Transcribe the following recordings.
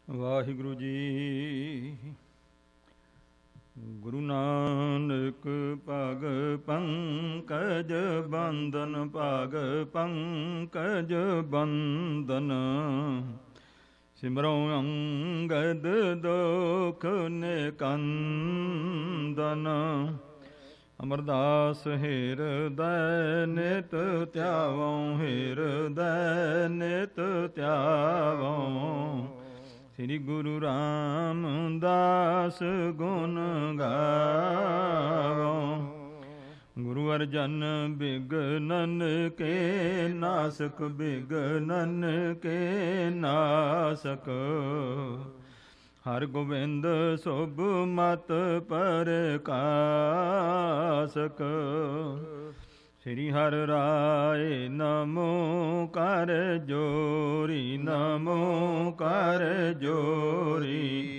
ਵਾਹਿਗੁਰੂ ਜੀ। ਗੁਰੂ ਨਾਨਕ ਪਗ ਪੰਕਜ ਬੰਦਨ, ਪਗ ਪੰਕਜ ਬੰਦਨ। ਸਿਮਰੋ ਅੰਗਦ ਦੁਖ ਨਿਕੰਦਨ। ਅਮਰਦਾਸ ਹਿਰਦੈ ਨਿਤ ਧਿਆਵਉ, ਹਿਰਦੈ ਨਿਤ ਧਿਆਵਉ। ਸ੍ਰੀ ਗੁਰੂ ਰਾਮਦਾਸ ਗੁਣ ਗਾਵਉ। ਗੁਰੂ ਅਰਜਨ ਬਿਗਨਨ ਕੇ ਨਾਸਕ, ਬਿਗਨਨ ਕੇ ਨਾਸਕ। ਹਰ ਗੋਬਿੰਦ ਸੁਭ ਮਤ ਪ੍ਰਕਾਸਕ। ਸ੍ਰੀ ਹਰਿ ਰਾਏ ਨਮੋ ਕਰ ਜੋਰੀ, ਨਮੋ ਕਰ ਜੋਰੀ।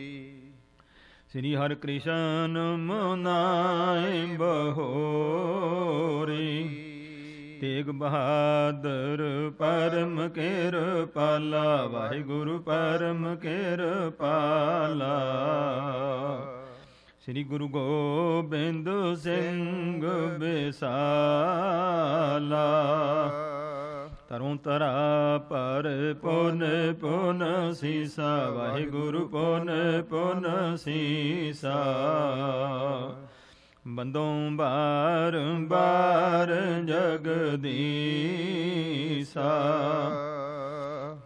ਸ੍ਰੀ ਹਰਿ ਕ੍ਰਿਸ਼ਨ ਮਨਾਇ ਬਹੋਰੀ। ਤੇਗ ਬਹਾਦਰ ਪਰਮ ਕਿਰਪਾਲਾ, ਵਾਹਿਗੁਰੂ ਪਰਮ ਕਿਰਪਾਲਾ। ਸ੍ਰੀ ਗੁਰੂ ਗੋਬਿੰਦ ਸਿੰਘ ਬਿਸਾਲਾ। ਤਰੋਂ ਤਰਾ ਪਰ ਪੁਨ ਪੁਨ ਸੀਸਾ, ਵਾਹਿਗੁਰੂ ਪੁਨ ਪੁਨ ਸੀਸਾ। ਬੰਦੋਂ ਬਾਰ ਜਗਦੀਸਾ।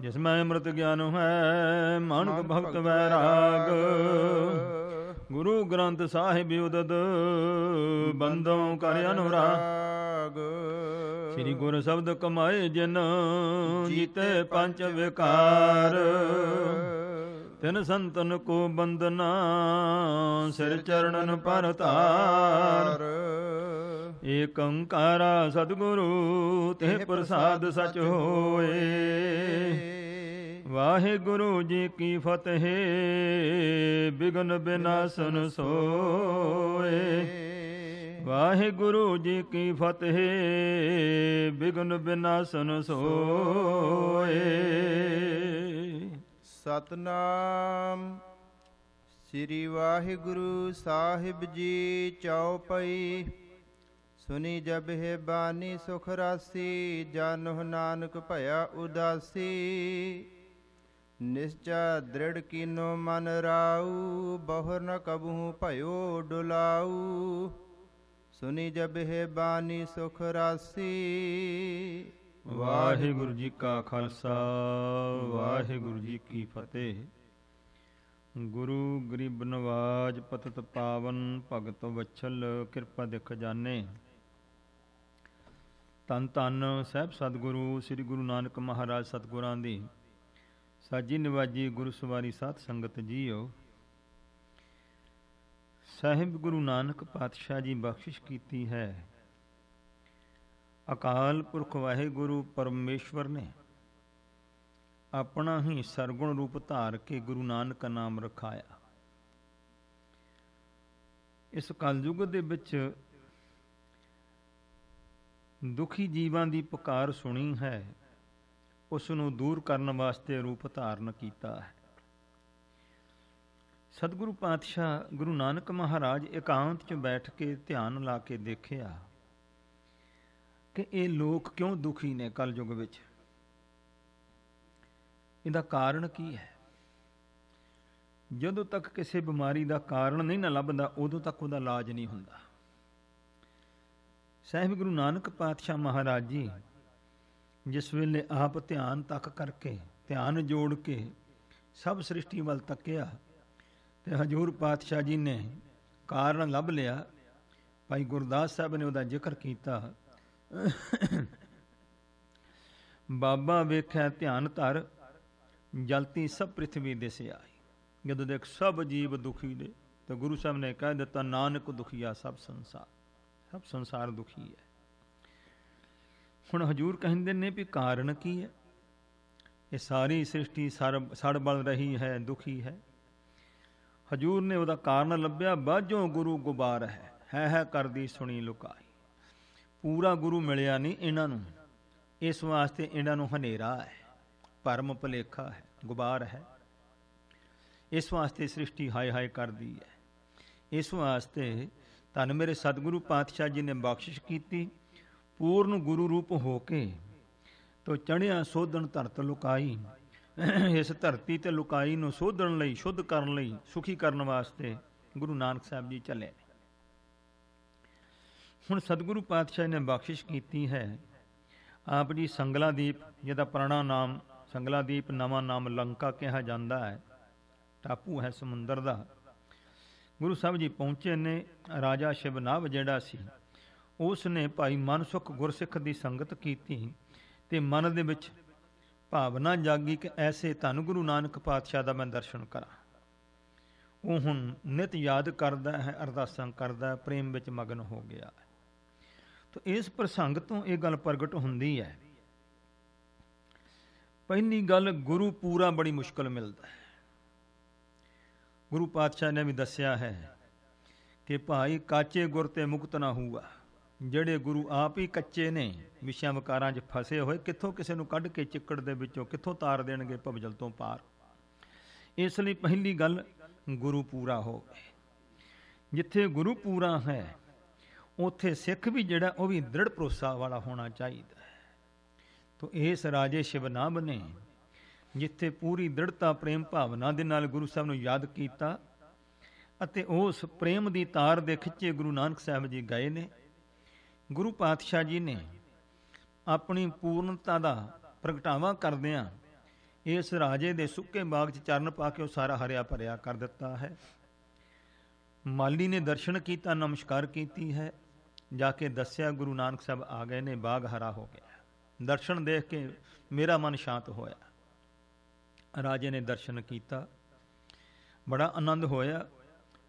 ਜਿਸ ਮੈਂ ਅੰਮ੍ਰਿਤ ਗਿਆਨ ਹੈ, ਮਾਨੁਖ ਭਗਤ ਵੈਰਾਗ। ਗੁਰੂ ਗ੍ਰੰਥ ਸਾਹਿਬ ਉਦਦ, ਬੰਦੋਂ ਕਰ ਅਨੁਰਾਗ। ਸ੍ਰੀ ਗੁਰ ਸ਼ਬਦ ਕਮਾਏ ਜਿਨ, ਜੀਤੇ ਪੰਚ ਵਿਕਾਰ। ਤਿਨ ਸੰਤਨ ਕੋ ਬੰਦਨਾ, ਸਿਰ ਚਰਣਨ ਪਰ ਧਾਰ। ਏਕ ਓੰਕਾਰਾ ਸਤਿਗੁਰੂ, ਤਿਹ ਪ੍ਰਸਾਦ ਸਚ ਹੋਏ। ਵਾਹਿਗੁਰੂ ਜੀ ਕੀ ਫਤਿਹ, ਬਿਘਨ ਬਿਨਾਸਨ ਸੋਏ। ਵਾਹਿਗੁਰੂ ਜੀ ਕੀ ਫਤਿਹ, ਬਿਘਨ ਬਿਨਾਸਨ ਸੋਏ। ਸਤਨਾਮ ਸ੍ਰੀ ਵਾਹਿਗੁਰੂ ਸਾਹਿਬ ਜੀ ਚੌਪਈ। ਸੁਨੀ ਜਬਹਿ ਬਾਣੀ ਸੁਖ ਰਾਸੀ, ਜਾਨਹੁ ਨਾਨਕ ਭਇਆ ਉਦਾਸੀ। ਨਿਸ਼ਚਾ ਦ੍ਰਿੜ ਕੀਨੋ ਮਨ ਰਾਊ, ਬਹੁਰ ਨ ਕਬਹੂ ਭਇਓ ਡੁਲਾਊ। ਸੁਨੀ ਜਬਹਿ ਬਾਣੀ ਸੁਖ ਰਾਸੀ। ਵਾਹਿਗੁਰੂ ਜੀ ਕਾ ਖਾਲਸਾ, ਵਾਹਿਗੁਰੂ ਜੀ ਕੀ ਫਤਿਹ। ਗੁਰੂ ਗਰੀਬ ਨਵਾਜ ਪਤਿਤ ਪਾਵਨ, ਭਗਤ ਵਛਲ ਕਿਰਪਾ ਦੇ ਖਜ਼ਾਨੇ। ਧੰਨ ਧੰਨ ਸਾਹਿਬ ਸਤਿਗੁਰੂ ਸ੍ਰੀ ਗੁਰੂ ਨਾਨਕ ਮਹਾਰਾਜ ਸਤਿਗੁਰਾਂ ਦੀ ਸਾਜੀ ਨਿਵਾਜੀ ਗੁਰੂ ਸਵਾਰੀ ਸਾਧ ਸੰਗਤ ਜੀਓ। ਸਾਹਿਬ ਗੁਰੂ ਨਾਨਕ ਪਾਤਸ਼ਾਹ ਜੀ ਬਖਸ਼ਿਸ਼ ਕੀਤੀ ਹੈ। ਅਕਾਲ ਪੁਰਖ ਵਾਹਿਗੁਰੂ ਪਰਮੇਸ਼ਵਰ ਨੇ ਆਪਣਾ ਹੀ ਸਰਗੁਣ ਰੂਪ ਧਾਰ ਕੇ ਗੁਰੂ ਨਾਨਕ ਨਾਮ ਰਖਾਇਆ। ਇਸ ਕਲਯੁਗ ਦੇ ਵਿੱਚ ਦੁਖੀ ਜੀਵਾਂ ਦੀ ਪੁਕਾਰ ਸੁਣੀ ਹੈ, ਉਸ ਨੂੰ ਦੂਰ ਕਰਨ ਵਾਸਤੇ ਰੂਪ ਧਾਰਨ ਕੀਤਾ ਹੈ। ਸਤਿਗੁਰੂ ਪਾਤਸ਼ਾਹ ਗੁਰੂ ਨਾਨਕ ਮਹਾਰਾਜ ਇਕਾਂਤ 'ਚ ਬੈਠ ਕੇ ਧਿਆਨ ਲਾ ਕੇ ਦੇਖਿਆ ਕਿ ਇਹ ਲੋਕ ਕਿਉਂ ਦੁਖੀ ਨੇ ਕਲਯੁਗ ਵਿੱਚ। ਇਹਦਾ ਕਾਰਨ ਕੀ ਹੈ? ਜਦੋਂ ਤੱਕ ਕਿਸੇ ਬਿਮਾਰੀ ਦਾ ਕਾਰਨ ਨਹੀਂ ਨਾ ਲੱਭਦਾ, ਉਦੋਂ ਤੱਕ ਉਹਦਾ ਇਲਾਜ ਨਹੀਂ ਹੁੰਦਾ। ਸਾਹਿਬ ਗੁਰੂ ਨਾਨਕ ਪਾਤਸ਼ਾਹ ਮਹਾਰਾਜ ਜੀ ਜਿਸ ਵੇਲੇ ਆਪ ਧਿਆਨ ਤੱਕ ਕਰਕੇ, ਧਿਆਨ ਜੋੜ ਕੇ ਸਭ ਸ੍ਰਿਸ਼ਟੀ ਵੱਲ ਤੱਕਿਆ ਤੇ ਹਜ਼ੂਰ ਪਾਤਸ਼ਾਹ ਜੀ ਨੇ ਕਾਰਨ ਲੱਭ ਲਿਆ। ਭਾਈ ਗੁਰਦਾਸ ਸਾਹਿਬ ਨੇ ਉਹਦਾ ਜ਼ਿਕਰ ਕੀਤਾ। ਬਾਬਾ ਵੇਖਿਆ ਧਿਆਨ ਧਰ, ਜਲਤੀ ਸਭ ਪ੍ਰਿਥਵੀ ਦਿਸ ਆਈ। ਜਦੋਂ ਦੇਖ ਸਭ ਜੀਵ ਦੁਖੀ ਨੇ ਤਾਂ ਗੁਰੂ ਸਾਹਿਬ ਨੇ ਕਹਿ ਦਿੱਤਾ, ਨਾਨਕ ਦੁਖੀਆ ਸਭ ਸੰਸਾਰ, ਸਭ ਸੰਸਾਰ ਦੁਖੀ ਹੈ। ਹੁਣ ਹਜ਼ੂਰ ਕਹਿੰਦੇ ਨੇ ਵੀ ਕਾਰਨ ਕੀ ਹੈ? ਇਹ ਸਾਰੀ ਸ੍ਰਿਸ਼ਟੀ ਸੜ ਬਲ ਰਹੀ ਹੈ, ਦੁਖੀ ਹੈ। ਹਜ਼ੂਰ ਨੇ ਉਹਦਾ ਕਾਰਨ ਲੱਭਿਆ। ਬਾਝੋਂ ਗੁਰੂ ਗੁਬਾਰ ਹੈ ਕਰਦੀ ਸੁਣੀ ਲੁਕਾਈ। ਪੂਰਾ ਗੁਰੂ ਮਿਲਿਆ ਨਹੀਂ ਇਹਨਾਂ ਨੂੰ, ਇਸ ਵਾਸਤੇ ਇਹਨਾਂ ਨੂੰ ਹਨੇਰਾ ਹੈ, ਭਰਮ ਭੁਲੇਖਾ ਹੈ, ਗੁਬਾਰ ਹੈ। ਇਸ ਵਾਸਤੇ ਸ੍ਰਿਸ਼ਟੀ ਹਾਏ ਹਾਏ ਕਰਦੀ ਹੈ। ਇਸ ਵਾਸਤੇ ਧੰਨ ਮੇਰੇ ਸਤਿਗੁਰੂ ਪਾਤਸ਼ਾਹ ਜੀ ਨੇ ਬਖਸ਼ਿਸ਼ ਕੀਤੀ, ਪੂਰਨ ਗੁਰੂ ਰੂਪ ਹੋ ਕੇ ਤੋ ਚੜ੍ਹਿਆ ਸੋਧਣ ਧਰਤ ਲੁਕਾਈ। ਇਸ ਧਰਤੀ ਤੇ ਲੁਕਾਈ ਨੂੰ ਸੋਧਣ ਲਈ, ਸ਼ੁੱਧ ਕਰਨ ਲਈ, ਸੁਖੀ ਕਰਨ ਵਾਸਤੇ ਗੁਰੂ ਨਾਨਕ ਸਾਹਿਬ ਜੀ ਚੱਲੇ। ਹੁਣ ਸਤਿਗੁਰੂ ਪਾਤਸ਼ਾਹ ਨੇ ਬਖਸ਼ਿਸ਼ ਕੀਤੀ ਹੈ। ਆਪ ਜੀ ਸੰਗਲਾਦੀਪ, ਜਿਹਦਾ ਪੁਰਾਣਾ ਨਾਮ ਸੰਗਲਾਦੀਪ, ਨਵਾਂ ਨਾਮ ਲੰਕਾ ਕਿਹਾ ਜਾਂਦਾ ਹੈ, ਟਾਪੂ ਹੈ ਸਮੁੰਦਰ ਦਾ। ਗੁਰੂ ਸਾਹਿਬ ਜੀ ਪਹੁੰਚੇ ਨੇ। ਰਾਜਾ ਸ਼ਿਵਨਾਭ ਜਿਹੜਾ ਸੀ, ਉਸ ਨੇ ਭਾਈ ਮਨਸੁਖ ਗੁਰਸਿੱਖ ਦੀ ਸੰਗਤ ਕੀਤੀ ਤੇ ਮਨ ਦੇ ਵਿੱਚ ਭਾਵਨਾ ਜਾਗੀ ਕਿ ਐਸੇ ਧੰਨ ਗੁਰੂ ਨਾਨਕ ਪਾਤਸ਼ਾਹ ਦਾ ਮੈਂ ਦਰਸ਼ਨ ਕਰਾਂ। ਉਹ ਹੁਣ ਨਿਤ ਯਾਦ ਕਰਦਾ ਹੈ, ਅਰਦਾਸਾਂ ਕਰਦਾ ਹੈ, ਪ੍ਰੇਮ ਵਿੱਚ ਮਗਨ ਹੋ ਗਿਆ ਹੈ। ਤਾਂ ਇਸ ਪ੍ਰਸੰਗ ਤੋਂ ਇਹ ਗੱਲ ਪ੍ਰਗਟ ਹੁੰਦੀ ਹੈ। ਪਹਿਲੀ ਗੱਲ, ਗੁਰੂ ਪੂਰਾ ਬੜੀ ਮੁਸ਼ਕਲ ਮਿਲਦਾ ਹੈ। ਗੁਰੂ ਪਾਤਸ਼ਾਹ ਨੇ ਵੀ ਦੱਸਿਆ ਹੈ ਕਿ ਭਾਈ ਕਾਚੇ ਗੁਰ ਤੇ ਮੁਕਤ ਨਾ ਹੋਊਗਾ। ਜਿਹੜੇ ਗੁਰੂ ਆਪ ਹੀ ਕੱਚੇ ਨੇ, ਵਿਸ਼ਿਆਂ ਵਿਕਾਰਾਂ 'ਚ ਫਸੇ ਹੋਏ, ਕਿੱਥੋਂ ਕਿਸੇ ਨੂੰ ਕੱਢ ਕੇ ਚਿੱਕੜ ਦੇ ਵਿੱਚੋਂ ਕਿੱਥੋਂ ਤਾਰ ਦੇਣਗੇ ਭਵਜਲ ਤੋਂ ਪਾਰ। ਇਸ ਲਈ ਪਹਿਲੀ ਗੱਲ, ਗੁਰੂ ਪੂਰਾ ਹੋਵੇ। ਜਿੱਥੇ ਗੁਰੂ ਪੂਰਾ ਹੈ ਉੱਥੇ ਸਿੱਖ ਵੀ ਜਿਹੜਾ ਉਹ ਵੀ ਦ੍ਰਿੜ ਭਰੋਸਾ ਵਾਲਾ ਹੋਣਾ ਚਾਹੀਦਾ ਹੈ। ਤੋ ਇਸ ਰਾਜੇ ਸ਼ਿਵਨਾਭ ਨੇ ਜਿੱਥੇ ਪੂਰੀ ਦ੍ਰਿੜਤਾ ਪ੍ਰੇਮ ਭਾਵਨਾ ਦੇ ਨਾਲ ਗੁਰੂ ਸਾਹਿਬ ਨੂੰ ਯਾਦ ਕੀਤਾ ਅਤੇ ਉਸ ਪ੍ਰੇਮ ਦੀ ਤਾਰ ਦੇ ਖਿੱਚੇ ਗੁਰੂ ਨਾਨਕ ਸਾਹਿਬ ਜੀ ਗਏ ਨੇ। ਗੁਰੂ ਪਾਤਸ਼ਾਹ ਜੀ ਨੇ ਆਪਣੀ ਪੂਰਨਤਾ ਦਾ ਪ੍ਰਗਟਾਵਾ ਕਰਦਿਆਂ ਇਸ ਰਾਜੇ ਦੇ ਸੁੱਕੇ ਬਾਗ 'ਚ ਚਰਨ ਪਾ ਕੇ ਉਹ ਸਾਰਾ ਹਰਿਆ ਭਰਿਆ ਕਰ ਦਿੱਤਾ ਹੈ। ਮਾਲੀ ਨੇ ਦਰਸ਼ਨ ਕੀਤਾ, ਨਮਸਕਾਰ ਕੀਤੀ ਹੈ, ਜਾ ਕੇ ਦੱਸਿਆ ਗੁਰੂ ਨਾਨਕ ਸਾਹਿਬ ਆ ਗਏ ਨੇ, ਬਾਗ ਹਰਾ ਹੋ ਗਿਆ। ਦਰਸ਼ਨ ਦੇਖ ਕੇ ਮੇਰਾ ਮਨ ਸ਼ਾਂਤ ਹੋਇਆ। ਰਾਜੇ ਨੇ ਦਰਸ਼ਨ ਕੀਤਾ, ਬੜਾ ਆਨੰਦ ਹੋਇਆ।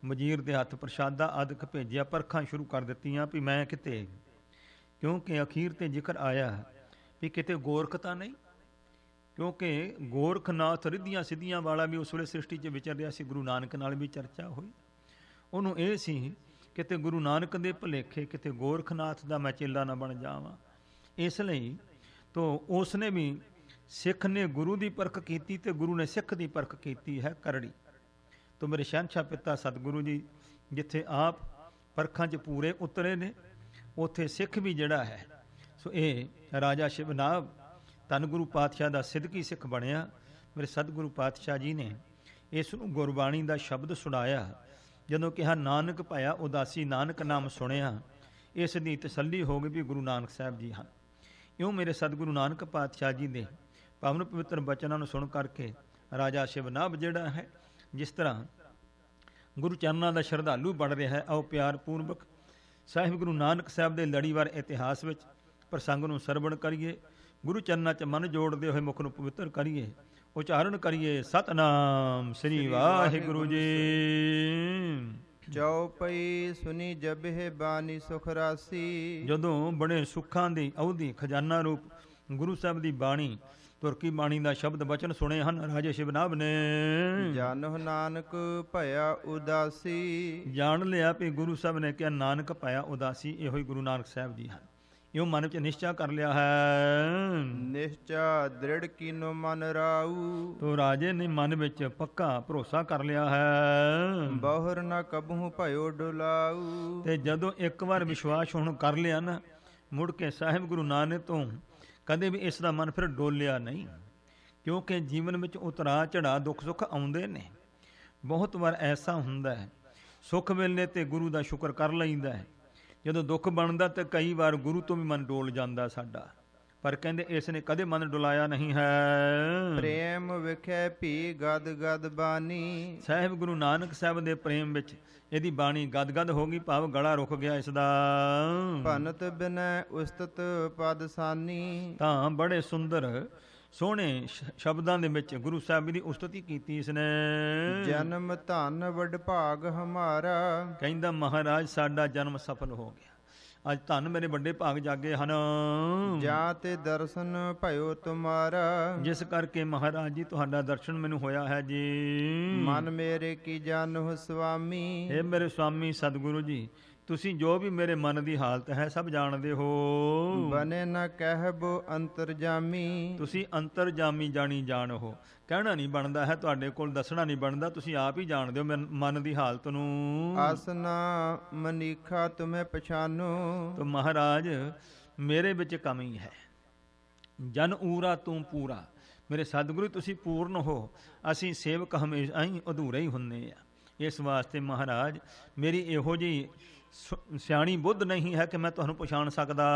ਵਜ਼ੀਰ ਦੇ ਹੱਥ ਪ੍ਰਸ਼ਾਦਾ ਆਦਿਕ ਭੇਜਿਆ, ਪਰਖਾਂ ਸ਼ੁਰੂ ਕਰ ਦਿੱਤੀਆਂ ਵੀ ਮੈਂ ਕਿਤੇ, ਕਿਉਂਕਿ ਅਖੀਰ ਤੇ ਜ਼ਿਕਰ ਆਇਆ ਵੀ ਕਿਤੇ ਗੋਰਖ ਤਾਂ ਨਹੀਂ, ਕਿਉਂਕਿ ਗੋਰਖਨਾਥ ਰਿੱਧੀਆਂ ਸਿੱਧੀਆਂ ਵਾਲਾ ਵੀ ਉਸ ਵੇਲੇ ਸ੍ਰਿਸ਼ਟੀ 'ਚ ਵਿਚਰ ਰਿਹਾ ਸੀ। ਗੁਰੂ ਨਾਨਕ ਨਾਲ ਵੀ ਚਰਚਾ ਹੋਈ। ਉਹਨੂੰ ਇਹ ਸੀ ਕਿਤੇ ਗੁਰੂ ਨਾਨਕ ਦੇ ਭੁਲੇਖੇ ਕਿਤੇ ਗੋਰਖਨਾਥ ਦਾ ਮੈਂ ਚੇਲਾ ਨਾ ਬਣ ਜਾਵਾਂ। ਇਸ ਲਈ ਤੋਂ ਉਸ ਨੇ ਵੀ, ਸਿੱਖ ਨੇ ਗੁਰੂ ਦੀ ਪਰਖ ਕੀਤੀ ਤੇ ਗੁਰੂ ਨੇ ਸਿੱਖ ਦੀ ਪਰਖ ਕੀਤੀ ਹੈ ਕਰੜੀ। ਤੋ ਮੇਰੇ ਸ਼ਹਿਨਸ਼ਾਹ ਪਿਤਾ ਸਤਿਗੁਰੂ ਜੀ ਜਿੱਥੇ ਆਪ ਪਰਖਾਂ 'ਚ ਪੂਰੇ ਉਤਰੇ ਨੇ, ਉੱਥੇ ਸਿੱਖ ਵੀ ਜਿਹੜਾ ਹੈ ਸੋ ਇਹ ਰਾਜਾ ਸ਼ਿਵਨਾਭ ਧੰਨ ਗੁਰੂ ਪਾਤਸ਼ਾਹ ਦਾ ਸਿਦਕੀ ਸਿੱਖ ਬਣਿਆ। ਮੇਰੇ ਸਤਿਗੁਰੂ ਪਾਤਸ਼ਾਹ ਜੀ ਨੇ ਇਸ ਨੂੰ ਗੁਰਬਾਣੀ ਦਾ ਸ਼ਬਦ ਸੁਣਾਇਆ। ਜਦੋਂ ਕਿਹਾ ਨਾਨਕ ਭਇਆ ਉਦਾਸੀ, ਨਾਨਕ ਨਾਮ ਸੁਣਿਆ, ਇਸ ਦੀ ਤਸੱਲੀ ਹੋ ਗਈ ਵੀ ਗੁਰੂ ਨਾਨਕ ਸਾਹਿਬ ਜੀ ਹਨ। ਇਉਂ ਮੇਰੇ ਸਤਿਗੁਰੂ ਨਾਨਕ ਪਾਤਸ਼ਾਹ ਜੀ ਦੇ ਪਾਵਨ ਪਵਿੱਤਰ ਬਚਨਾਂ ਨੂੰ ਸੁਣ ਕਰਕੇ ਰਾਜਾ ਸ਼ਿਵਨਾਭ ਜਿਹੜਾ ਹੈ, ਜਿਸ ਤਰ੍ਹਾਂ ਗੁਰੂ ਚਰਨਾਂ ਦਾ ਸ਼ਰਧਾਲੂ ਬਣ ਰਿਹਾ ਹੈ, ਆਓ ਪਿਆਰ ਪੂਰਵਕ ਸਾਹਿਬ ਗੁਰੂ ਨਾਨਕ ਸਾਹਿਬ ਦੇ ਲੜੀਵਾਰ ਇਤਿਹਾਸ ਵਿੱਚ ਪ੍ਰਸੰਗ ਨੂੰ ਸਰਵਣ ਕਰੀਏ। ਗੁਰੂ ਚਰਨਾਂ 'ਚ ਮਨ ਜੋੜਦੇ ਹੋਏ ਮੁਖ ਨੂੰ ਪਵਿੱਤਰ ਕਰੀਏ। ਉਚਾਰਨ ਕਰੀਏ ਸਤਨਾਮ ਸ੍ਰੀ ਵਾਹਿਗੁਰੂ ਜੀ। ਚਉਪਈ ਸੁਨੀ ਜਬਹਿ ਬਾਣੀ ਸੁਖ ਰਾਸੀ। ਜਦੋਂ ਬੜੇ ਸੁੱਖਾਂ ਦੀ ਅਵਧੀ ਖਜ਼ਾਨਾ ਰੂਪ ਗੁਰੂ ਸਾਹਿਬ ਦੀ ਬਾਣੀ, ਤੁਰਕੀ ਬਾਣੀ ਦਾ ਸ਼ਬਦ ਬਚਨ ਸੁਣੇ ਹਨ ਰਾਜੇ ਸ਼ਿਵਨਾਭ ਨੇ। ਜਾਨਹੁ ਨਾਨਕ ਭਇਆ ਉਦਾਸੀ। ਜਾਣ ਲਿਆ ਵੀ ਗੁਰੂ ਸਾਹਿਬ ਨੇ ਕਿਹਾ ਨਾਨਕ ਭਇਆ ਉਦਾਸੀ, ਇਹੋ ਹੀ ਗੁਰੂ ਨਾਨਕ ਸਾਹਿਬ ਜੀ ਹਨ। ਇਉਂ ਮਨ ਵਿੱਚ ਨਿਸ਼ਚਾ ਕਰ ਲਿਆ ਹੈ। ਨਿਸ਼ਚਾ ਦ੍ਰਿੜ ਕੀਨੋ ਮਨ ਰਾਊ। ਤੋ ਰਾਜੇ ਨੇ ਮਨ ਵਿੱਚ ਪੱਕਾ ਭਰੋਸਾ ਕਰ ਲਿਆ ਹੈ। ਬਹੁਰ ਨ ਕਬਹੂ ਭਇਓ ਡੁਲਾਊ। ਤੇ ਜਦੋਂ ਇੱਕ ਵਾਰ ਵਿਸ਼ਵਾਸ ਹੁਣ ਕਰ ਲਿਆ ਨਾ, ਮੁੜ ਕੇ ਸਾਹਿਬ ਗੁਰੂ ਨਾਨਕ ਤੋਂ ਕਦੇ ਵੀ ਇਸ ਦਾ ਮਨ ਫਿਰ ਡੋਲਿਆ ਨਹੀਂ। ਕਿਉਂਕਿ ਜੀਵਨ ਵਿੱਚ ਉਤਰਾ ਚੜਾ ਦੁੱਖ ਸੁੱਖ ਆਉਂਦੇ ਨੇ। ਬਹੁਤ ਵਾਰ ਐਸਾ ਹੁੰਦਾ ਹੈ, ਸੁੱਖ ਵੇਲੇ ਤੇ ਗੁਰੂ ਦਾ ਸ਼ੁਕਰ ਕਰ ਲਈਦਾ ਹੈ, ਜਦੋਂ ਦੁੱਖ ਬਣਦਾ ਤੇ ਕਈ ਵਾਰ ਗੁਰੂ ਤੋਂ ਵੀ ਮਨ ਡੋਲ ਜਾਂਦਾ ਸਾਡਾ। ਪਰ ਕਹਿੰਦੇ ਇਸ ਨੇ ਕਦੇ ਮਨ ਡੁਲਾਇਆ ਨਹੀਂ ਹੈ। ਪ੍ਰੇਮ ਵਿਖੇ ਭੀ ਗਦ ਗਦ ਬਾਣੀ। ਸਾਹਿਬ ਗੁਰੂ ਨਾਨਕ ਸਾਹਿਬ ਦੇ ਪ੍ਰੇਮ ਵਿੱਚ ਇਹਦੀ ਬਾਣੀ ਗਦ-ਗਦ ਹੋ ਗਈ, ਭਾਵ ਗਲਾ ਰੁਕ ਗਿਆ ਇਸ ਦਾ। ਭਨਤ ਬਿਨੈ ਉਸਤਤ ਪਦ ਸਾਨੀ। ਤਾਂ ਬੜੇ ਸੁੰਦਰ ਸੋਹਣੇ ਸ਼ਬਦਾਂ ਦੇ ਵਿੱਚ ਗੁਰੂ ਸਾਹਿਬ ਦੀ ਉਸਤਤੀ ਕੀਤੀ ਇਸਨੇ। ਜਨਮ ਧਨ ਵਡ ਭਾਗ ਹਮਾਰਾ। ਕਹਿੰਦਾ ਮਹਾਰਾਜ ਸਾਡਾ ਜਨਮ ਸਫਲ ਹੋ ਗਿਆ, ਅੱਜ ਧੰਨ ਮੇਰੇ ਵੱਡੇ ਭਾਗ ਜਾਗੇ ਹਨ। ਜਾਂ ਤੇ ਦਰਸ਼ਨ ਭਇਓ ਤੁਮਾਰਾ। ਜਿਸ ਕਰਕੇ ਮਹਾਰਾਜ ਜੀ ਤੁਹਾਡਾ ਦਰਸ਼ਨ ਮੈਨੂੰ ਹੋਇਆ ਹੈ ਜੀ। ਮਨ ਮੇਰੇ ਕੀ ਜਾਣੋ ਸੁਆਮੀ। ਇਹ ਮੇਰੇ ਸੁਆਮੀ ਸਤਿਗੁਰੂ ਜੀ, ਤੁਸੀਂ ਜੋ ਵੀ ਮੇਰੇ ਮਨ ਦੀ ਹਾਲਤ ਹੈ ਸਭ ਜਾਣਦੇ ਹੋ। ਬਨੇ ਨ ਕਹਿਬੋ ਅੰਤਰਜਾਮੀ। ਤੁਸੀਂ ਅੰਤਰਜਾਮੀ ਜਾਣੀ ਜਾਣ ਹੋ। ਕਹਿਣਾ ਨਹੀਂ ਬਣਦਾ ਹੈ, ਤੁਹਾਡੇ ਕੋਲ ਦੱਸਣਾ ਨਹੀਂ ਬਣਦਾ, ਤੁਸੀਂ ਆਪ ਹੀ ਜਾਣਦੇ ਹੋ ਮੇਰੇ ਮਨ ਦੀ ਹਾਲਤ ਨੂੰ। ਆਸਨਾ ਮਨੀਖਾ ਤੁਮੇ ਪਛਾਨੋ। ਤੋ ਮਹਾਰਾਜ ਮੇਰੇ ਵਿੱਚ ਕਮੀ ਹੈ। ਜਨ ਊਰਾ ਤੂੰ ਪੂਰਾ, ਮੇਰੇ ਸਤਿਗੁਰੂ ਤੁਸੀਂ ਪੂਰਨ ਹੋ, ਅਸੀਂ ਸੇਵਕ ਹਮੇਸ਼ਾ ਹੀ ਅਧੂਰੇ ਹੀ ਹੁੰਦੇ ਆ। ਇਸ ਵਾਸਤੇ ਮਹਾਰਾਜ ਮੇਰੀ ਇਹੋ ਜਿਹੀ ਸਿਆਣੀ ਬੁੱਧ ਨਹੀਂ ਹੈ ਕਿ ਮੈਂ ਤੁਹਾਨੂੰ ਪਛਾਣ ਸਕਦਾ।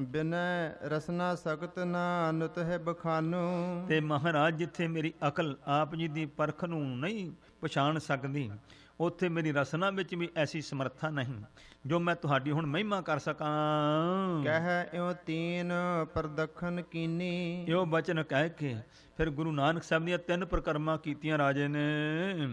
ਬਿਨੈ ਰਸਨਾ ਸਖਤ ਨਾ ਅਨੁਤ ਹੈ ਬਖਾਨੋ। ਤੇ ਮਹਾਰਾਜ ਜਿੱਥੇ ਮੇਰੀ ਅਕਲ ਆਪ ਜੀ ਦੀ ਪਰਖ ਨੂੰ ਨਹੀਂ ਪਛਾਣ ਸਕਦੀ, ਉੱਥੇ ਮੇਰੀ ਰਸਨਾ ਵਿੱਚ ਵੀ ਐਸੀ ਸਮਰੱਥਾ ਨਹੀਂ ਜੋ ਮੈਂ ਤੁਹਾਡੀ ਹੁਣ ਮਹਿਮਾ ਕਰ ਸਕਾਂ। ਕਹਿ ਇਉ ਤੀਨ ਪ੍ਰਦਖਨ ਕੀਨੀ। ਇਹੋ ਬਚਨ ਕਹਿ ਕੇ ਫਿਰ ਗੁਰੂ ਨਾਨਕ ਸਾਹਿਬ ਦੀਆਂ 3 ਪ੍ਰਕਰਮਾਂ ਕੀਤੀਆਂ ਰਾਜੇ ਨੇ।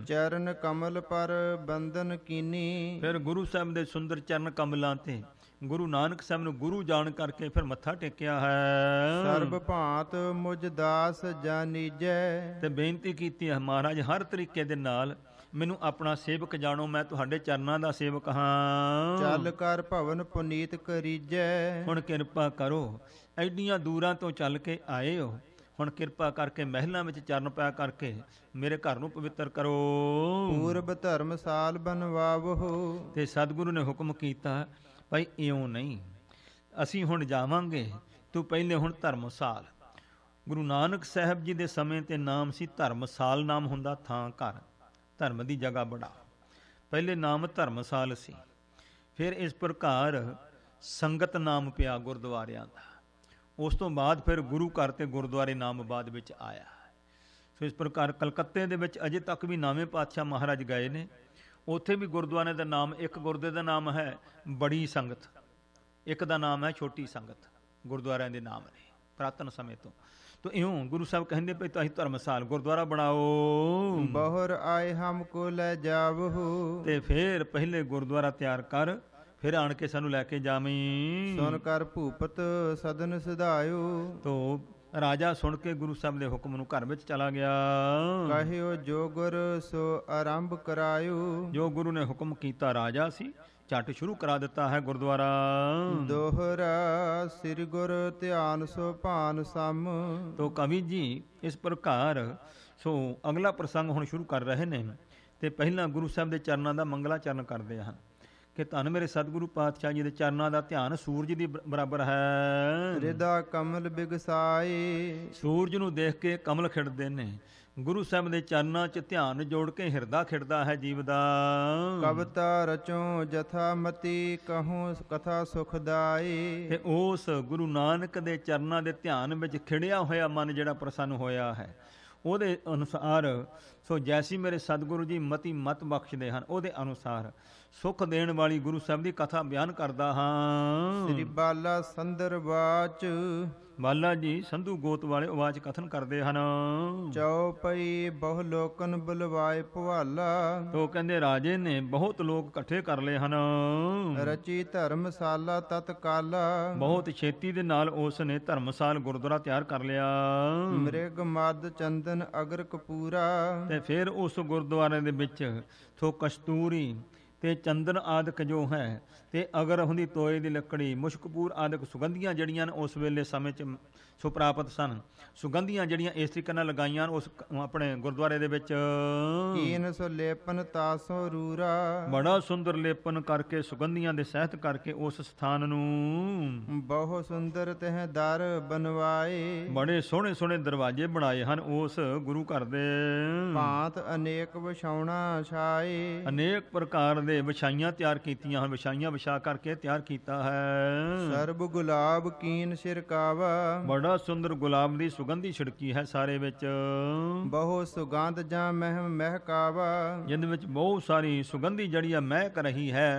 ਚਰਨ ਕਮਲ ਪਰ ਬੰਧਨ ਕੀਨੀ। ਫਿਰ ਗੁਰੂ ਸਾਹਿਬ ਦੇ ਸੁੰਦਰ ਚਰਨ ਕਮਲਾਂ ਤੇ ਗੁਰੂ ਨਾਨਕ ਸਾਹਿਬ ਨੂੰ ਗੁਰੂ ਜਾਣ ਕਰਕੇ ਫਿਰ ਮੱਥਾ ਟੇਕਿਆ ਹੈ। ਸਰਬ ਭਾਂਤ ਮੁਝ ਦਾਸ ਜਾਨੀਜੈ। ਤੇ ਬੇਨਤੀ ਕੀਤੀ ਹੈ ਮਹਾਰਾਜ ਹਰ ਤਰੀਕੇ ਦੇ ਨਾਲ ਮੈਨੂੰ ਆਪਣਾ ਸੇਵਕ ਜਾਣੋ, ਮੈਂ ਤੁਹਾਡੇ ਚਰਨਾਂ ਦਾ ਸੇਵਕ ਹਾਂ। ਚੱਲ ਕਰ ਭਵਨ ਪੁਨੀਤ ਕਰੀਜੈ। ਹੁਣ ਕਿਰਪਾ ਕਰੋ, ਐਡੀਆਂ ਦੂਰਾਂ ਤੋਂ ਚੱਲ ਕੇ ਆਏ ਹੋ, ਹੁਣ ਕਿਰਪਾ ਕਰਕੇ ਮਹਿਲਾਂ ਵਿੱਚ ਚਰਨ ਪਿਆ ਕਰਕੇ ਮੇਰੇ ਘਰ ਨੂੰ ਪਵਿੱਤਰ ਕਰੋ। ਪੂਰਬ ਧਰਮਸਾਲ ਬਨਵਾਵੋ। ਤੇ ਸਤਿਗੁਰੂ ਨੇ ਹੁਕਮ ਕੀਤਾ ਭਾਈ ਇਉਂ ਨਹੀਂ, ਅਸੀਂ ਹੁਣ ਜਾਵਾਂਗੇ, ਤੂੰ ਪਹਿਲੇ ਹੁਣ ਧਰਮਸਾਲ। ਗੁਰੂ ਨਾਨਕ ਸਾਹਿਬ ਜੀ ਦੇ ਸਮੇਂ ਤੇ ਨਾਮ ਸੀ ਧਰਮਸਾਲ, ਨਾਮ ਹੁੰਦਾ ਥਾਂ ਘਰ, ਧਰਮ ਦੀ ਜਗ੍ਹਾ ਬੜਾ। ਪਹਿਲੇ ਨਾਮ ਧਰਮਸਾਲ ਸੀ, ਫਿਰ ਇਸ ਪ੍ਰਕਾਰ ਸੰਗਤ ਨਾਮ ਪਿਆ ਗੁਰਦੁਆਰਿਆਂ ਦਾ। ਉਸ ਤੋਂ ਬਾਅਦ ਫਿਰ ਗੁਰੂ ਘਰ ਤੇ ਗੁਰਦੁਆਰੇ ਨਾਮ ਬਾਅਦ ਵਿੱਚ ਆਇਆ। ਸੋ ਇਸ ਪ੍ਰਕਾਰ ਕਲਕੱਤੇ ਦੇ ਵਿੱਚ ਅਜੇ ਤੱਕ ਵੀ ਨਾਵੇਂ ਪਾਤਸ਼ਾਹ ਮਹਾਰਾਜ ਗਏ ਨੇ, ਉੱਥੇ ਵੀ ਗੁਰਦੁਆਰੇ ਦਾ ਨਾਮ, ਇੱਕ ਗੁਰਦੇ ਦਾ ਨਾਮ ਹੈ ਬੜੀ ਸੰਗਤ, ਇੱਕ ਦਾ ਨਾਮ ਹੈ ਛੋਟੀ ਸੰਗਤ। ਗੁਰਦੁਆਰਿਆਂ ਦੇ ਨਾਮ ਨੇ ਪ੍ਰਾਤਨ ਸਮੇਂ ਤੋਂ। ਤੋ ਇਉਂ ਗੁਰੂ ਸਾਹਿਬ ਕਹਿੰਦੇ ਪਏ ਤੁਸੀਂ ਧਰਮਸਾਲ ਗੁਰਦੁਆਰਾ ਬਣਾਓ। ਬਹੁਰ ਆਏ ਹਮ ਕੋ ਲੈ ਜਾਵਹੁ। ਤੇ ਫਿਰ ਪਹਿਲੇ ਗੁਰਦੁਆਰਾ ਤਿਆਰ ਕਰ, ਫਿਰ ਆਣ ਕੇ ਸਾਨੂੰ ਲੈ ਕੇ ਜਾਵੀਂ। ਸੁਨ ਕਰ ਭੂਪਤ ਸਦਨ ਸਿਧਾਇਓ। ਤੋ ਰਾਜਾ ਸੁਣ ਕੇ ਗੁਰੂ ਸਾਹਿਬ ਦੇ ਹੁਕਮ ਨੂੰ ਘਰ ਵਿੱਚ ਚਲਾ ਗਿਆ। ਕਹਿਓ ਜੋ ਗੁਰ ਸੋ ਆਰੰਭ ਕਰਾਇਓ। ਜੋ ਗੁਰੂ ਨੇ ਹੁਕਮ ਕੀਤਾ ਰਾਜਾ ਸੀ, ਝੱਟ ਸ਼ੁਰੂ ਕਰਾ ਦਿੱਤਾ ਹੈ ਗੁਰਦੁਆਰਾ। ਦੋਹਰਾ ਸ੍ਰੀ ਗੁਰ ਧਿਆਨ ਸੋ ਭਾਨ ਸਮ। ਤੋ ਕਵੀ ਜੀ ਇਸ ਪ੍ਰਕਾਰ ਸੋ ਅਗਲਾ ਪ੍ਰਸੰਗ ਹੁਣ ਸ਼ੁਰੂ ਕਰ ਰਹੇ ਨੇ। ਤੇ ਪਹਿਲਾਂ ਗੁਰੂ ਸਾਹਿਬ ਦੇ ਚਰਨਾਂ ਦਾ ਮੰਗਲਾ ਚਰਨ ਕਰਦੇ ਹਨ ਕਿ ਧੰਨ ਮੇਰੇ ਸਤਿਗੁਰੂ ਪਾਤਸ਼ਾਹ ਜੀ ਦੇ ਚਰਨਾਂ ਦਾ ਧਿਆਨ ਸੂਰਜ ਦੀ ਬਰਾਬਰ ਹੈ। ਰਿਦਾ ਕਮਲ ਬਿਗਸਾਏ। ਸੂਰਜ ਨੂੰ ਦੇਖ ਕੇ ਕਮਲ ਖਿੜਦੇ ਨੇ, ਗੁਰੂ ਸਾਹਿਬ ਦੇ ਚਰਨਾਂ 'ਚ ਧਿਆਨ ਜੋੜ ਕੇ ਹਿਰਦਾ ਖਿੜਦਾ ਹੈ ਜੀਵ ਦਾ। ਕਵਿਤਾ ਰਚੋ ਜਥਾ ਮਤੀ ਕਹੂੰ ਕਥਾ ਸੁਖਦਾਈ। ਤੇ ਉਸ ਗੁਰੂ ਨਾਨਕ ਦੇ ਚਰਨਾਂ ਦੇ ਧਿਆਨ ਵਿੱਚ ਖਿੜਿਆ ਹੋਇਆ ਮਨ ਜਿਹੜਾ ਪ੍ਰਸੰਨ ਹੋਇਆ ਹੈ, ਉਹਦੇ ਅਨੁਸਾਰ ਸੋ ਜੈਸੀ ਮੇਰੇ ਸਤਿਗੁਰੂ ਜੀ ਮਤੀ ਮਤ ਬਖਸ਼ਦੇ ਹਨ, ਉਹਦੇ ਅਨੁਸਾਰ ਸੁਖ ਦੇਣ ਵਾਲੀ ਗੁਰੂ ਸਾਹਿਬ ਦੀ ਕਥਾ ਬਿਆਨ ਕਰਦਾ ਹਾਂ। ਸ੍ਰੀ ਬਾਲਾ ਸੰਦਰ ਬਾਚ। ਬਾਲਾ ਜੀ ਸੰਧੂ ਗੋਤ ਵਾਲੇ ਆਵਾਜ਼ ਕਥਨ ਕਰਦੇ ਹਨ। ਚਉਪਈ ਬਹੁ ਲੋਕਨ ਬੁਲਵਾਏ ਭਵਾਲਾ। ਤੋ ਕਹਿੰਦੇ ਰਾਜੇ ਨੇ ਬਹੁਤ ਲੋਕ ਇਕੱਠੇ ਕਰ ਲਏ ਹਨ। ਰਚੀ ਧਰਮਸਾਲਾ ਤਤਕਾਲਾ। ਬਹੁਤ ਛੇਤੀ ਦੇ ਨਾਲ ਉਸ ਨੇ ਧਰਮਸਾਲ ਗੁਰਦੁਆਰਾ ਤਿਆਰ ਕਰ ਲਿਆ। ਮ੍ਰਿਗ ਮਦ ਚੰਦਨ ਅਗਰ ਕਪੂਰਾ। ਤੇ ਫਿਰ ਉਸ ਗੁਰਦੁਆਰੇ ਦੇ ਵਿੱਚ ਸੋ ਕਸਤੂਰੀ ਤੇ ਚੰਦਨ ਆਦਿਕ ਜੋ ਹੈ, ਤੇ ਅਗਰ ਹੁੰਦੀ ਤੋਏ ਦੀ ਲੱਕੜੀ, ਮੁਸ਼ਕਪੂਰ ਆਦਿਕ ਸੁਗੰਧੀਆਂ ਜਿਹੜੀਆਂ ਉਸ ਵੇਲੇ ਸਮੇਂ 'ਚ ਸੋ ਪ੍ਰਾਪਤ ਸਨ, ਸੁਗੰਧੀਆਂ ਜਿਹੜੀਆਂ ਇਸ ਤਰੀਕੇ ਨਾਲ ਲਗਾਈਆਂ ਉਸ ਆਪਣੇ ਗੁਰਦੁਆਰੇ ਦੇ ਵਿੱਚ। ਕੀਨ ਸੋ ਲੇਪਨ ਤਾਸੋ ਰੂਰਾ। ਬੜਾ ਸੁੰਦਰ ਲੇਪਨ ਕਰਕੇ ਸੁਗੰਧੀਆਂ ਦੇ ਸਹਿਤ ਕਰਕੇ ਉਸ ਸਥਾਨ ਨੂੰ। ਬਹੁ ਸੁੰਦਰ ਤਹ ਦਰ ਬਨਵਾਏ। ਬੜੇ ਸੋਹਣੇ ਸੋਹਣੇ ਦਰਵਾਜ਼ੇ ਬਣਾਏ ਹਨ ਉਸ ਗੁਰੂ ਘਰ ਦੇ। ਭਾਂਤ ਅਨੇਕ ਵਿਛਾਉਣਾ ਛਾਏ। ਅਨੇਕ ਪ੍ਰਕਾਰ ਦੇ ਵਿਛਾਈਆਂ ਤਿਆਰ ਕੀਤੀਆਂ ਹਨ, ਵਿਛਾਈਆਂ ਵਿਛਾ ਕਰਕੇ ਤਿਆਰ ਕੀਤਾ ਹੈ। ਸਰਬ ਗੁਲਾਬ ਕੀਨ ਛਿਰਕਾਵਾ। ਬੜਾ ਸੁੰਦਰ ਗੁਲਾਬ ਦੀ ਸੁਗੰਧੀ ਛਿੜਕੀ ਹੈ ਸਾਰੇ ਵਿੱਚ। ਬਹੁ ਸੁਗੰਧ ਜਾਂ ਮਹਿ ਮਹਿਕਾਵਾ। ਜਿੰਦ ਵਿੱਚ ਬਹੁਤ ਸਾਰੀ ਸੁਗੰਧੀ ਜਿਹੜੀ ਆ ਮਹਿਕ ਰਹੀ ਹੈ।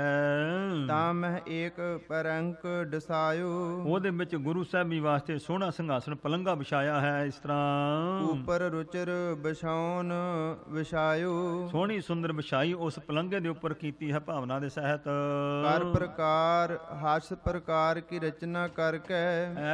ਤਾਂ ਮਹਿ ਏਕ ਪਰੰਕ ਡਸਾਇਓ। ਉਹਦੇ ਵਿੱਚ ਗੁਰੂ ਸਾਹਿਬ ਜੀ ਵਾਸਤੇ ਸੋਹਣਾ ਸਿੰਘਾਸਣ ਪਲੰਗਾ ਵਿਛਾਇਆ ਹੈ। ਇਸ ਤਰ੍ਹਾਂ ਉਪਰ ਰੁਚਰ ਵਿਛਾਉਣ ਵਿਛਾਇਓ। ਸੋਹਣੀ ਸੁੰਦਰ ਵਿਛਾਈ ਉਸ ਪਲੰਗੇ ਦੇ ਉੱਪਰ ਕੀਤੀ ਹੈ ਭਾਵਨਾ ਦੇ ਸਹਿਤ। ਕਰ ਪ੍ਰਕਾਰ ਹਸ ਪ੍ਰਕਾਰ ਕੀ ਰਚਨਾ ਕਰਕੇ।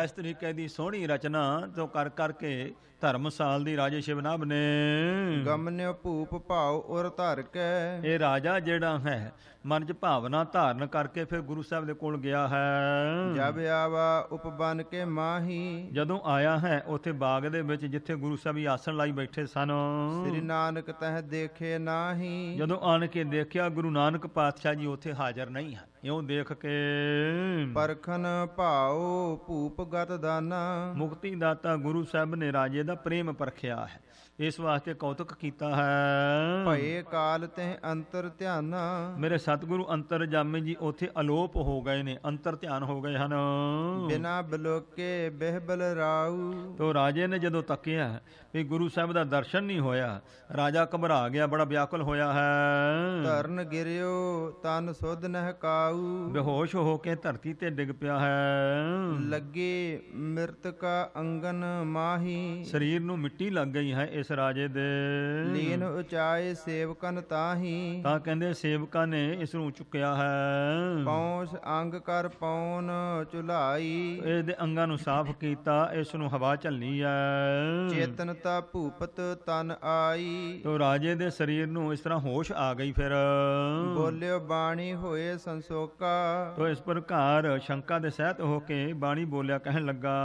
ਇਸ ਤਰੀਕੇ ਦੀ ਸੋਹਣੀ ਰਚਨਾ ਜੋ ਕਰ ਕਰਕੇ ਧਰਮਸਾਲ ਦੀ ਰਾਜੇ ਸ਼ਿਵਨਾਭ ਨੇ। ਗਮਨਿ ਭੂਪ ਭਾਉ ਉਰ ਧਰ ਕੇ, ਇਹ ਰਾਜਾ ਜਿਹੜਾ ਹੈ ਮਨ 'ਚ ਭਾਵਨਾ ਧਾਰਨ ਕਰਕੇ ਫਿਰ ਗੁਰੂ ਸਾਹਿਬ ਦੇ ਕੋਲ ਗਿਆ ਹੈ। ਜਬ ਆਵਾ ਉਪਬਨ ਕੇ ਮਾਹੀ, ਜਦੋਂ ਆਇਆ ਹੈ ਉੱਥੇ ਬਾਗ ਦੇ ਵਿੱਚ ਜਿੱਥੇ ਗੁਰੂ ਸਾਹਿਬ ਹੀ ਆਸਣ ਲਾਈ ਬੈਠੇ ਸਨ, ਸ੍ਰੀ ਨਾਨਕ ਤਹ ਦੇਖੇ ਨਾਹੀ। ਜਦੋਂ ਆਣ ਕੇ ਦੇਖਿਆ ਗੁਰੂ ਨਾਨਕ ਪਾਤਸ਼ਾਹ ਜੀ ਉੱਥੇ ਹਾਜ਼ਰ ਨਹੀਂ ਹਨ। ਇਉਂ ਦੇਖ ਕੇ ਪਰਖਨ ਭਾਉ ਭੂਪ ਗਤ ਦਾਨਾ, ਮੁਕਤੀ ਦਾਤਾ ਗੁਰੂ ਸਾਹਿਬ ਨੇ ਰਾਜੇ ਦਾ ਪ੍ਰੇਮ ਪਰਖਿਆ ਹੈ, ਇਸ ਵਾਸਤੇ ਕੌਤਕ ਕੀਤਾ ਹੈ। ਭਏ ਕਾਲ ਤਹਿ ਅੰਤਰ ਧਿਆਨਾ, ਮੇਰੇ ਸਤਿਗੁਰੂ ਅੰਤਰਜਾਮੀ ਜੀ ਉੱਥੇ ਅਲੋਪ ਹੋ ਗਏ ਨੇ, ਅੰਤਰ ਧਿਆਨ ਹੋ ਗਏ ਹਨ। ਬਿਨਾ ਬਲੋਕੇ ਬਿਹਬਲ ਰਾਉ, ਤੋ ਰਾਜੇ ਨੇ ਜਦੋਂ ਤੱਕਿਆ ਵੀ ਗੁਰੂ ਸਾਹਿਬ ਦਾ ਦਰਸ਼ਨ ਨਹੀਂ ਹੋਇਆ, ਰਾਜਾ ਘਬਰਾ ਗਿਆ, ਬੜਾ ਵਿਆਕੁਲ ਹੋਇਆ ਹੈ। ਧਰਨ ਗਿਰਿਓ ਤਨ ਸੁਧ ਨਹਿ ਕਾਊ, ਬੇਹੋਸ਼ ਹੋ ਕੇ ਧਰਤੀ ਤੇ ਡਿੱਗ ਪਿਆ ਹੈ। ਲੱਗੇ ਮਿਰਤਕਾ ਅੰਗਨ ਮਾਹੀ, ਸਰੀਰ ਨੂੰ ਮਿੱਟੀ ਲੱਗ ਗਈ ਹੈ ਇਸ ਰਾਜੇ ਦੇ। ਲੀਨ ਉਚਾਏ ਸੇਵਕਨ ਤਾਹੀ, ਤਾਂ ਕਹਿੰਦੇ ਸੇਵਕਾਂ ਨੇ ਇਸ ਨੂੰ ਚੁੱਕਿਆ ਹੈ। ਪੌਂਸ ਅੰਗ ਕਰ ਪੌਨ ਚੁਲਾਈ, ਇਹਦੇ ਅੰਗਾਂ ਨੂੰ ਸਾਫ਼ ਕੀਤਾ, ਇਸ ਨੂੰ ਹਵਾ ਝੱਲੀ ਹੈ। ਚੇਤਨ ਤਾ ਭੂਪਤ ਤਨ ਆਈ, ਤੋ ਰਾਜੇ ਦੇ ਸਰੀਰ ਨੂੰ ਇਸ ਤਰ੍ਹਾਂ ਹੋਸ਼ ਆ ਗਈ। ਫਿਰ ਬੋਲਿਓ ਬਾਣੀ ਹੋਏ ਸੰਸੋਕਾ, ਤੋ ਇਸ ਪ੍ਰਕਾਰ ਸ਼ੰਕਾ ਦੇ ਸਹਿਤ ਹੋ ਕੇ ਬਾਣੀ ਬੋਲਿਆ, ਕਹਿਣ ਲੱਗਾ,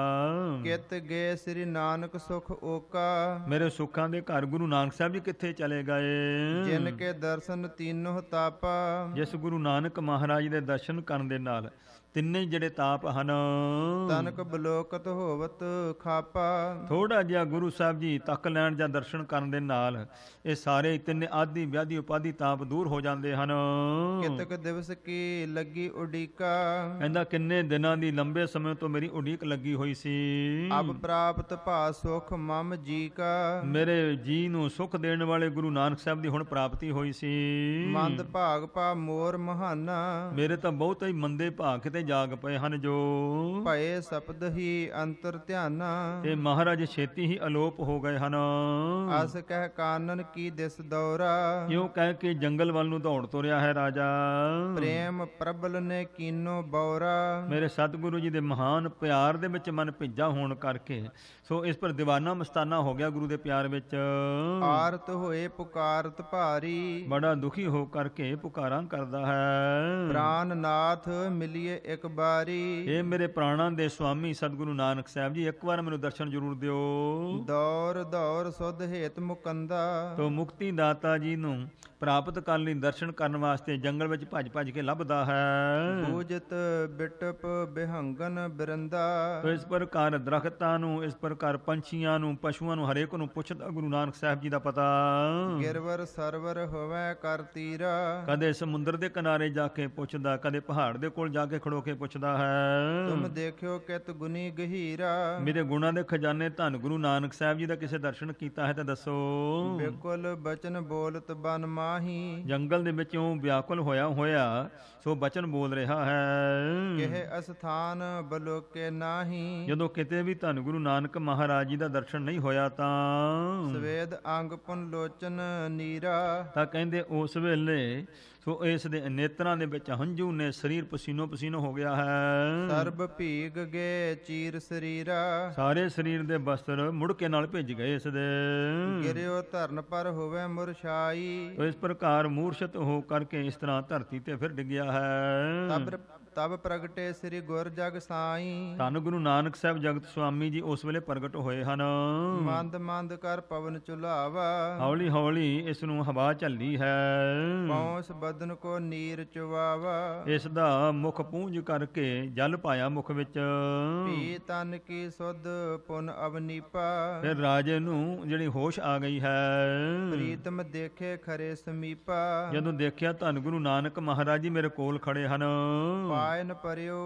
ਕਿਤ ਗਏ ਸ੍ਰੀ ਨਾਨਕ ਸੁਖ ਓਕਾ, ਮੇਰੇ ਸੁੱਖਾਂ ਦੇ ਘਰ ਗੁਰੂ ਨਾਨਕ ਸਾਹਿਬ ਜੀ ਕਿੱਥੇ ਚਲੇ ਗਏ। ਜਿਨ ਕੇ ਦਰਸ਼ਨ ਤੀਨੋ ਤਾਪਾ, ਜਿਸ ਗੁਰੂ ਨਾਨਕ ਮਹਾਰਾਜ ਦੇ ਦਰਸ਼ਨ ਕਰਨ ਦੇ ਨਾਲ ਤਿੰਨੇ ਜਿਹੜੇ ਤਾਪ ਹਨ, ਤਨਕ ਬਲੋਕਤ ਹੋਵਤ ਖਾਪਾ, ਥੋੜਾ ਜਿਹਾ ਗੁਰੂ ਸਾਹਿਬ ਜੀ ਤੱਕ ਲੈਣ ਜਾਂ ਦਰਸ਼ਨ ਕਰਨ ਦੇ ਨਾਲ ਇਹ ਸਾਰੇ ਤਿੰਨੇ ਆਦਿ ਵਿਆਧੀ ਉਪਾਧੀ ਤਾਪ ਦੂਰ ਹੋ ਜਾਂਦੇ ਹਨ। ਕਿਤਕ ਦਿਵਸ ਕੀ ਲੱਗੀ ਉਡੀਕਾ, ਕਹਿੰਦਾ ਕਿੰਨੇ ਦਿਨਾਂ ਦੀ ਲੰਬੇ ਸਮੇਂ ਤੋਂ ਮੇਰੀ ਉਡੀਕ ਲੱਗੀ ਹੋਈ ਸੀ। ਅਬ ਪ੍ਰਾਪਤ ਭਾ ਸੁਖ ਮਮ ਜੀ ਕਾ, ਮੇਰੇ ਜੀ ਨੂੰ ਸੁਖ ਦੇਣ ਵਾਲੇ ਗੁਰੂ ਨਾਨਕ ਸਾਹਿਬ ਦੀ ਹੁਣ ਪ੍ਰਾਪਤੀ ਹੋਈ ਸੀ। ਮੰਦ ਭਾਗ ਪਾ ਮੋਰ ਮਹਾਨਾ, ਮੇਰੇ ਤਾਂ ਬਹੁਤ ਹੀ ਮੰਦੇ ਭਾਗ ਕਿਤੇ ਜਾਗ ਪਏ ਹਨ ਜੋ ਭਏ ਸਪਦ ਹੀ ਅੰਤਰ ਧਿਆਨਾ, ਤੇ ਮਹਾਰਾਜ ਛੇਤੀ ਹੀ ਅਲੋਪ ਹੋ ਗਏ ਹਨ। ਅਸ ਕਹਿ ਕਾਨਨ ਕੀ ਦਿਸ ਦੌਰਾ, ਇਉਂ ਕਹਿ ਕੇ ਜੰਗਲ ਵੱਲ ਨੂੰ ਦੌੜ ਤੁਰਿਆ ਹੈ ਰਾਜਾ। ਪ੍ਰੇਮ ਪ੍ਰਬਲ ਨੇ ਕੀਨੋ ਬੌਰਾ, ਮੇਰੇ ਸਤਿਗੁਰੂ ਜੀ ਦੇ ਮਹਾਨ ਪਿਆਰ ਦੇ ਵਿੱਚ ਮਨ ਭਿੱਜਾ ਹੋਣ ਕਰਕੇ ਸੋ ਇਸ ਪਰ ਦੀਵਾਨਾ ਮਸਤਾਨਾ ਹੋ ਗਿਆ ਗੁਰੂ ਦੇ ਪਿਆਰ ਵਿੱਚ। ਆਰਤ ਹੋਏ ਪੁਕਾਰਤ ਭਾਰੀ, ਬੜਾ ਦੁਖੀ ਹੋ ਕਰਕੇ ਪੁਕਾਰਾਂ ਕਰਦਾ ਹੈ। ਪ੍ਰਾਨ ਨਾਥ ਮਿਲਿਏ ਇੱਕ ਬਾਰੀ, ਇਹ ਮੇਰੇ ਪ੍ਰਾਣਾਂ ਦੇ ਸੁਆਮੀ ਸਤਿਗੁਰੂ ਨਾਨਕ ਸਾਹਿਬ ਜੀ ਇੱਕ ਵਾਰ ਮੈਨੂੰ ਦਰਸ਼ਨ ਜ਼ਰੂਰ ਦਿਓ। ਦੌਰ ਦੌਰ ਸੁਧ ਹੇਤ ਮੁਕੰਦਾ, ਤੋ ਮੁਕਤੀ ਦਾਤਾ ਜੀ ਨੂੰ ਪ੍ਰਾਪਤ ਕਰਨ ਲਈ ਦਰਸ਼ਨ ਕਰਨ ਵਾਸਤੇ ਜੰਗਲ ਵਿੱਚ ਭੱਜ ਭੱਜ ਕੇ ਲੱਭਦਾ ਹੈ। ਬੂਜਤ ਬਿਟਪ ਬਿਹੰਗਨ ਬਿਰੰਦਾ, ਤੋ ਇਸ ਪ੍ਰਕਾਰ ਦਰਖਤਾਂ ਨੂੰ, ਇਸ ਪ੍ਰਕਾਰ ਪੰਛੀਆਂ ਨੂੰ, ਪਸ਼ੂਆਂ ਨੂੰ, ਹਰੇਕ ਨੂੰ ਪੁੱਛਦਾ ਗੁਰੂ ਨਾਨਕ ਸਾਹਿਬ ਜੀ ਦਾ ਪਤਾ। ਗਿਰਵਰ ਸਰਵਰ ਹੋਵੇ ਕਰ ਤੀਰਾ, ਕਦੇ ਸਮੁੰਦਰ ਦੇ ਕਿਨਾਰੇ ਜਾ ਕੇ ਪੁੱਛਦਾ, ਕਦੇ ਪਹਾੜ ਦੇ ਕੋਲ ਜਾ ਕੇ ਖੜੋ ਕੇ ਪੁੱਛਦਾ ਹੈ। ਤੁਮ ਦੇਖਿਓ ਕਿਤ ਗੁਨੀ ਗਹੀਰਾ, ਮੇਰੇ ਗੁਣਾਂ ਦੇ ਖਜ਼ਾਨੇ ਧੰਨ ਗੁਰੂ ਨਾਨਕ ਸਾਹਿਬ ਜੀ ਦਾ ਕਿਸੇ ਦਰਸ਼ਨ ਕੀਤਾ ਹੈ ਤਾਂ ਦੱਸੋ। ਬਿਲਕੁਲ ਬਚਨ ਬੋਲਤ ਬਨ ਮਾਹੀ, ਜੰਗਲ ਦੇ ਵਿੱਚੋਂ ਵਿਆਕੁਲ ਹੋਇਆ ਸੋ ਬਚਨ ਬੋਲ ਰਿਹਾ ਹੈ। ਕਿਹ ਅਸਥਾਨ ਬਲੋਕੇ ਨਾਹੀ, ਜਦੋਂ ਕਿਤੇ ਵੀ ਧੰਨ ਗੁਰੂ ਨਾਨਕ ਮਹਾਰਾਜ ਜੀ ਦਾ ਦਰਸ਼ਨ ਨਹੀਂ ਹੋਇਆ ਤਾਂ ਸਵੇਦ ਅੰਗ ਪੁਨ ਲੋਚਨ ਨੀਰਾ, ਤਾਂ ਕਹਿੰਦੇ ਉਸ ਵੇਲੇ ਸੋ ਇਸ ਦੇ ਨੇਤਰਾਂ ਦੇ ਵਿੱਚ ਹੰਝੂ ਨੇ, ਸਰੀਰ ਪਸੀਨੋ ਪਸੀਨੋ ਹੋ ਗਿਆ ਹੈ। ਸਰਬ ਭੀਗ ਗਏ ਚੀਰ ਸਰੀਰਾ, ਸਾਰੇ ਸਰੀਰ ਦੇ ਬਸਤਰ ਮੁੜ ਕੇ ਨਾਲ ਭਿੱਜ ਗਏ ਇਸ ਦੇ। ਗਿਰਿਓ ਧਰਨ ਪਰ ਹੋਵੇ ਮੁਰਛਾਈ, ਤੋ ਇਸ ਪ੍ਰਕਾਰ ਮੂਰਛਤ ਹੋ ਕਰਕੇ ਇਸ ਤਰ੍ਹਾਂ ਧਰਤੀ ਤੇ ਫਿਰ ਡਿੱਗਿਆ ਹੈ। ਤਬ ਪ੍ਰਗਟੇ ਸ੍ਰੀ ਗੁਰ ਜਗ ਸਾਈ, ਧੰਨ ਗੁਰੂ ਨਾਨਕ ਸਾਹਿਬ ਜਗਤ ਸੁਆਮੀ ਜੀ ਉਸ ਵੇਲੇ ਪ੍ਰਗਟ ਹੋਏ ਹਨ। ਮੰਦ ਮੰਦ ਕਰ ਪਵਨ ਚੁਲਾਵਾ, ਹੌਲੀ ਹੌਲੀ ਇਸ ਨੂੰ ਹਵਾ ਝੱਲੀ ਹੈ। ਪੌਂਸ ਬਦਨ ਕੋ ਨੀਰ ਚੁਵਾਵਾ, ਇਸ ਦਾ ਮੁਖ ਪੂੰਝ ਕਰਕੇ ਜਲ ਪਾਇਆ ਮੁਖ ਵਿੱਚ। ਪੀ ਤਨ ਕੀ ਸੁਧ ਪੁਨ ਅਵਨੀਪਾ, ਫਿਰ ਰਾਜੇ ਨੂੰ ਜਿਹੜੀ ਹੋਸ਼ ਆ ਗਈ ਹੈ। ਪ੍ਰੀਤਮ ਦੇਖੇ ਖਰੇ ਸਮੀਪਾ, ਜਦੋਂ ਦੇਖਿਆ ਧੰਨ ਗੁਰੂ ਨਾਨਕ ਮਹਾਰਾਜ ਜੀ ਮੇਰੇ ਕੋਲ ਖੜੇ ਹਨ। ਪਾਇਨ ਪਰਿਓ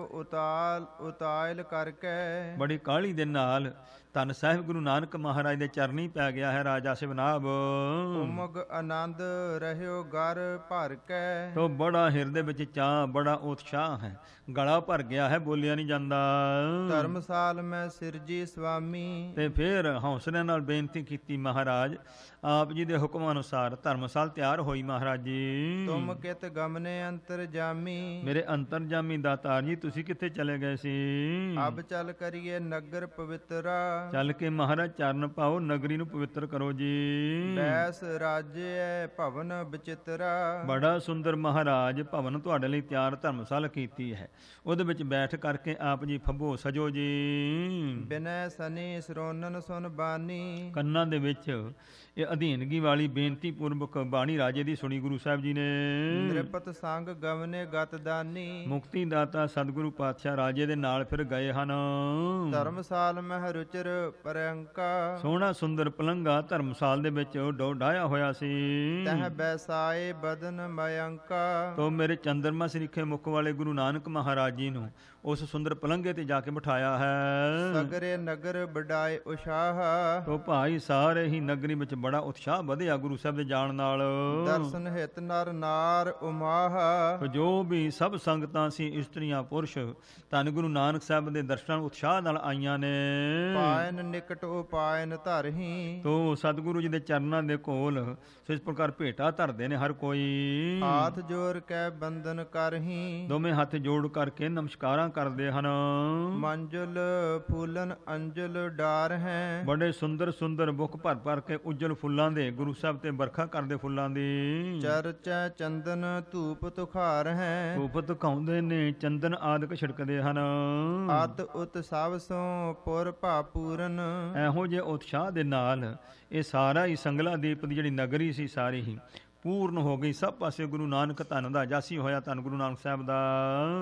ਉਤਾਇਲ ਕਰਕੇ, ਬੜੀ ਕਾਹਲੀ ਦੇ ਨਾਲ ਧੰਨ ਸਾਹਿਬ ਗੁਰੂ ਨਾਨਕ ਮਹਾਰਾਜ ਦੇ ਚਰਨੀ ਪੈ ਗਿਆ ਹੈ ਰਾਜਾ ਸ਼ਿਵਨਾਭ। ਉਮਗ ਆਨੰਦ ਰਹਿਓ ਗਰ ਭਰ ਕੇ, ਤੋ ਬੜਾ ਹਿਰਦੇ ਵਿੱਚ ਚਾਅ, ਬੜਾ ਉਤਸ਼ਾਹ ਹੈ, ਗਲਾ ਭਰ ਗਿਆ ਹੈ, ਬੋਲਿਆ ਨਹੀਂ ਜਾਂਦਾ। ਧਰਮਸਾਲ ਮੈਂ ਸਿਰਜੀ ਸੁਆਮੀ, ਤੇ ਫਿਰ ਹੌਸਲੇ ਨਾਲ ਬੇਨਤੀ ਕੀਤੀ, ਮਹਾਰਾਜ ਆਪ ਜੀ ਦੇ ਹੁਕਮ ਅਨੁਸਾਰ ਧਰਮਸਾਲ ਤਿਆਰ ਹੋਈ ਮਹਾਰਾਜ ਜੀ। ਤੁਮ ਕਿਤ ਗਮਨੇ ਅੰਤਰ ਜਾਮੀ, ਮੇਰੇ ਅੰਤਰਜਾਮੀ ਦਾਤਾਰ ਜੀ ਤੁਸੀਂ ਕਿੱਥੇ ਚਲੇ ਗਏ ਸੀ? ਅਬ ਚਲ ਕਰੀਏ ਨਗਰ ਪਵਿੱਤਰਾ, ਚੱਲ ਕੇ ਮਹਾਰਾਜ ਚਰਨ ਪਾਓ, ਨਗਰੀ ਨੂੰ ਪਵਿੱਤਰ ਕਰੋ ਜੀ। ਬੈਸ ਰਾਜੇ ਭਵਨ ਬਚਿਤਰਾ, ਬੜਾ ਸੁੰਦਰ ਮਹਾਰਾਜ ਭਵਨ ਤੁਹਾਡੇ ਲਈ ਤਿਆਰ ਧਰਮਸਾਲ ਕੀਤੀ ਹੈ, ਉਹਦੇ ਵਿੱਚ ਬੈਠ ਕਰਕੇ ਆਪ ਜੀ ਫੱਬੋ ਸਜੋ ਜੀ। ਬਿਨੈ ਸਨੀ ਸਰੋਨਨ ਸੁਨ ਬਾਨੀ, ਕੰਨਾਂ ਦੇ ਵਿੱਚ ਇਹ ਅਧੀਨਗੀ ਵਾਲੀ ਬੇਨਤੀ ਪੂਰਵਕ ਬਾਣੀ ਰਾਜੇ ਦੀ ਸੁਣੀ ਗੁਰੂ ਸਾਹਿਬ ਜੀ ਨੇ। ਨਿਰਪਤ ਸੰਗ ਗਵਨੇ ਗਤ ਦਾਨੀ, ਮੁਕਤੀ ਦਾਤਾ ਸਤਿਗੁਰੂ ਪਾਤਸ਼ਾਹ ਰਾਜੇ ਦੇ ਨਾਲ ਫਿਰ ਗਏ ਹਨ। ਧਰਮਸਾਲ ਮਹਿ ਰੁਚਿਰ ਪਰੰਕਾ, ਸੋਹਣਾ ਸੁੰਦਰ ਪਲੰਗਾ ਧਰਮਸਾਲ ਦੇ ਵਿੱਚ ਡਾਇਆ ਹੋਇਆ ਸੀ। ਤਹ ਬੈਸਾਏ ਬਦਨ ਮਯੰਕਾ, ਤੋ ਮੇਰੇ ਚੰਦਰਮਾ ਸਰੀਖੇ ਮੁਖ ਵਾਲੇ ਗੁਰੂ ਨਾਨਕ ਮਹਾਰਾਜ ਜੀ ਨੂੰ ਉਸ ਸੁੰਦਰ ਪਲੰਗੇ ਤੇ ਜਾ ਕੇ ਬਿਠਾਇਆ ਹੈ। ਸਗਰੇ ਨਗਰ ਬਡਾਏ ਉਸ਼ਾਹ, ਤੋ ਭਾਈ ਸਾਰੇ ਹੀ ਨਗਰੀ ਵਿੱਚ ਬੜਾ ਉਤਸ਼ਾਹ ਵਧਿਆ ਗੁਰੂ ਸਾਹਿਬ ਦੇ ਜਾਣ ਨਾਲ। ਦਰਸ਼ਨ ਹਿਤ ਨਰ ਨਾਰ ਉਮਾਹ, ਤੋ ਜੋ ਵੀ ਸਭ ਸੰਗਤਾਂ ਸੀ, ਇਸਤਰੀਆਂ ਪੁਰਸ਼, ਧੰਨ ਗੁਰੂ ਨਾਨਕ ਸਾਹਿਬ ਦੇ ਦਰਸ਼ਨਾਂ ਉਤਸ਼ਾਹ ਨਾਲ ਆਈਆਂ ਨੇ। ਪਾਇਨ ਨਿਕਟ ਉਪਾਇਨ ਧਰਹੀ, ਤੋ ਸਤਿਗੁਰੂ ਜੀ ਦੇ ਚਰਨਾਂ ਦੇ ਕੋਲ ਸੋ ਇਸ ਪ੍ਰਕਾਰ ਭੇਟਾ ਧਰਦੇ ਨੇ ਹਰ ਕੋਈ। ਹਾਥ ਜੋੜ ਕੇ ਬੰਦਨ ਕਰਹੀ, ਦੋਵੇਂ ਹੱਥ ਜੋੜ ਕਰਕੇ ਨਮਸਕਾਰਾਂ ਕਰਦੇ ਹਨ। ਮੰਜੁਲ ਫੂਲਨ ਅੰਜੁਲ ਡਾਰ ਹੈ, ਬੜੇ ਸੁੰਦਰ ਸੁੰਦਰ ਬੁੱਕ ਭਰ ਭਰ ਕੇ ਉਜਲ ਫੁੱਲਾਂ ਦੇ ਗੁਰੂ ਸਾਹਿਬ ਤੇ ਵਰਖਾ ਕਰਦੇ ਫੁੱਲਾਂ ਦੀ। ਚਰਚੈ ਚੰਦਨ ਧੂਪ ਤੁਖਾਰ ਹੈ, ਧੂਪ ਧੁਖਾਉਂਦੇ ਨੇ, ਚੰਦਨ ਆਦਿਕ ਛਿੜਕਦੇ ਹਨ। ਅਤ ਉਤ ਸਭ ਸੋ ਪੁਰ ਭਾ ਪੂਰਨ, ਇਹੋ ਜਿਹੇ ਉਤਸ਼ਾਹ ਦੇ ਨਾਲ ਇਹ ਸਾਰਾ ਹੀ ਸੰਗਲਾਦੀਪ ਦੀ ਜਿਹੜੀ ਨਗਰੀ ਸੀ ਸਾਰੀ ਹੀ ਪੂਰਨ ਹੋ ਗਈ। ਸਭ ਪਾਸੇ ਗੁਰੂ ਨਾਨਕ ਧੰਨ ਦਾ ਜਾਸੀ ਹੋਇਆ, ਧੰਨ ਗੁਰੂ ਨਾਨਕ ਸਾਹਿਬ ਦਾ।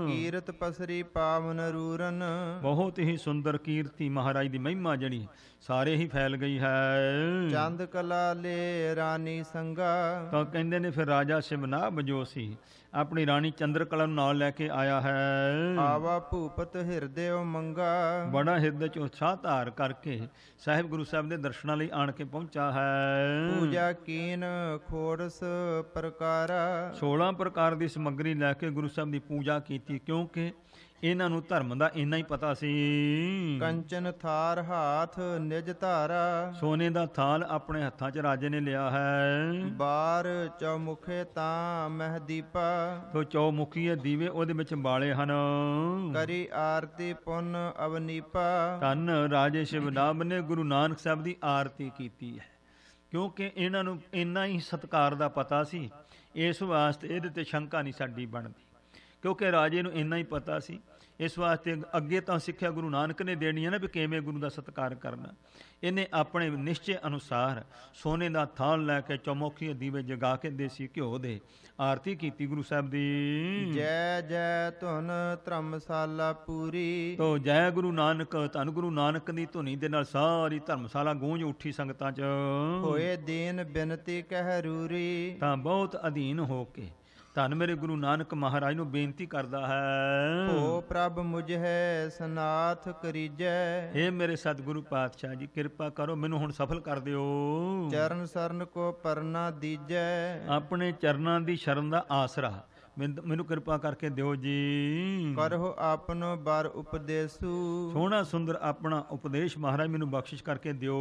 ਕੀਰਤ ਪਸਰੀ ਪਾਵਨ ਰੂਰਨ, ਬਹੁਤ ਹੀ ਸੁੰਦਰ ਕੀਰਤੀ ਮਹਾਰਾਜ ਦੀ ਮਹਿਮਾ ਜਿਹੜੀ ਸਾਰੇ ਹੀ ਫੈਲ ਗਈ ਹੈ। ਚੰਦ ਕਲਾ ਲੈ ਰਾਣੀ ਸੰਗਾ, ਤਾਂ ਕਹਿੰਦੇ ਨੇ ਫਿਰ ਰਾਜਾ ਸ਼ਿਵਨਾਭ ਜੋ ਸੀ ਆਪਣੀ ਰਾਣੀ ਚੰਦਰ ਕਲਾ ਨੂੰ ਨਾਲ ਲੈ ਕੇ ਆਇਆ ਹੈ। ਆਵਾ ਭੂਪਤ ਹਿਰਦੇ ਮੰਗਾ, ਬੜਾ ਹਿਰਦੇ ਚ ਉਤਸ਼ਾਹ ਧਾਰ ਕਰਕੇ ਸਾਹਿਬ ਗੁਰੂ ਸਾਹਿਬ ਦੇ ਦਰਸ਼ਨਾਂ ਲਈ ਆਣ ਕੇ ਪਹੁੰਚਾ ਹੈ। ਪੂਜਾ ਕੀਨ ਖੋਰਸ ਪ੍ਰਕਾਰਾ, 16 ਪ੍ਰਕਾਰ ਦੀ ਸਮੱਗਰੀ ਲੈ ਕੇ ਗੁਰੂ ਸਾਹਿਬ ਦੀ ਪੂਜਾ ਕੀਤੀ, ਕਿਉਂਕਿ ਇਹਨਾਂ ਨੂੰ ਧਰਮ ਦਾ ਇੰਨਾ ਹੀ ਪਤਾ ਸੀ। ਕੰਚਨ ਥਾਰ ਹਾਥ ਨਿਜ ਧਾਰਾ, ਸੋਨੇ ਦਾ ਥਾਲ ਆਪਣੇ ਹੱਥਾਂ 'ਚ ਰਾਜੇ ਨੇ ਲਿਆ ਹੈ। ਬਾਰ ਚੌਮੁਖੇ ਤਾਂ ਮਹਿਦੀਪਾ, ਤੋ ਚੌਮੁਖੀ ਦੀਵੇ ਉਹਦੇ ਵਿੱਚ ਬਾਲੇ ਹਨ। ਕਰੀ ਆਰਤੀ ਪੁੰਨ ਅਵਨੀਪਾ, ਧੰਨ ਰਾਜੇ ਸ਼ਿਵਨਾਭ ਨੇ ਗੁਰੂ ਨਾਨਕ ਸਾਹਿਬ ਦੀ ਆਰਤੀ ਕੀਤੀ ਹੈ, ਕਿਉਂਕਿ ਇਹਨਾਂ ਨੂੰ ਇੰਨਾ ਹੀ ਸਤਿਕਾਰ ਦਾ ਪਤਾ ਸੀ। ਇਸ ਵਾਸਤੇ ਇਹਦੇ ਤੇ ਸ਼ੰਕਾ ਨਹੀਂ ਸਾਡੀ ਬਣਦੀ, ਕਿਉਂਕਿ ਰਾਜੇ ਨੂੰ ਇੰਨਾ ਹੀ ਪਤਾ ਸੀ। ਇਸ ਵਾਸਤੇ ਅੱਗੇ ਤਾਂ ਸਿੱਖਿਆ ਗੁਰੂ ਨਾਨਕ ਨੇ ਦੇਣੀ ਹੈ ਨਾ ਵੀ ਕਿਵੇਂ ਗੁਰੂ ਦਾ ਸਤਿਕਾਰ ਕਰਨਾ। ਇਹਨੇ ਆਪਣੇ ਨਿਸ਼ਚੇ ਅਨੁਸਾਰ ਸੋਨੇ ਦਾ ਥਾਲ ਲੈ ਕੇ ਚੌਮੁਖੀ ਦੀਵੇ ਜਗਾ ਕੇ ਦੇਸੀ ਘਿਓ ਦੇ ਆਰਤੀ ਕੀਤੀ ਗੁਰੂ ਸਾਹਿਬ ਦੀ। ਜੈ ਜੈ ਧੁਨ ਧਰਮਸਾਲਾ ਪੂਰੀ, ਤੋ ਜੈ ਗੁਰੂ ਨਾਨਕ, ਧੰਨ ਗੁਰੂ ਨਾਨਕ ਦੀ ਧੁਨੀ ਦੇ ਨਾਲ ਸਾਰੀ ਧਰਮਸ਼ਾਲਾ ਗੂੰਜ ਉੱਠੀ ਸੰਗਤਾਂ 'ਚ। ਹੋਏ ਦੀਨ ਬਿਨਤੀ ਕਹਿ ਰੂਰੀ, ਤਾਂ ਬਹੁਤ ਅਧੀਨ ਹੋ ਕੇ ਧੰਨ ਮੇਰੇ ਗੁਰੂ ਨਾਨਕ ਮਹਾਰਾਜ ਨੂੰ ਬੇਨਤੀ ਕਰਦਾ ਹੈ। ਓ ਪ੍ਰਭ ਮੁਝ ਹੈ ਸਨਾਥ ਕਰੀਜੈ, ਇਹ ਮੇਰੇ ਸਤਿਗੁਰੂ ਪਾਤਸ਼ਾਹ ਜੀ ਕਿਰਪਾ ਕਰੋ, ਮੈਨੂੰ ਹੁਣ ਸਫਲ ਕਰ ਦਿਓ। ਚਰਨ ਸਰਨ ਕੋ ਪਰਨਾ ਦੀਜੈ, ਆਪਣੇ ਚਰਨਾਂ ਦੀ ਸ਼ਰਨ ਦਾ ਆਸਰਾ ਮੈਨੂੰ ਕਿਰਪਾ ਕਰਕੇ ਦਿਓ ਜੀ। ਕਰਹੁ ਆਪਨੋ ਬਰ ਉਪਦੇਸੂ, ਸੋਹਣਾ ਸੁੰਦਰ ਆਪਣਾ ਉਪਦੇਸ਼ ਮਹਾਰਾਜ ਮੈਨੂੰ ਬਖਸ਼ਿਸ਼ ਕਰਕੇ ਦਿਓ।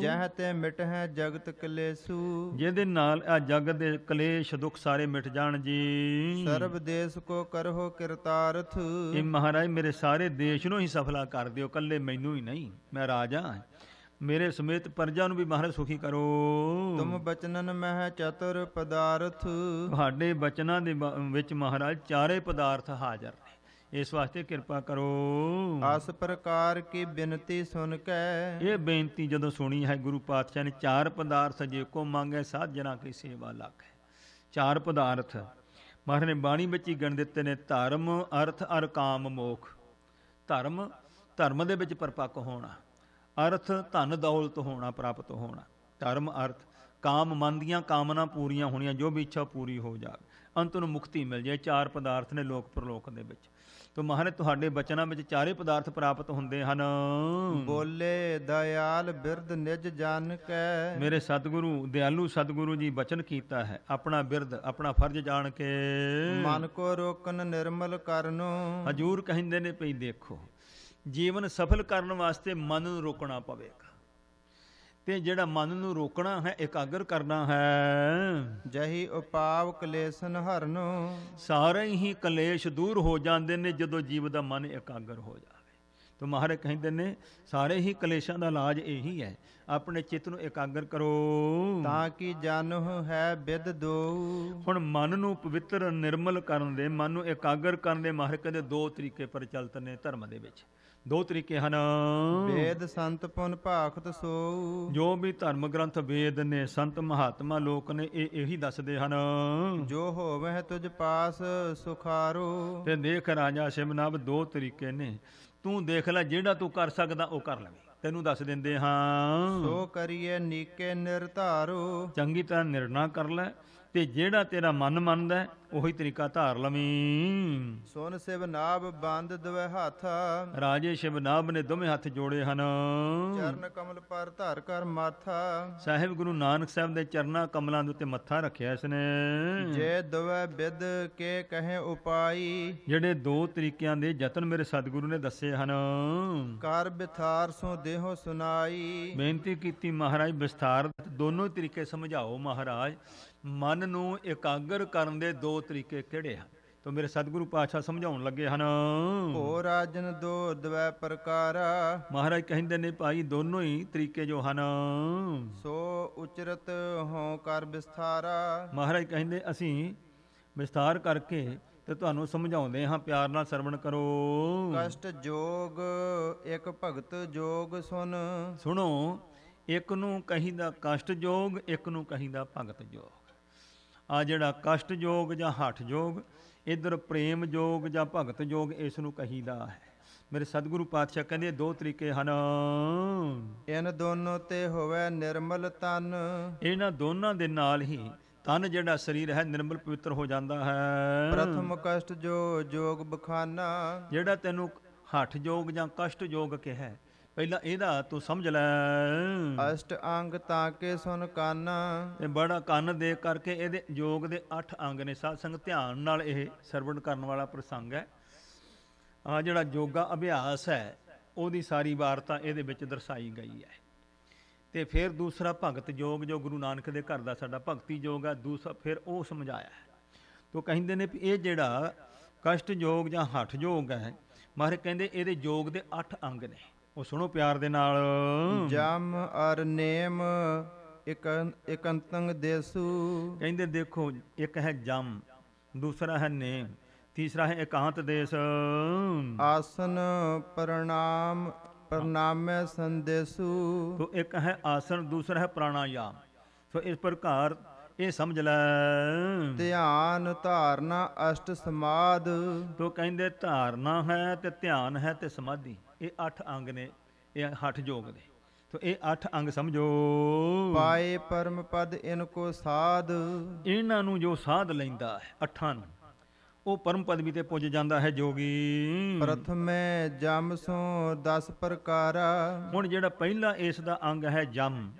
ਜਹ ਤੇ ਮਿਟ ਹੈ ਜਗਤ ਕਲੇਸੂ, ਜਿਹਦੇ ਨਾਲ ਆ ਜਗਤ ਦੇ ਕਲੇਸ਼ ਦੁੱਖ ਸਾਰੇ ਮਿਟ ਜਾਣ ਜੀ। ਸਰਬ ਦੇਸ ਕੋ ਕਰਹੁ ਕਿਰਤਾਰਥ, ਇਹ ਮਹਾਰਾਜ ਮੇਰੇ ਸਾਰੇ ਦੇਸ਼ ਨੂੰ ਹੀ ਸਫਲਾ ਕਰ ਦਿਓ, ਕੱਲੇ ਮੈਨੂੰ ਹੀ ਨਹੀਂ। ਮੈਂ ਰਾਜਾ ਹਾਂ, ਮੇਰੇ ਸਮੇਤ ਪ੍ਰਜਾ ਨੂੰ ਵੀ ਮਹਾਰਾਜ ਸੁਖੀ ਕਰੋ। ਤੁਮ ਬਚਨਨ ਮਹਿ ਚਤੁਰ ਪਦਾਰਥ, ਤੁਹਾਡੇ ਬਚਨਾਂ ਦੇ ਵਿੱਚ ਮਹਾਰਾਜ ਚਾਰੇ ਪਦਾਰਥ ਹਾਜ਼ਰ ਨੇ, ਇਸ ਵਾਸਤੇ ਕਿਰਪਾ ਕਰੋ। ਆਸ ਪ੍ਰਕਾਰ ਕੀ ਬਿਨਤੀ ਸੁਨ ਕੇ, ਇਹ ਬੇਨਤੀ ਜਦੋਂ ਸੁਣੀ ਹੈ ਗੁਰੂ ਪਾਤਸ਼ਾਹ ਨੇ, ਚਾਰ ਪਦਾਰਥ ਜੇ ਕੋ ਮੰਗੇ ਸਾਧ ਜਨਾਂ ਕੀ ਸੇਵਾ ਲਾਖੈ। ਚਾਰ ਪਦਾਰਥ ਮਹਾਰਾਜ ਨੇ ਬਾਣੀ ਵਿੱਚ ਹੀ ਗਣ ਦਿੱਤੇ ਨੇ, ਧਰਮ ਅਰਥ ਅਰ ਕਾਮ ਮੋਖ। ਧਰਮ ਦੇ ਵਿੱਚ ਪਰਪੱਕ ਹੋਣਾ, ਅਰਥ ਧਨ ਦੌਲਤ ਹੋਣਾ, ਪ੍ਰਾਪਤ ਹੋਣਾ। ਧਰਮ ਅਰਥ ਕਾਮ, ਮਨ ਦੀਆਂ ਕਾਮਨਾ ਪੂਰੀਆਂ ਹੋਣੀਆਂ, ਜੋ ਵੀ ਇੱਛਾ ਪੂਰੀ ਹੋ ਜਾਵੇ, ਅੰਤ ਨੂੰ ਮੁਕਤੀ ਮਿਲ ਜਾਏ। ਚਾਰ ਪਦਾਰਥ ਨੇ ਲੋਕ ਪ੍ਰਲੋਕ ਦੇ ਵਿੱਚ। ਤੋ ਮਹਾਰਾਜ ਤੁਹਾਡੇ ਬਚਨਾਂ ਵਿੱਚ ਚਾਰੇ ਪਦਾਰਥ ਪ੍ਰਾਪਤ ਹੁੰਦੇ ਹਨ। ਬੋਲੇ ਦਇਆਲ ਬਿਰਧ ਨਿਜ ਜਾਣ ਕੈ, ਮੇਰੇ ਸਤਿਗੁਰੂ ਦਿਆਲੂ ਸਤਿਗੁਰੂ ਜੀ ਬਚਨ ਕੀਤਾ ਹੈ, ਆਪਣਾ ਬਿਰਧ ਆਪਣਾ ਫਰਜ਼ ਜਾਣ ਕੇ। ਮਨ ਕੋ ਰੋਕਨ ਨਿਰਮਲ ਕਰਨੋ, ਹਜੂਰ ਕਹਿੰਦੇ ਨੇ ਭਈ ਦੇਖੋ, ਜੀਵਨ ਸਫਲ ਕਰਨ ਵਾਸਤੇ ਮਨ ਨੂੰ ਰੋਕਣਾ ਪਵੇਗਾ ਤੇ ਜਿਹੜਾ ਮਨ ਨੂੰ ਰੋਕਣਾ ਹੈ, ਇਕਾਗਰ ਕਰਨਾ ਹੈ, ਜਹੀ ਉਪਾਵ ਕਲੇਸ਼ਨ ਹਰਨੋ। ਸਾਰੇ ਹੀ ਕਲੇਸ਼ ਦੂਰ ਹੋ ਜਾਂਦੇ ਨੇ ਜਦੋਂ ਜੀਵ ਦਾ ਮਨ ਇਕਾਗਰ ਹੋ ਜਾਵੇ। ਤੋ ਮਹਾਰਾਜ ਕਹਿੰਦੇ ਨੇ ਸਾਰੇ ਹੀ ਕਲੇਸ਼ਾਂ ਦਾ ਇਲਾਜ ਇਹੀ ਹੈ, ਆਪਣੇ ਚਿੱਤ ਨੂੰ ਇਕਾਗਰ ਕਰੋ। ਤਾਂ ਕਿ ਜਾਨਹੁ ਹੈ ਬਿਦ ਦੋ। ਹੁਣ ਮਨ ਨੂੰ ਪਵਿੱਤਰ ਨਿਰਮਲ ਕਰਨ ਦੇ, ਮਨ ਨੂੰ ਇਕਾਗਰ ਕਰਨ ਦੇ ਮਹਾਰਾਜ ਕਹਿੰਦੇ ਦੋ ਤਰੀਕੇ ਪ੍ਰਚਲਿਤ ਨੇ ਧਰਮ ਦੇ ਵਿੱਚ। ਦੋ ਤਰੀਕੇ ਹਨ। ਵੇਦ ਸੰਤ ਪੁਨ ਭਾਖਤ ਸੋ। ਜੋ ਵੀ ਧਰਮ ਗ੍ਰੰਥ ਵੇਦ ਨੇ, ਸੰਤ ਮਹਾਤਮਾ ਲੋਕ ਨੇ, ਇਹ ਇਹੀ ਦੱਸਦੇ ਹਨ। ਜੋ ਹੋਵਹਿ ਤੁਝ ਪਾਸ ਸੁਖਾਰੋ। ਤੇ ਦੇਖ ਰਾਜਾ ਸ਼ਿਵਨਾਭ, ਦੋ ਤਰੀਕੇ ਨੇ, ਤੂੰ ਦੇਖ ਲੈ ਜਿਹੜਾ ਤੂੰ ਕਰ ਸਕਦਾ ਉਹ ਕਰ ਲਵੇਂ। ਤੈਨੂੰ ਦੱਸ ਦਿੰਦੇ ਹਾਂ, ਸੋ ਕਰੀਏ ਨੀਕੇ ਨਿਰਧਾਰੋ। ਚੰਗੀ ਤਰ੍ਹਾਂ ਨਿਰਣਾ ਕਰ ਲੈ, ਤੇ ਜਿਹੜਾ ਤੇਰਾ ਮਨ ਮੰਨਦਾ ਉਹੀ ਤਰੀਕਾ ਧਾਰ ਲਵੀਂ। ਸੁਨ ਸਿਵ ਨਾਭ ਬੰਦ ਦਵੇ ਹੱਥ। ਰਾਜੇ ਸ਼ਿਵਨਾਭ ਨੇ ਦੋਵੇਂ ਹੱਥ ਜੋੜੇ ਹਨ। ਚਰਨ ਕਮਲ ਪਰ ਧਰ ਕਰ ਮਾਥਾ। ਸਾਹਿਬ ਗੁਰੂ ਨਾਨਕ ਸਾਹਿਬ ਦੇ ਚਰਨਾਂ ਕਮਲਾਂ ਦੇ ਉੱਤੇ ਮੱਥਾ ਰੱਖਿਆ ਇਸਨੇ। ਜੇ ਦਵੇ ਬਿਦ ਕੇ ਕਹੇ ਉਪਾਈ। ਜਿਹੜੇ ਦੋ ਤਰੀਕਿਆਂ ਦੇ ਯਤਨ ਮੇਰੇ ਸਤਿਗੁਰੂ ਨੇ ਦੱਸੇ ਹਨ। ਕਰ ਬਿਥਾਰ ਸੋ ਦੇਹੋ ਸੁਨਾਈ। ਬੇਨਤੀ ਕੀਤੀ ਮਹਾਰਾਜ ਵਿਸਥਾਰ ਦੋਨੋਂ ਤਰੀਕੇ ਸਮਝਾਓ ਮਹਾਰਾਜ। ਮਨ ਨੂੰ ਇਕਾਗਰ ਕਰਨ ਦੇ ਦੋ ਤਰੀਕੇ ਕਿਹੜੇ ਹਨ? ਤੋ ਮੇਰੇ ਸਤਿਗੁਰੂ ਪਾਤਸ਼ਾਹ ਸਮਝਾਉਣ ਲੱਗੇ ਹਨ। ਹੋ ਰਾਜਨ ਦੋ ਦਵੈ ਪ੍ਰਕਾਰਾ। ਮਹਾਰਾਜ ਕਹਿੰਦੇ ਨੇ ਭਾਈ ਦੋਨੋਂ ਹੀ ਤਰੀਕੇ ਜੋ ਹਨ ਸੋ ਉਚਰਤ ਹੋ ਕਰ ਵਿਸਥਾਰਾ। ਮਹਾਰਾਜ ਕਹਿੰਦੇ ਅਸੀਂ ਵਿਸਥਾਰ ਕਰਕੇ ਤੇ ਤੁਹਾਨੂੰ ਸਮਝਾਉਂਦੇ ਹਾਂ, ਪਿਆਰ ਨਾਲ ਸਰਵਣ ਕਰੋ। ਕਸ਼ਟ ਜੋਗ ਇੱਕ ਭਗਤ ਜੋਗ ਸੁਨ। ਸੁਣੋ, ਇੱਕ ਨੂੰ ਕਹੀਦਾ ਕਸ਼ਟ ਜੋਗ, ਇੱਕ ਨੂੰ ਕਹੀਦਾ ਭਗਤ ਜੋਗ। ਆ ਜਿਹੜਾ ਕਸ਼ਟ ਜੋਗ ਜਾਂ ਹਠ ਜੋਗ, ਇੱਧਰ ਪ੍ਰੇਮ ਜੋਗ ਜਾਂ ਭਗਤ ਜੋਗ, ਇਸ ਨੂੰ ਕਹੀਦਾ ਹੈ। ਮੇਰੇ ਸਤਿਗੁਰੂ ਪਾਤਸ਼ਾਹ ਕਹਿੰਦੇ ਦੋ ਤਰੀਕੇ ਹਨ। ਇਨ ਦੋਨੋਂ ਤੇ ਹੋਵੇ ਨਿਰਮਲ ਤਨ। ਇਹਨਾਂ ਦੋਨਾਂ ਦੇ ਨਾਲ ਹੀ ਤਨ ਜਿਹੜਾ ਸਰੀਰ ਹੈ ਨਿਰਮਲ ਪਵਿੱਤਰ ਹੋ ਜਾਂਦਾ ਹੈ। ਪ੍ਰਥਮ ਕਸ਼ਟ ਜੋ ਜੋਗ ਬਖਾਨਾ। ਜਿਹੜਾ ਤੈਨੂੰ ਹਠ ਜੋਗ ਜਾਂ ਕਸ਼ਟ ਜੋਗ ਕਿਹਾ, ਪਹਿਲਾਂ ਇਹਦਾ ਤੂੰ ਸਮਝ ਲੈ। ਅਸ਼ਟ ਅੰਗ ਤਾਂ ਕੇ ਸੁਨ ਕਾਨਾ। ਇਹ ਬੜਾ ਕੰਨ ਦੇ ਕਰਕੇ ਇਹਦੇ ਯੋਗ ਦੇ 8 ਅੰਗ ਨੇ। ਸਾਧ ਸੰਗਤ ਧਿਆਨ ਨਾਲ ਇਹ ਸਰਵਣ ਕਰਨ ਵਾਲਾ ਪ੍ਰਸੰਗ ਹੈ। ਆ ਜਿਹੜਾ ਯੋਗਾ ਅਭਿਆਸ ਹੈ ਉਹਦੀ ਸਾਰੀ ਵਾਰਤਾ ਇਹਦੇ ਵਿੱਚ ਦਰਸਾਈ ਗਈ ਹੈ। ਤੇ ਫਿਰ ਦੂਸਰਾ ਭਗਤ ਯੋਗ ਜੋ ਗੁਰੂ ਨਾਨਕ ਦੇ ਘਰ ਦਾ ਸਾਡਾ ਭਗਤੀ ਯੋਗ ਹੈ, ਦੂਸਰਾ ਫਿਰ ਉਹ ਸਮਝਾਇਆ ਹੈ। ਤੋ ਕਹਿੰਦੇ ਨੇ ਵੀ ਇਹ ਜਿਹੜਾ ਕਸ਼ਟ ਯੋਗ ਜਾਂ ਹਠ ਯੋਗ ਹੈ, ਮਹਾਰਾਜ ਕਹਿੰਦੇ ਇਹਦੇ ਯੋਗ ਦੇ 8 ਅੰਗ ਨੇ। ਉਹ ਸੁਣੋ ਪਿਆਰ ਦੇ ਨਾਲ। ਜਮ ਅਰ ਨੇਮ ਇਕੰਤੰਗ ਦੇਸੂ। ਕਹਿੰਦੇ ਦੇਖੋ, ਇੱਕ ਹੈ ਜਮ, ਦੂਸਰਾ ਹੈ ਨੇਮ, ਤੀਸਰਾ ਹੈ ਇਕਾਂਤ ਦੇਸ। ਆਸਨ ਪ੍ਰਣਾਮੈ ਸੰਦੇਸੂ। ਤੋ ਇੱਕ ਹੈ ਆਸਨ, ਦੂਸਰਾ ਹੈ ਪ੍ਰਾਣਾਯਾਮ। ਸੋ ਇਸ ਪ੍ਰਕਾਰ ਇਹ ਸਮਝ ਲੈ। ਧਿਆਨ ਧਾਰਨਾ ਅਸ਼ਟ ਸਮਾਧ। ਤੋ ਕਹਿੰਦੇ ਧਾਰਨਾ ਹੈ ਤੇ ਧਿਆਨ ਹੈ ਤੇ ਸਮਾਧੀ, ਇਹ 8 ਅੰਗ ਨੇ ਇਹ ਹਠ ਯੋਗ ਦੇ। ਤੋ ਇਹ 8 ਅੰਗ ਸਮਝੋ। ਪਾਏ ਪਰਮ ਪਦ ਇਨ ਕੋ ਸਾਧ। ਇਹਨਾਂ ਨੂੰ ਜੋ ਸਾਧ ਲੈਂਦਾ ਹੈ 8 ਨੂੰ, ਉਹ ਪਰਮ ਪਦਵੀ ਤੇ ਪੁੱਜ ਜਾਂਦਾ ਹੈ ਜੋਗੀ। ਪ੍ਰਥਮੇ ਜਮ ਸੋ 10 ਪ੍ਰਕਾਰਾ। ਹੁਣ ਜਿਹੜਾ ਪਹਿਲਾ ਇਸ ਦਾ ਅੰਗ ਹੈ ਜਮ,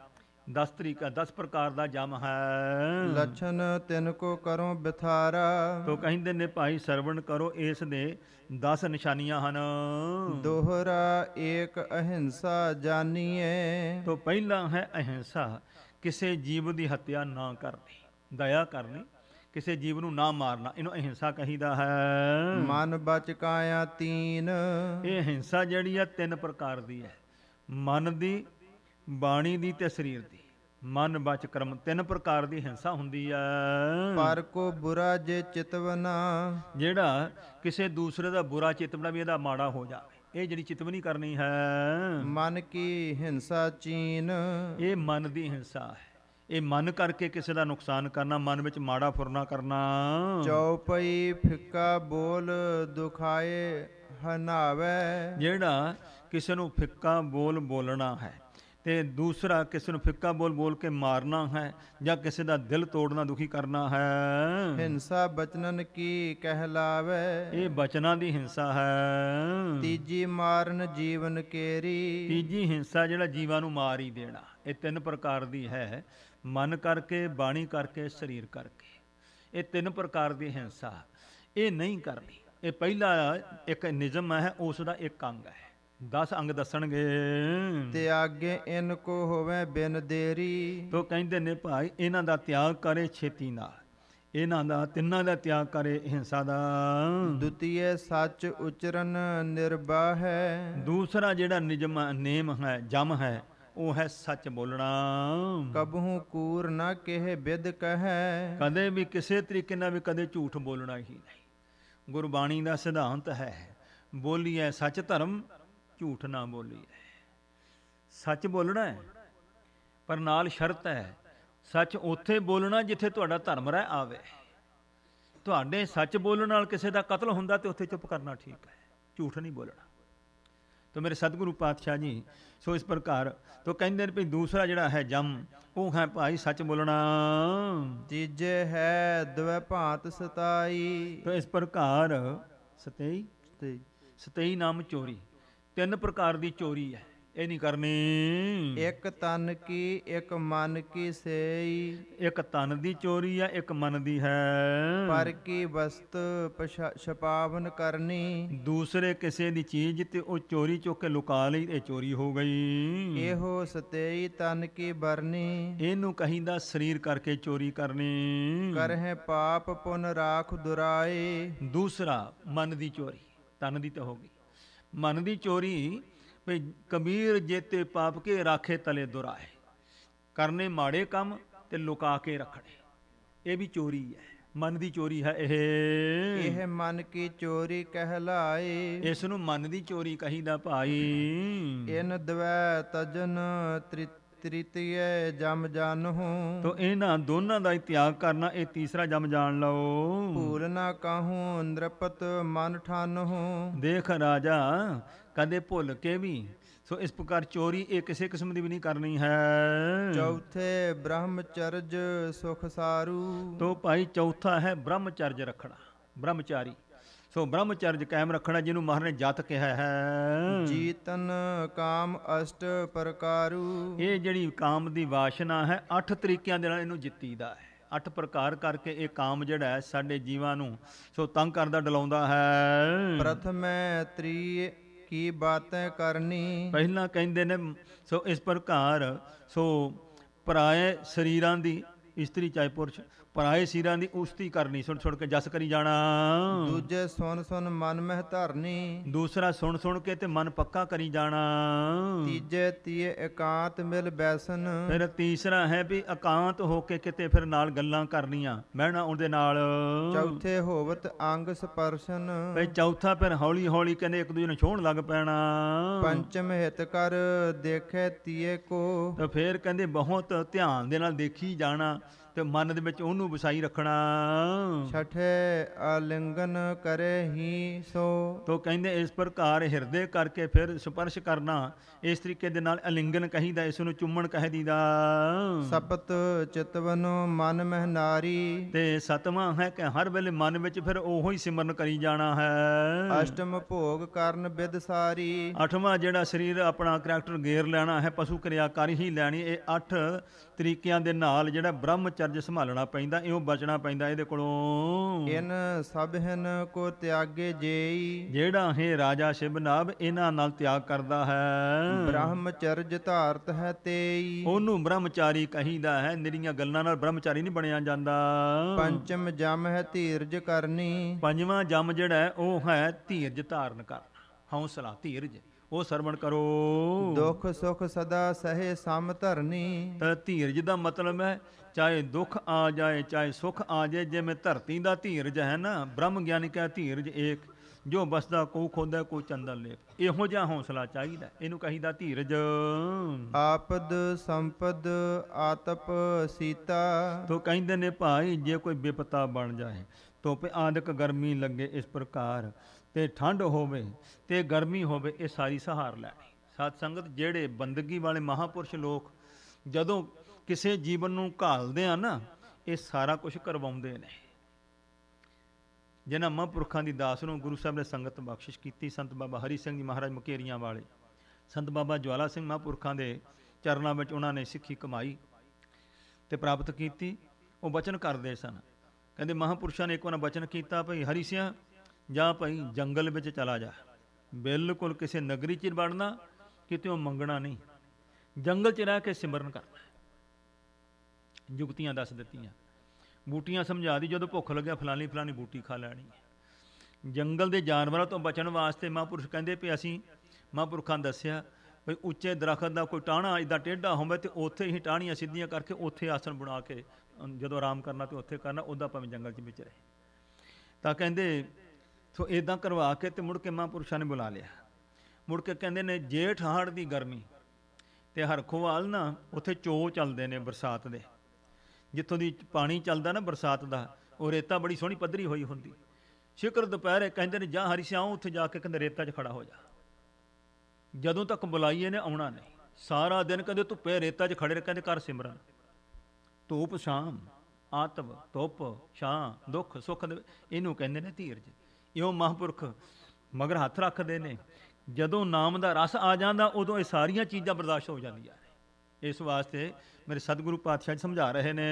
10 ਤਰੀਕਾ 10 ਪ੍ਰਕਾਰ ਦਾ ਜਮ ਹੈ। ਲਛਨ ਤਿਨ ਕੋ ਕਰੋ ਬਿਥਾਰਾ। ਤੋ ਕਹਿੰਦੇ ਨੇ ਭਾਈ ਸਰਵਣ ਕਰੋ, ਇਸ ਦੇ 10 ਨਿਸ਼ਾਨੀਆਂ ਹਨ। ਦੋਹਰਾ ਏਕ ਅਹਿੰਸਾ ਜਾਨੀਏ। ਤੋ ਪਹਿਲਾ ਹੈ ਅਹਿੰਸਾ, ਕਿਸੇ ਜੀਵ ਦੀ ਹੱਤਿਆ ਨਾ ਕਰਨੀ, ਦਇਆ ਕਰਨੀ, ਕਿਸੇ ਜੀਵ ਨੂੰ ਨਾ ਮਾਰਨਾ, ਇਹਨੂੰ ਅਹਿੰਸਾ ਕਹੀਦਾ ਹੈ। ਮਨ ਬਚ ਕਾਇਆ ਤੀਨ। ਇਹ ਅਹਿੰਸਾ ਜਿਹੜੀ ਆ 3 ਪ੍ਰਕਾਰ ਦੀ ਹੈ, ਮਨ ਦੀ, ਬਾਣੀ ਦੀ ਤੇ ਸਰੀਰ ਦੀ। ਮਨ ਬਚ ਕਰਮ 3 ਪ੍ਰਕਾਰ ਦੀ ਹਿੰਸਾ ਹੁੰਦੀ ਹੈ। ਪਰ ਕੋ ਬੁਰਾ ਜੇ ਚਿਤਵਨਾ। ਜਿਹੜਾ ਕਿਸੇ ਦੂਸਰੇ ਦਾ ਬੁਰਾ ਚਿਤਵਣਾ ਵੀ ਇਹਦਾ ਮਾੜਾ ਹੋ ਜਾਵੇ, ਇਹ ਜਿਹੜੀ ਚਿਤਵਨੀ ਕਰਨੀ ਹੈ। ਮਨ ਕੀ ਹਿੰਸਾ ਚੀਨ। ਇਹ ਮਨ ਦੀ ਹਿੰਸਾ ਹੈ। ਇਹ ਮਨ ਕਰਕੇ ਕਿਸੇ ਦਾ ਨੁਕਸਾਨ ਕਰਨਾ, ਮਨ ਵਿੱਚ ਮਾੜਾ ਫੁਰਨਾ ਕਰਨਾ। ਚੌਪਈ ਫਿੱਕਾ ਬੋਲ ਦੁਖਾਏ ਹਨਾਵੇ। ਜਿਹੜਾ ਕਿਸੇ ਨੂੰ ਫਿੱਕਾ ਬੋਲ ਬੋਲਣਾ ਹੈ, ਤੇ ਦੂਸਰਾ ਕਿਸੇ ਨੂੰ ਫਿੱਕਾ ਬੋਲ ਬੋਲ ਕੇ ਮਾਰਨਾ ਹੈ, ਜਾਂ ਕਿਸੇ ਦਾ ਦਿਲ ਤੋੜਨਾ, ਦੁਖੀ ਕਰਨਾ ਹੈ। ਹਿੰਸਾ ਬਚਨਨ ਕੀ ਕਹਿਲਾਵੇ। ਇਹ ਬਚਨਾਂ ਦੀ ਹਿੰਸਾ ਹੈ। ਤੀਜੀ ਮਾਰਨ ਜੀਵਨ ਕੇਰੀ। ਤੀਜੀ ਹਿੰਸਾ ਜਿਹੜਾ ਜੀਵਾਂ ਨੂੰ ਮਾਰ ਹੀ ਦੇਣਾ। ਇਹ 3 ਪ੍ਰਕਾਰ ਦੀ ਹੈ, ਮਨ ਕਰਕੇ, ਬਾਣੀ ਕਰਕੇ, ਸਰੀਰ ਕਰਕੇ। ਇਹ 3 ਪ੍ਰਕਾਰ ਦੀ ਹਿੰਸਾ ਇਹ ਨਹੀਂ ਕਰਨੀ। ਇਹ ਪਹਿਲਾ ਇੱਕ ਨਿਯਮ ਹੈ, ਉਸ ਦਾ ਇੱਕ ਅੰਗ ਹੈ। 10 ਅੰਗ ਦੱਸਣਗੇ। ਤਿਆਗੇ ਇਨ ਕੋ ਹੋਵੇ ਬਿਨ ਦੇਰੀ। ਤੋ ਕਹਿੰਦੇ ਨੇ ਭਾਈ ਇਹਨਾਂ ਦਾ ਤਿਆਗ ਕਰੇ ਛੇਤੀ ਨਾਲ, ਇਹਨਾਂ ਦਾ ਤਿੰਨਾਂ ਦਾ ਤਿਆਗ ਕਰੇ ਹਿੰਸਾ ਦਾ। ਦੁਤੀਏ ਸੱਚ ਉਚਰਨ ਨਿਰਬਾਹ ਹੈ। ਦੂਸਰਾ ਜਿਹੜਾ ਨਿਯਮ ਨੇਮ ਹੈ, ਜਮ ਹੈ, ਉਹ ਹੈ ਸੱਚ ਬੋਲਣਾ। ਕਬਹੂ ਕੂਰ ਨਾ ਕਿਹ ਬਿਦ ਕਹੈ। ਕਦੇ ਵੀ ਕਿਸੇ ਤਰੀਕੇ ਨਾਲ ਵੀ ਕਦੇ ਝੂਠ ਬੋਲਣਾ ਹੀ ਨਹੀਂ। ਗੁਰਬਾਣੀ ਦਾ ਸਿਧਾਂਤ ਹੈ, ਬੋਲੀਏ ਸੱਚ ਧਰਮ, ਝੂਠ ਨਾ ਬੋਲੀਏ। ਸੱਚ ਬੋਲਣਾ ਹੈ, ਪਰ ਨਾਲ ਸ਼ਰਤ ਹੈ, ਸੱਚ ਉੱਥੇ ਬੋਲਣਾ ਜਿੱਥੇ ਤੁਹਾਡਾ ਧਰਮ ਰਹਿ ਆਵੇ। ਤੁਹਾਡੇ ਸੱਚ ਬੋਲਣ ਨਾਲ ਕਿਸੇ ਦਾ ਕਤਲ ਹੁੰਦਾ ਤੇ ਉੱਥੇ ਚੁੱਪ ਕਰਨਾ ਠੀਕ ਹੈ, ਝੂਠ ਨਹੀਂ ਬੋਲਣਾ। ਤੋ ਮੇਰੇ ਸਤਿਗੁਰੂ ਪਾਤਸ਼ਾਹ ਜੀ ਸੋ ਇਸ ਪ੍ਰਕਾਰ ਤੋ ਕਹਿੰਦੇ ਨੇ ਵੀ ਦੂਸਰਾ ਜਿਹੜਾ ਹੈ ਜਮ, ਉਹ ਹੈ ਭਾਈ ਸੱਚ ਬੋਲਣਾ। ਤੀਜੇ ਹੈ ਦਵੈ ਭਾਂਤ ਸਤਾਈ। ਤੋ ਇਸ ਪ੍ਰਕਾਰ ਸਤਈ ਨਾਮ ਚੋਰੀ, 3 ਪ੍ਰਕਾਰ ਦੀ ਚੋਰੀ ਹੈ, ਇਹ ਨਹੀਂ ਕਰਨੀ। ਇੱਕ ਤਨ ਕੀ ਇੱਕ ਮਨ ਕੀ ਸੇਈ। ਇੱਕ ਤਨ ਦੀ ਚੋਰੀ ਹੈ, ਇੱਕ ਮਨ ਦੀ ਹੈ। ਪਰ ਕੀ ਵਸਤ ਛਪਾਵਨ ਕਰਨੀ। ਦੂਸਰੇ ਕਿਸੇ ਦੀ ਚੀਜ਼ ਤੇ ਉਹ ਚੋਰੀ ਚੁੱਕ ਕੇ ਲੁਕਾ ਲਈ, ਇਹ ਚੋਰੀ ਹੋ ਗਈ। ਇਹੋ ਸਤੇਈ ਤਨ ਕੀ ਬਰਨੀ। ਇਹਨੂੰ ਕਹੀਦਾ ਸਰੀਰ ਕਰਕੇ ਚੋਰੀ ਕਰਨੀ। ਕਰਹਿ ਪਾਪ ਪੁਨ ਰਾਖ ਦੁਰਾਏ। ਦੂਸਰਾ ਮਨ ਦੀ ਚੋਰੀ, ਤਨ ਦੀ ਤਾਂ ਹੋ ਗਈ। ਮਨ ਦੀ ਚੋਰੀ ਭਈ ਕਬੀਰ ਜੇਤੇ ਪਾਪ ਕੇ ਰਾਖੇ ਤਲੇ ਦੁਰਾਏ, ਕਰਨੇ ਮਾੜੇ ਕੰਮ ਤੇ ਲੁਕਾ ਕੇ ਰੱਖਣੇ, ਇਹ ਵੀ ਚੋਰੀ ਹੈ, ਮਨ ਦੀ ਚੋਰੀ ਹੈ ਇਹ ਮਨ ਕੀ ਚੋਰੀ ਕਹਿਲਾਏ। ਇਸ ਨੂੰ ਮਨ ਦੀ ਚੋਰੀ ਕਹੀਦਾ ਭਾਈ। ਇਨ ਦਵੈ ਤਜਨ ਤ੍ਰਿਤੀਏ ਜਮ ਜਾਨਹੁ। ਤੋ ਇਹਨਾਂ ਦੋਨਾਂ ਦਾ ਹੀ ਤਿਆਗ ਕਰਨਾ, ਇਹ ਤੀਸਰਾ ਜਮ ਜਾਣ ਲਓ। ਭੂਲ ਨਾ ਕਾਹੂ ਨ੍ਰਿਪਤ ਮਨ ਠਾਨਹੁ। ਦੇਖ ਰਾਜਾ, ਕਦੇ ਭੁੱਲ ਕੇ ਵੀ ਸੋ ਇਸ ਪ੍ਰਕਾਰ ਚੋਰੀ ਇਹ ਕਿਸੇ ਕਿਸਮ ਦੀ ਵੀ ਨਹੀਂ ਕਰਨੀ ਹੈ। ਚੌਥੇ ਬ੍ਰਹਮਚਰਜ ਸੁਖ ਸਾਰੂ। ਤੋ ਭਾਈ ਚੌਥਾ ਹੈ ਬ੍ਰਹਮਚਰਜ ਰੱਖਣਾ, ਬ੍ਰਹਮਚਾਰੀ। ਸੋ ਬ੍ਰਹਮਚਰਜ ਕਾਇਮ ਰੱਖਣਾ, ਜਿਹਨੂੰ ਮਹਾਰਾਜ ਨੇ ਜਤ ਕਿਹਾ ਹੈ। ਜੀਤਨ ਕਾਮ ਅਸ਼ਟ ਪ੍ਰਕਾਰੂ। ਇਹ ਜਿਹੜੀ ਕਾਮ ਦੀ ਵਾਸ਼ਨਾ ਹੈ, 8 ਤਰੀਕਿਆਂ ਦੇ ਨਾਲ ਇਹਨੂੰ ਜਿੱਤੀਦਾ ਹੈ। 8 ਪ੍ਰਕਾਰ ਕਰਕੇ ਇਹ ਕਾਮ ਜਿਹੜਾ ਹੈ ਸਾਡੇ ਜੀਵਾਂ ਨੂੰ ਸੋ ਤੰਗ ਕਰਦਾ, ਡਲਾਉਂਦਾ ਹੈ। ਪ੍ਰਥਮੈ ਤ੍ਰੀ ਕੀ ਬਾਤੈਂ ਕਰਨੀ। ਪਹਿਲਾਂ ਕਹਿੰਦੇ ਨੇ ਸੋ ਇਸ ਪ੍ਰਕਾਰ ਸੋ ਪਰਾਏ ਸਰੀਰਾਂ ਦੀ, ਇਸਤਰੀ ਚਾਹੇ ਪੁਰਸ਼, ਪਰਾਏ ਸਰੀਰਾਂ ਦੀ ਉਸਤੀ ਕਰਨੀ, ਸੁਣ ਸੁਣ ਕੇ ਜਸ ਕਰੀ ਜਾਣਾ। ਦੂਜੇ ਸੁਨ ਸੁਨ ਮਨ ਮਹਿ ਧਰਨੀ। ਦੂਸਰਾ ਸੁਣ ਸੁਣ ਕੇ ਤੇ ਮਨ ਪੱਕਾ ਕਰੀ ਜਾਣਾ। ਤੀਜੇ ਤੀਏ ਇਕਾਂਤ ਮਿਲ ਬੈਸਨ। ਫਿਰ ਤੀਸਰਾ ਹੈ ਵੀ ਇਕਾਂਤ ਹੋ ਕੇ ਕਿਤੇ ਫਿਰ ਨਾਲ ਗੱਲਾਂ ਕਰਨੀਆਂ, ਬਹਿਣਾ ਉਹਦੇ ਨਾਲ। ਚੌਥੇ ਹੋਵਤ ਅੰਗ ਸਪਰਸ਼ਨ। ਫਿਰ ਚੌਥਾ ਫਿਰ ਹੌਲੀ ਹੌਲੀ ਕਹਿੰਦੇ ਇੱਕ ਦੂਜੇ ਨੂੰ ਛੋਹਣ ਲੱਗ ਪੈਣਾ। ਪੰਚਮ ਹਿਤ ਕਰ ਦੇਖੇ ਤੀਏ ਕੋ। ਤਾਂ ਫਿਰ ਕਹਿੰਦੇ ਬਹੁਤ ਧਿਆਨ ਦੇ ਨਾਲ ਦੇਖੀ ਜਾਣਾ ਤੇ ਮਨ ਦੇ ਵਿੱਚ ਉਹਨੂੰ ਵਸਾਈ ਰੱਖਣਾ। ਛਠੇ ਆਲਿੰਗਨ ਕਰੇ ਹੀ ਸੋ। ਤੋ ਕਹਿੰਦੇ ਇਸ ਪ੍ਰਕਾਰ ਹਿਰਦੇ ਕਰਕੇ ਫਿਰ ਸਪਰਸ਼ ਕਰਨਾ, ਇਸ ਤਰੀਕੇ ਦੇ ਨਾਲ ਅਲਿੰਗਨ ਕਹੀਦਾ, ਇਸ ਨੂੰ ਚੁੰਮਣ ਕਹਿ ਦੀਦਾ। ਸਪਤ ਚਿਤਵਨੋ ਮਨ ਮਹਿ ਨਾਰੀ। ਤੇ ਸਤਵਾਂ ਹੈ ਕਿ ਹਰ ਵੇਲੇ ਮਨ ਵਿੱਚ ਫਿਰ ਉਹੋ ਹੀ ਸਿਮਰਨ ਕਰੀ ਜਾਣਾ ਹੈ। ਅਸ਼ਟਮ ਭੋਗ ਕਰਨ ਬਿਦ ਸਾਰੀ। 8ਵਾਂ ਜਿਹੜਾ ਸਰੀਰ ਆਪਣਾ ਕਰੈਕਟਰ ਗੇਰ ਲੈਣਾ ਹੈ, ਪਸ਼ੂ ਕਿਰਿਆ ਕਰ ਹੀ ਲੈਣੀ। ਇਹ 8 ਤਰੀਕਿਆਂ ਦੇ ਨਾਲ ਜਿਹੜਾ ਬ੍ਰਹਮਚਰਜ ਸੰਭਾਲਣਾ ਪੈਂਦਾ, ਇਹੋ ਬਚਣਾ ਪੈਂਦਾ ਇਹਦੇ ਕੋਲੋਂ। ਇਨ ਸਭਹਿਨ ਕੋ ਤਿਆਗੇ ਜੇਈ। ਜਿਹੜਾ ਹੈ ਰਾਜਾ ਸ਼ਿਵਨਾਭ ਇਹਨਾਂ ਨਾਲ ਤਿਆਗ ਕਰਦਾ ਹੈ। ਬ੍ਰਹਮਚਰਜ ਧਾਰਤ ਹੈ ਤੇਈ। ਉਹਨੂੰ ਬ੍ਰਹਮਚਾਰੀ ਕਹੀਦਾ ਹੈ। ਨਿਰੀਆਂ ਗੱਲਾਂ ਨਾਲ ਬ੍ਰਹਮਚਾਰੀ ਨਹੀਂ ਬਣਿਆ ਜਾਂਦਾ। ਪੰਚਮ ਜਮ ਹੈ ਧੀਰਜ ਕਰਨੀ। 5ਵਾਂ ਜਮ ਜਿਹੜਾ ਹੈ ਉਹ ਹੈ ਧੀਰਜ ਧਾਰਨ ਕਰਨਾ, ਹੌਸਲਾ, ਧੀਰਜ, ਉਹ ਸਰਵਣ ਕਰੋ। ਦੁੱਖ ਸੁਖ ਸਦਾ ਸਹੇ ਸਮ ਧਰਨੀ। ਤਾਂ ਧੀਰਜ ਦਾ ਮਤਲਬ ਹੈ ਚਾਹੇ ਦੁੱਖ ਆ ਜਾਏ ਚਾਹੇ ਸੁਖ ਆ ਜਾਏ, ਜਿਵੇਂ ਧਰਤੀ ਦਾ ਧੀਰਜ ਹੈ ਨਾ, ਬ੍ਰਹਮ ਗਿਆਨੀ ਕਾ ਧੀਰਜ ਏਕ, ਜੋ ਬਸਦਾ ਕੋ ਖੋਦਾ ਕੋ ਚੰਦਨ ਲੇਪ। ਇਹੋ ਜਿਹਾ ਹੌਸਲਾ ਚਾਹੀਦਾ, ਇਹਨੂੰ ਕਹੀਦਾ ਧੀਰਜ। ਆਪਦ ਸੰਪਦ ਆਤਪ ਸੀਤਾ। ਤੋ ਕਹਿੰਦੇ ਨੇ ਭਾਈ ਜੇ ਕੋਈ ਬਿਪਤਾ ਬਣ ਜਾਏ, ਧੁੱਪ ਆਦਿਕ ਗਰਮੀ ਲੱਗੇ ਇਸ ਪ੍ਰਕਾਰ, ਤੇ ਠੰਡ ਹੋਵੇ ਤੇ ਗਰਮੀ ਹੋਵੇ, ਇਹ ਸਾਰੀ ਸਹਾਰ ਲੈਣੀ। ਸਾਧ ਸੰਗਤ, ਜਿਹੜੇ ਬੰਦਗੀ ਵਾਲੇ ਮਹਾਪੁਰਸ਼ ਲੋਕ ਜਦੋਂ ਕਿਸੇ ਜੀਵਨ ਨੂੰ ਘਾਲਦੇ ਆ ਨਾ, ਇਹ ਸਾਰਾ ਕੁਝ ਕਰਵਾਉਂਦੇ ਨੇ। ਜਿਨ੍ਹਾਂ ਮਹਾਂਪੁਰਖਾਂ ਦੀ ਦਾਸ ਨੂੰ ਗੁਰੂ ਸਾਹਿਬ ਨੇ ਸੰਗਤ ਬਖਸ਼ਿਸ਼ ਕੀਤੀ, ਸੰਤ ਬਾਬਾ ਹਰੀ ਸਿੰਘ ਜੀ ਮਹਾਰਾਜ ਮੁਕੇਰੀਆਂ ਵਾਲੇ, ਸੰਤ ਬਾਬਾ ਜਵਾਲਾ ਸਿੰਘ ਮਹਾਂਪੁਰਖਾਂ ਦੇ ਚਰਨਾਂ ਵਿੱਚ ਉਹਨਾਂ ਨੇ ਸਿੱਖੀ ਕਮਾਈ ਤੇ ਪ੍ਰਾਪਤ ਕੀਤੀ। ਉਹ ਬਚਨ ਕਰਦੇ ਸਨ, ਕਹਿੰਦੇ ਮਹਾਂਪੁਰਸ਼ਾਂ ਨੇ ਇੱਕ ਵਾਰ ਬਚਨ ਕੀਤਾ, ਭਈ ਹਰੀ ਸਿਆਂ ਜਾ ਭਾਈ ਜੰਗਲ ਵਿੱਚ ਚਲਾ ਜਾ, ਬਿਲਕੁਲ ਕਿਸੇ ਨਗਰੀ 'ਚ ਵੜਨਾ, ਕਿਤੇ ਮੰਗਣਾ ਨਹੀਂ, ਜੰਗਲ 'ਚ ਰਹਿ ਕੇ ਸਿਮਰਨ ਕਰਨਾ। ਜੁਗਤੀਆਂ ਦੱਸ ਦਿੱਤੀਆਂ, ਬੂਟੀਆਂ ਸਮਝਾ ਦੀ, ਜਦੋਂ ਭੁੱਖ ਲੱਗਿਆ ਫਲਾਣੀ ਫਲਾਣੀ ਬੂਟੀ ਖਾ ਲੈਣੀ ਹੈ। ਜੰਗਲ ਦੇ ਜਾਨਵਰਾਂ ਤੋਂ ਬਚਣ ਵਾਸਤੇ ਮਹਾਂਪੁਰਸ਼ ਕਹਿੰਦੇ ਵੀ ਅਸੀਂ, ਮਹਾਂਪੁਰਖਾਂ ਦੱਸਿਆ ਵੀ ਉੱਚੇ ਦਰਖਤ ਦਾ ਕੋਈ ਟਾਹਣਾ ਇੱਦਾਂ ਟੇਢਾ ਹੋਵੇ ਤੇ ਉੱਥੇ ਹੀ ਟਾਹਣੀਆਂ ਸਿੱਧੀਆਂ ਕਰਕੇ ਉੱਥੇ ਆਸਣ ਬਣਾ ਕੇ ਜਦੋਂ ਆਰਾਮ ਕਰਨਾ ਤੇ ਉੱਥੇ ਕਰਨਾ, ਉੱਦਾਂ ਭਾਵੇਂ ਜੰਗਲ 'ਚ ਵਿੱਚ ਰਹੇ। ਤਾਂ ਕਹਿੰਦੇ ਸੋ ਇੱਦਾਂ ਕਰਵਾ ਕੇ ਤੇ ਮੁੜ ਕੇ ਮਹਾਂਪੁਰਸ਼ਾਂ ਨੇ ਬੁਲਾ ਲਿਆ। ਮੁੜ ਕੇ ਕਹਿੰਦੇ ਨੇ ਜੇਠ ਹਾੜ ਦੀ ਗਰਮੀ ਤੇ ਹਰਖੋਵਾਲ ਨਾ ਉੱਥੇ ਚੋਅ ਚੱਲਦੇ ਨੇ ਬਰਸਾਤ ਦੇ, ਜਿੱਥੋਂ ਦੀ ਪਾਣੀ ਚੱਲਦਾ ਨਾ ਬਰਸਾਤ ਦਾ, ਉਹ ਰੇਤਾ ਬੜੀ ਸੋਹਣੀ ਪੱਧਰੀ ਹੋਈ ਹੁੰਦੀ। ਸ਼ਿਕਰ ਦੁਪਹਿਰੇ ਕਹਿੰਦੇ ਨੇ ਜਾਂ ਹਰੀ ਸਿਆਹ ਉੱਥੇ ਜਾ ਕੇ ਕਹਿੰਦੇ ਰੇਤਾ 'ਚ ਖੜਾ ਹੋ ਜਾ, ਜਦੋਂ ਤੱਕ ਬੁਲਾਈਏ ਨੇ ਆਉਣਾ ਨਹੀਂ। ਸਾਰਾ ਦਿਨ ਕਹਿੰਦੇ ਧੁੱਪੇ ਰੇਤਾ 'ਚ ਖੜੇ, ਕਹਿੰਦੇ ਕਰ ਸਿਮਰਨ, ਧੂਪ ਸ਼ਾਮ, ਆਤਵ ਧੁੱਪ ਛਾਂ, ਦੁੱਖ ਸੁੱਖ ਦੇ, ਇਹਨੂੰ ਕਹਿੰਦੇ ਨੇ ਧੀਰਜ। ਇਉਂ ਮਹਾਂਪੁਰਖ ਮਗਰ ਹੱਥ ਰੱਖਦੇ ਨੇ, ਜਦੋਂ ਨਾਮ ਦਾ ਰਸ ਆ ਜਾਂਦਾ ਉਦੋਂ ਇਹ ਸਾਰੀਆਂ ਚੀਜ਼ਾਂ ਬਰਦਾਸ਼ਤ ਹੋ ਜਾਂਦੀਆਂ ਨੇ। ਇਸ ਵਾਸਤੇ ਮੇਰੇ ਸਤਿਗੁਰੂ ਪਾਤਸ਼ਾਹ ਜੀ ਸਮਝਾ ਰਹੇ ਨੇ,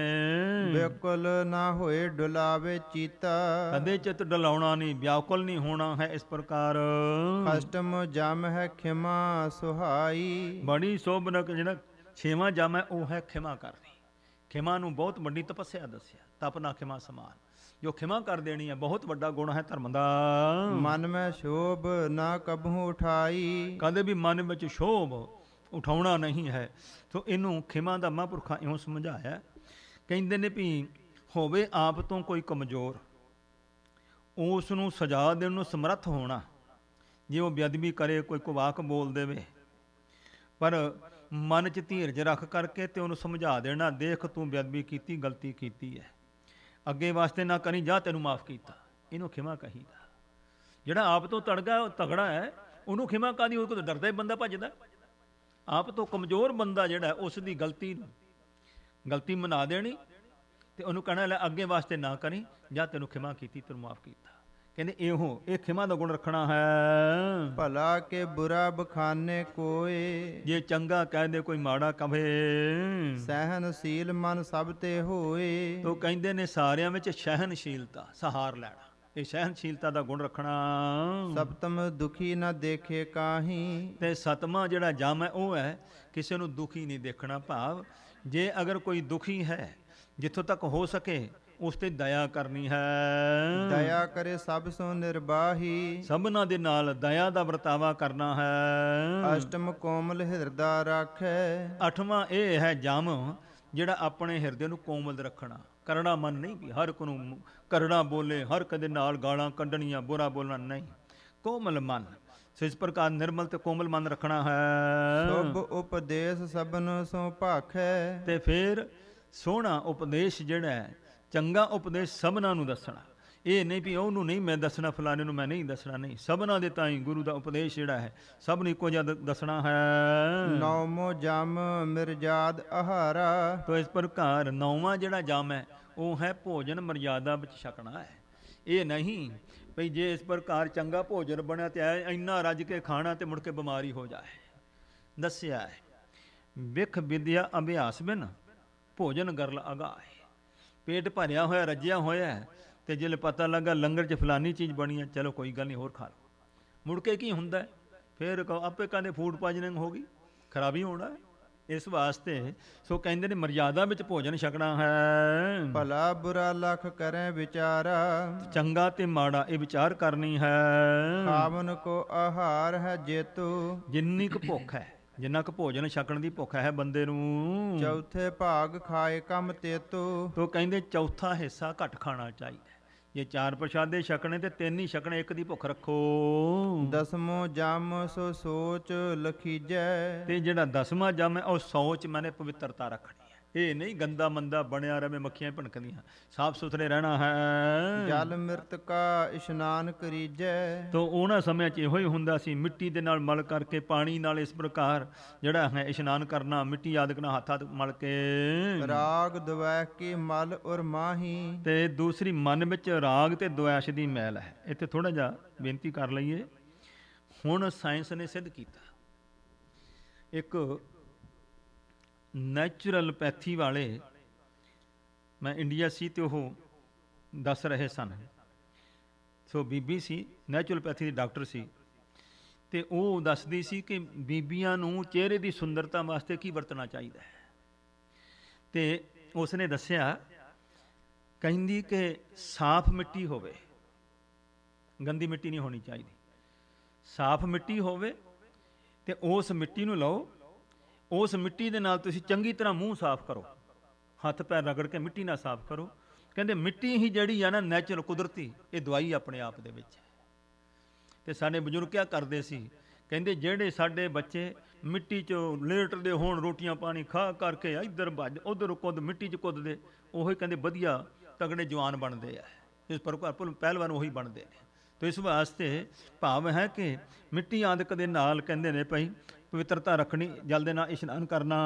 ਬਿਲਕੁਲ ਨਾ ਹੋਏ ਡੁਲਾਵੇ ਚੀਤਾ, ਕਦੇ ਚਿੱਤ ਡਲਾਉਣਾ ਨਹੀਂ, ਵਿਆਕੁਲ ਨਹੀਂ ਹੋਣਾ ਹੈ। ਇਸ ਪ੍ਰਕਾਰ ਅਸ਼ਟਮ ਜਮ ਹੈ ਖਿਮਾ ਸੁਹਾਈ, ਬੜੀ ਸੋਭਨਕ ਜਿਹੜਾ 6ਵਾਂ ਜਮ ਹੈ ਉਹ ਹੈ ਖਿਮਾ ਕਰਨੀ। ਖਿਮਾ ਨੂੰ ਬਹੁਤ ਵੱਡੀ ਤਪੱਸਿਆ ਦੱਸਿਆ, ਤਪਨਾ ਖਿਮਾ ਸਮਾਨ, ਜੋ ਖਿਮਾ ਕਰ ਦੇਣੀ ਹੈ ਬਹੁਤ ਵੱਡਾ ਗੁਣ ਹੈ ਧਰਮ ਦਾ। ਮਨ ਮੈਂ ਸ਼ੋਭ ਨਾ ਕਬਹੂ ਉਠਾਈ, ਕਦੇ ਵੀ ਮਨ ਵਿੱਚ ਸ਼ੋਭ ਉਠਾਉਣਾ ਨਹੀਂ ਹੈ। ਸੋ ਇਹਨੂੰ ਖਿਮਾ ਦਾ ਮਹਾਂਪੁਰਖਾਂ ਇਉਂ ਸਮਝਾਇਆ, ਕਹਿੰਦੇ ਨੇ ਵੀ ਹੋਵੇ ਆਪ ਤੋਂ ਕੋਈ ਕਮਜ਼ੋਰ, ਉਸ ਨੂੰ ਸਜ਼ਾ ਦੇਣ ਨੂੰ ਸਮਰੱਥ ਹੋਣਾ। ਜੇ ਉਹ ਬੇਅਦਬੀ ਕਰੇ, ਕੋਈ ਕੁਵਾਕ ਬੋਲ ਦੇਵੇ, ਪਰ ਮਨ 'ਚ ਧੀਰਜ ਰੱਖ ਕਰਕੇ ਤੇ ਉਹਨੂੰ ਸਮਝਾ ਦੇਣਾ, ਦੇਖ ਤੂੰ ਬੇਅਦਬੀ ਕੀਤੀ, ਗਲਤੀ ਕੀਤੀ ਹੈ, ਅੱਗੇ ਵਾਸਤੇ ਨਾ ਕਰੀ, ਜਾ ਤੈਨੂੰ ਮਾਫ ਕੀਤਾ। ਇਹਨੂੰ ਖਿਮਾ ਕਹੀਦਾ। ਜਿਹੜਾ ਆਪ ਤੋਂ ਤਗੜਾ ਹੈ ਉਹਨੂੰ ਖਿਮਾ ਕਾਹਦੀ, ਉਹ ਕੋਲ ਡਰਦਾ ਹੀ ਬੰਦਾ ਭੱਜਦਾ। ਆਪ ਤੋਂ ਕਮਜ਼ੋਰ ਬੰਦਾ ਜਿਹੜਾ ਉਸ ਦੀ ਗਲਤੀ ਮਨਾ ਦੇਣੀ ਤੇ ਉਹਨੂੰ ਕਹਿਣਾ ਲੈ ਅੱਗੇ ਵਾਸਤੇ ਨਾ ਕਰੀ, ਜਾਂ ਤੈਨੂੰ ਖਿਮਾ ਕੀਤੀ, ਤੈਨੂੰ ਮਾਫ ਕੀਤਾ। ਕਹਿੰਦੇ ਇਹ ਖਿਮਾ ਦਾ ਗੁਣ ਰੱਖਣਾ ਹੈ। ਭਲਾ ਕੇ ਬੁਰਾ ਬਖਾਨੇ ਕੋਏ, ਜੇ ਚੰਗਾ ਕਹਿ ਦੇ ਕੋਈ ਮਾੜਾ ਕਵੇ, ਸਹਿਨਸ਼ੀਲ ਮਨ ਸਭ ਤੇ ਹੋਏ। ਤੋ ਕਹਿੰਦੇ ਨੇ ਸਾਰਿਆਂ ਵਿੱਚ ਸਹਿਨਸ਼ੀਲਤਾ, ਸਹਾਰ ਲੈਣਾ, ਇਹ ਸਹਿਨਸ਼ੀਲਤਾ ਦਾ ਗੁਣ ਰੱਖਣਾ। ਸਪਤਮ ਦੁਖੀ ਨਾ ਦੇਖੇ ਕਾਹੀਂ, ਤੇ ਸਤਵਾਂ ਜਿਹੜਾ ਜਮ ਹੈ ਉਹ ਹੈ ਕਿਸੇ ਨੂੰ ਦੁਖੀ ਨਹੀਂ ਦੇਖਣਾ। ਭਾਵ ਜੇ ਅਗਰ ਕੋਈ ਦੁਖੀ ਹੈ, ਜਿੱਥੋਂ ਤੱਕ ਹੋ ਸਕੇ ਉਸ ਤੇ ਦਇਆ ਕਰਨੀ ਹੈ। ਦਇਆ ਕਰੇ ਸਭ ਸੋ ਨਿਰਬਾਹੀ, ਸਭਨਾਂ ਦੇ ਨਾਲ ਦਇਆ ਦਾ ਵਰਤਾਵਾ ਕਰਨਾ ਹੈ। ਅਸ਼ਟਮ ਕੋਮਲ ਹਿਰਦਾ ਰਾਖੈ, 8ਵਾਂ ਇਹ ਹੈ ਜਮ ਜਿਹੜਾ ਆਪਣੇ ਹਿਰਦੇ ਨੂੰ ਕੋਮਲ ਰੱਖਣਾ, ਕਰੜਾ ਮਨ ਨਹੀਂ ਵੀ ਹਰ ਇੱਕ ਨੂੰ ਕਰੜਾ ਬੋਲੇ, ਹਰ ਕਦੇ ਨਾਲ ਗਾਲਾਂ ਕੱਢਣੀਆਂ, ਬੁਰਾ ਬੋਲਣਾ ਨਹੀਂ, ਕੋਮਲ ਮਨ। ਸੋ ਇਸ ਪ੍ਰਕਾਰ ਨਿਰਮਲ ਤੇ ਕੋਮਲ ਮਨ ਰੱਖਣਾ ਹੈ। ਸ਼ੁਭ ਉਪਦੇਸ਼ ਸਭਨ ਸੋ ਭਾਖੈ, ਤੇ ਫਿਰ ਸੋਹਣਾ ਉਪਦੇਸ਼ ਜਿਹੜਾ ਹੈ, ਚੰਗਾ ਉਪਦੇਸ਼ ਸਭਨਾਂ ਨੂੰ ਦੱਸਣਾ। ਇਹ ਨਹੀਂ ਵੀ ਉਹਨੂੰ ਨਹੀਂ ਮੈਂ ਦੱਸਣਾ, ਫਲਾਣੇ ਨੂੰ ਮੈਂ ਨਹੀਂ ਦੱਸਣਾ, ਨਹੀਂ, ਸਭਨਾਂ ਦੇ ਤਾਈਂ ਗੁਰੂ ਦਾ ਉਪਦੇਸ਼ ਜਿਹੜਾ ਹੈ ਸਭ ਨੂੰ ਇੱਕੋ ਜਿਹਾ ਦੱਸਣਾ ਹੈ। ਨੌਮੋ ਜਮ ਮਿਰਜਾਦ ਆਹਾਰਾ, ਤੋ ਇਸ ਪ੍ਰਕਾਰ 9ਵਾਂ ਜਿਹੜਾ ਜਮ ਹੈ ਉਹ ਹੈ ਭੋਜਨ ਮਰਜ਼ਾਦਾ ਵਿੱਚ ਛਕਣਾ ਹੈ। ਇਹ ਨਹੀਂ ਭਈ ਜੇ ਇਸ ਪ੍ਰਕਾਰ ਚੰਗਾ ਭੋਜਨ ਬਣਿਆ ਤੇ ਇੰਨਾ ਰੱਜ ਕੇ ਖਾਣਾ ਤੇ ਮੁੜ ਕੇ ਬਿਮਾਰੀ ਹੋ ਜਾਏ। ਦੱਸਿਆ ਹੈ ਵਿਖ ਵਿਦਿਆ ਅਭਿਆਸ ਬਿਨ ਭੋਜਨ ਗਰਲ ਅਗਾਏ। ਪੇਟ ਭਰਿਆ ਹੋਇਆ, ਰੱਜਿਆ ਹੋਇਆ ਤੇ ਜੇ ਪਤਾ ਲੱਗਾ ਲੰਗਰ 'ਚ ਫਲਾਨੀ ਚੀਜ਼ ਬਣੀ ਹੈ, ਚਲੋ ਕੋਈ ਗੱਲ ਨਹੀਂ ਹੋਰ ਖਾ ਲਓ, ਮੁੜ ਕੇ ਕੀ ਹੁੰਦਾ ਫਿਰ ਆਪੇ ਕਹਿੰਦੇ ਫੂਡ ਪਾਇਜ਼ਨਿੰਗ ਹੋ ਗਈ, ਖਰਾਬੀ ਹੋਣਾ। ਇਸ ਵਾਸਤੇ ਸੋ ਕਹਿੰਦੇ ਨੇ ਮਰਜ਼ਾਦਾ ਵਿੱਚ ਭੋਜਨ ਛਕਣਾ ਹੈ। ਭਲਾ ਬੁਰਾ ਲਖ ਕਰੇ ਵਿਚਾਰਾ, ਚੰਗਾ ਤੇ ਮਾੜਾ ਇਹ ਵਿਚਾਰ ਕਰਨੀ ਹੈ। ਖਾਵਨ ਕੋ ਆਹਾਰ ਹੈ ਜੇਤੂ, ਜਿੰਨੀ ਕੁ ਭੁੱਖ ਹੈ, ਜਿੰਨਾ ਕੁ ਭੋਜਨ ਛਕਣ ਦੀ ਭੁੱਖ ਹੈ ਬੰਦੇ ਨੂੰ, ਚੌਥੇ ਭਾਗ ਖਾਏ ਕੰਮ ਤੇਤੂ, ਤੋ ਕਹਿੰਦੇ ਚੌਥਾ ਹਿੱਸਾ ਘੱਟ ਖਾਣਾ ਚਾਹੀਦਾ। ਜੇ 4 ਪ੍ਰਸ਼ਾਦੇ ਛਕਣੇ ਤੇ 3 ਹੀ ਛਕਣੇ, 1 ਦੀ ਭੁੱਖ ਰੱਖੋ। ਦਸਮੋ ਜਮ ਸੋ ਸੋਚ ਲਖੀਜੈ, ਤੇ ਜਿਹੜਾ 10ਵਾਂ ਜਮ ਹੈ ਉਹ ਸੋਚ ਮਾਨੇ ਪਵਿੱਤਰਤਾ ਰੱਖਣੀ ਹੈ। ਇਹ ਨਹੀਂ ਗੰਦਾ ਮੰਦਾ ਬਣਿਆ ਰਵੇ, ਮੱਖੀਆਂ ਭਣਕਦੀਆਂ, ਸਾਫ ਸੁਥਰੇ ਰਹਿਣਾ ਹੈ। ਜਲ ਮਿਰਤ ਕਾ ਇਸ਼ਨਾਨ ਕਰੀਜੈ, ਤੋ ਉਹਨਾਂ ਸਮਿਆਂ 'ਚ ਇਹੋ ਹੀ ਹੁੰਦਾ ਸੀ, ਮਿੱਟੀ ਦੇ ਨਾਲ ਮਲ ਕਰਕੇ, ਪਾਣੀ ਨਾਲ ਇਸ ਪ੍ਰਕਾਰ ਜਿਹੜਾ ਹੈ ਇਸ਼ਨਾਨ ਕਰਨਾ, ਮਿੱਟੀ ਆਦਿਕ ਨਾਲ ਹੱਥ ਮਲ ਕੇ। ਰਾਗ ਦਵੈਸ਼ ਕੀ ਮਲ ਉਰ ਮਾਹੀ, ਤੇ ਦੂਸਰੀ ਮਨ ਵਿੱਚ ਰਾਗ ਤੇ ਦੁਆਸ਼ ਦੀ ਮੈਲ ਹੈ। ਇੱਥੇ ਥੋੜਾ ਜਿਹਾ ਬੇਨਤੀ ਕਰ ਲਈਏ। ਹੁਣ ਸਾਇੰਸ ਨੇ ਸਿੱਧ ਕੀਤਾ, ਇੱਕ ਨੈਚੁਰਲਪੈਥੀ ਵਾਲੇ, ਮੈਂ ਇੰਡੀਆ ਸੀ ਤੇ ਉਹ ਦੱਸ ਰਹੇ ਸਨ, ਸੋ ਬੀਬੀ ਸੀ, ਨੈਚੁਰਲਪੈਥੀ ਦੀ ਡਾਕਟਰ ਸੀ, ਤੇ ਉਹ ਦੱਸਦੀ ਸੀ ਕਿ ਬੀਬੀਆਂ ਨੂੰ ਚਿਹਰੇ ਦੀ ਸੁੰਦਰਤਾ ਵਾਸਤੇ ਕੀ ਵਰਤਣਾ ਚਾਹੀਦਾ ਹੈ। ਤੇ ਉਸਨੇ ਦੱਸਿਆ, ਕਹਿੰਦੀ ਕਿ ਸਾਫ਼ ਮਿੱਟੀ ਹੋਵੇ, ਗੰਦੀ ਮਿੱਟੀ ਨਹੀਂ ਹੋਣੀ ਚਾਹੀਦੀ। ਸਾਫ਼ ਮਿੱਟੀ ਹੋਵੇ ਤੇ ਉਸ ਮਿੱਟੀ ਨੂੰ ਲਓ, ਉਸ ਮਿੱਟੀ ਦੇ ਨਾਲ ਤੁਸੀਂ ਚੰਗੀ ਤਰ੍ਹਾਂ ਮੂੰਹ ਸਾਫ਼ ਕਰੋ, ਹੱਥ ਪੈਰ ਰਗੜ ਕੇ ਮਿੱਟੀ ਨਾਲ ਸਾਫ਼ ਕਰੋ। ਕਹਿੰਦੇ ਮਿੱਟੀ ਹੀ ਜਿਹੜੀ ਆ ਨਾ ਨੈਚੁਰਲ, ਕੁਦਰਤੀ, ਇਹ ਦਵਾਈ ਆਪਣੇ ਆਪ ਦੇ ਵਿੱਚ ਹੈ। ਤੇ ਸਾਡੇ ਬਜ਼ੁਰਗ ਕਿਆ ਕਰਦੇ ਸੀ, ਕਹਿੰਦੇ ਜਿਹੜੇ ਸਾਡੇ ਬੱਚੇ ਮਿੱਟੀ 'ਚ ਲੇਟਦੇ ਹੋਣ, ਰੋਟੀਆਂ ਪਾਣੀ ਖਾ ਕਰਕੇ ਇੱਧਰ ਭੱਜ ਉੱਧਰ ਕੁੱਦ, ਮਿੱਟੀ 'ਚ ਕੁੱਦਦੇ, ਉਹੀ ਕਹਿੰਦੇ ਵਧੀਆ ਤਗੜੇ ਜਵਾਨ ਬਣਦੇ ਆ। ਇਸ ਪ੍ਰਕਾਰ ਪਹਿਲਵਾਨ ਉਹੀ ਬਣਦੇ ਨੇ। ਤੇ ਇਸ ਵਾਸਤੇ ਭਾਵ ਹੈ ਕਿ ਮਿੱਟੀ ਆਦਿਕ ਦੇ ਨਾਲ ਕਹਿੰਦੇ ਨੇ ਭਾਈ ਪਵਿੱਤਰਤਾ ਰੱਖਣੀ, ਜਲ ਦੇ ਨਾਲ ਇਸ਼ਨਾਨ ਕਰਨਾ।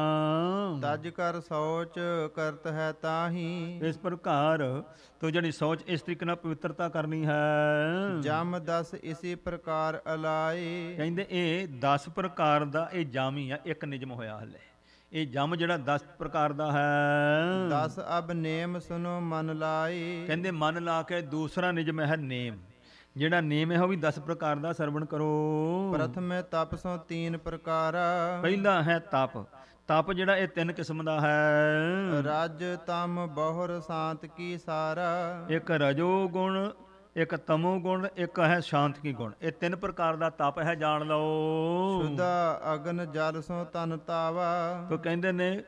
ਤਜ ਕਰ ਸੋਚ ਕਰਤ ਹੈ ਤਾਹੀ, ਇਸ ਪ੍ਰਕਾਰ ਤੋਂ ਜਿਹੜੀ ਸੋਚ ਇਸ ਤਰੀਕੇ ਨਾਲ ਪਵਿੱਤਰਤਾ ਕਰਨੀ ਹੈ। ਜਮ 10 ਇਸੀ ਪ੍ਰਕਾਰ ਅਲਾਏ, ਕਹਿੰਦੇ ਇਹ 10 ਪ੍ਰਕਾਰ ਦਾ ਇਹ ਜਮ ਹੀ ਆ, ਇੱਕ ਨਿਯਮ ਹੋਇਆ ਹਲੇ। ਇਹ ਜਮ ਜਿਹੜਾ 10 ਪ੍ਰਕਾਰ ਦਾ ਹੈ। 10 ਅਬ ਨੇਮ ਸੁਨੋ ਮਨ ਲਾਏ, ਕਹਿੰਦੇ ਮਨ ਲਾ ਕੇ ਦੂਸਰਾ ਨਿਯਮ ਹੈ ਨੇਮ। ਜਿਹੜਾ ਨੇਮ ਹੈ ਉਹ ਵੀ 10 ਪ੍ਰਕਾਰ ਦਾ ਸਰਵਣ ਕਰੋ। ਪ੍ਰਥਮੇ ਤਪ ਸੋ 3 ਪ੍ਰਕਾਰਾ, ਪਹਿਲਾ ਹੈ ਤਪ। ਤਪ ਜਿਹੜਾ ਇਹ 3 ਕਿਸਮ ਦਾ ਹੈ। ਰਜ ਤਮ ਬਹੁਰ ਸ਼ਾਂਤ ਕੀ ਸਾਰਾ, ਇੱਕ ਰਜੋ ਗੁਣ, ਇੱਕ ਤਮੋ ਗੁਣ, ਇੱਕ ਹੈ ਸ਼ਾਂਤ ਕੀ ਗੁਣ। ਇਹ 3 ਪ੍ਰਕਾਰ ਦਾ ਤਪ ਹੈ, ਜਾਣ ਲਓ। ਸੁਦਾ ਅਗਨ ਜਲ ਸੋ ਤਨ ਤਾਵਾ, ਤੋ ਕਹਿੰਦੇ ਨੇ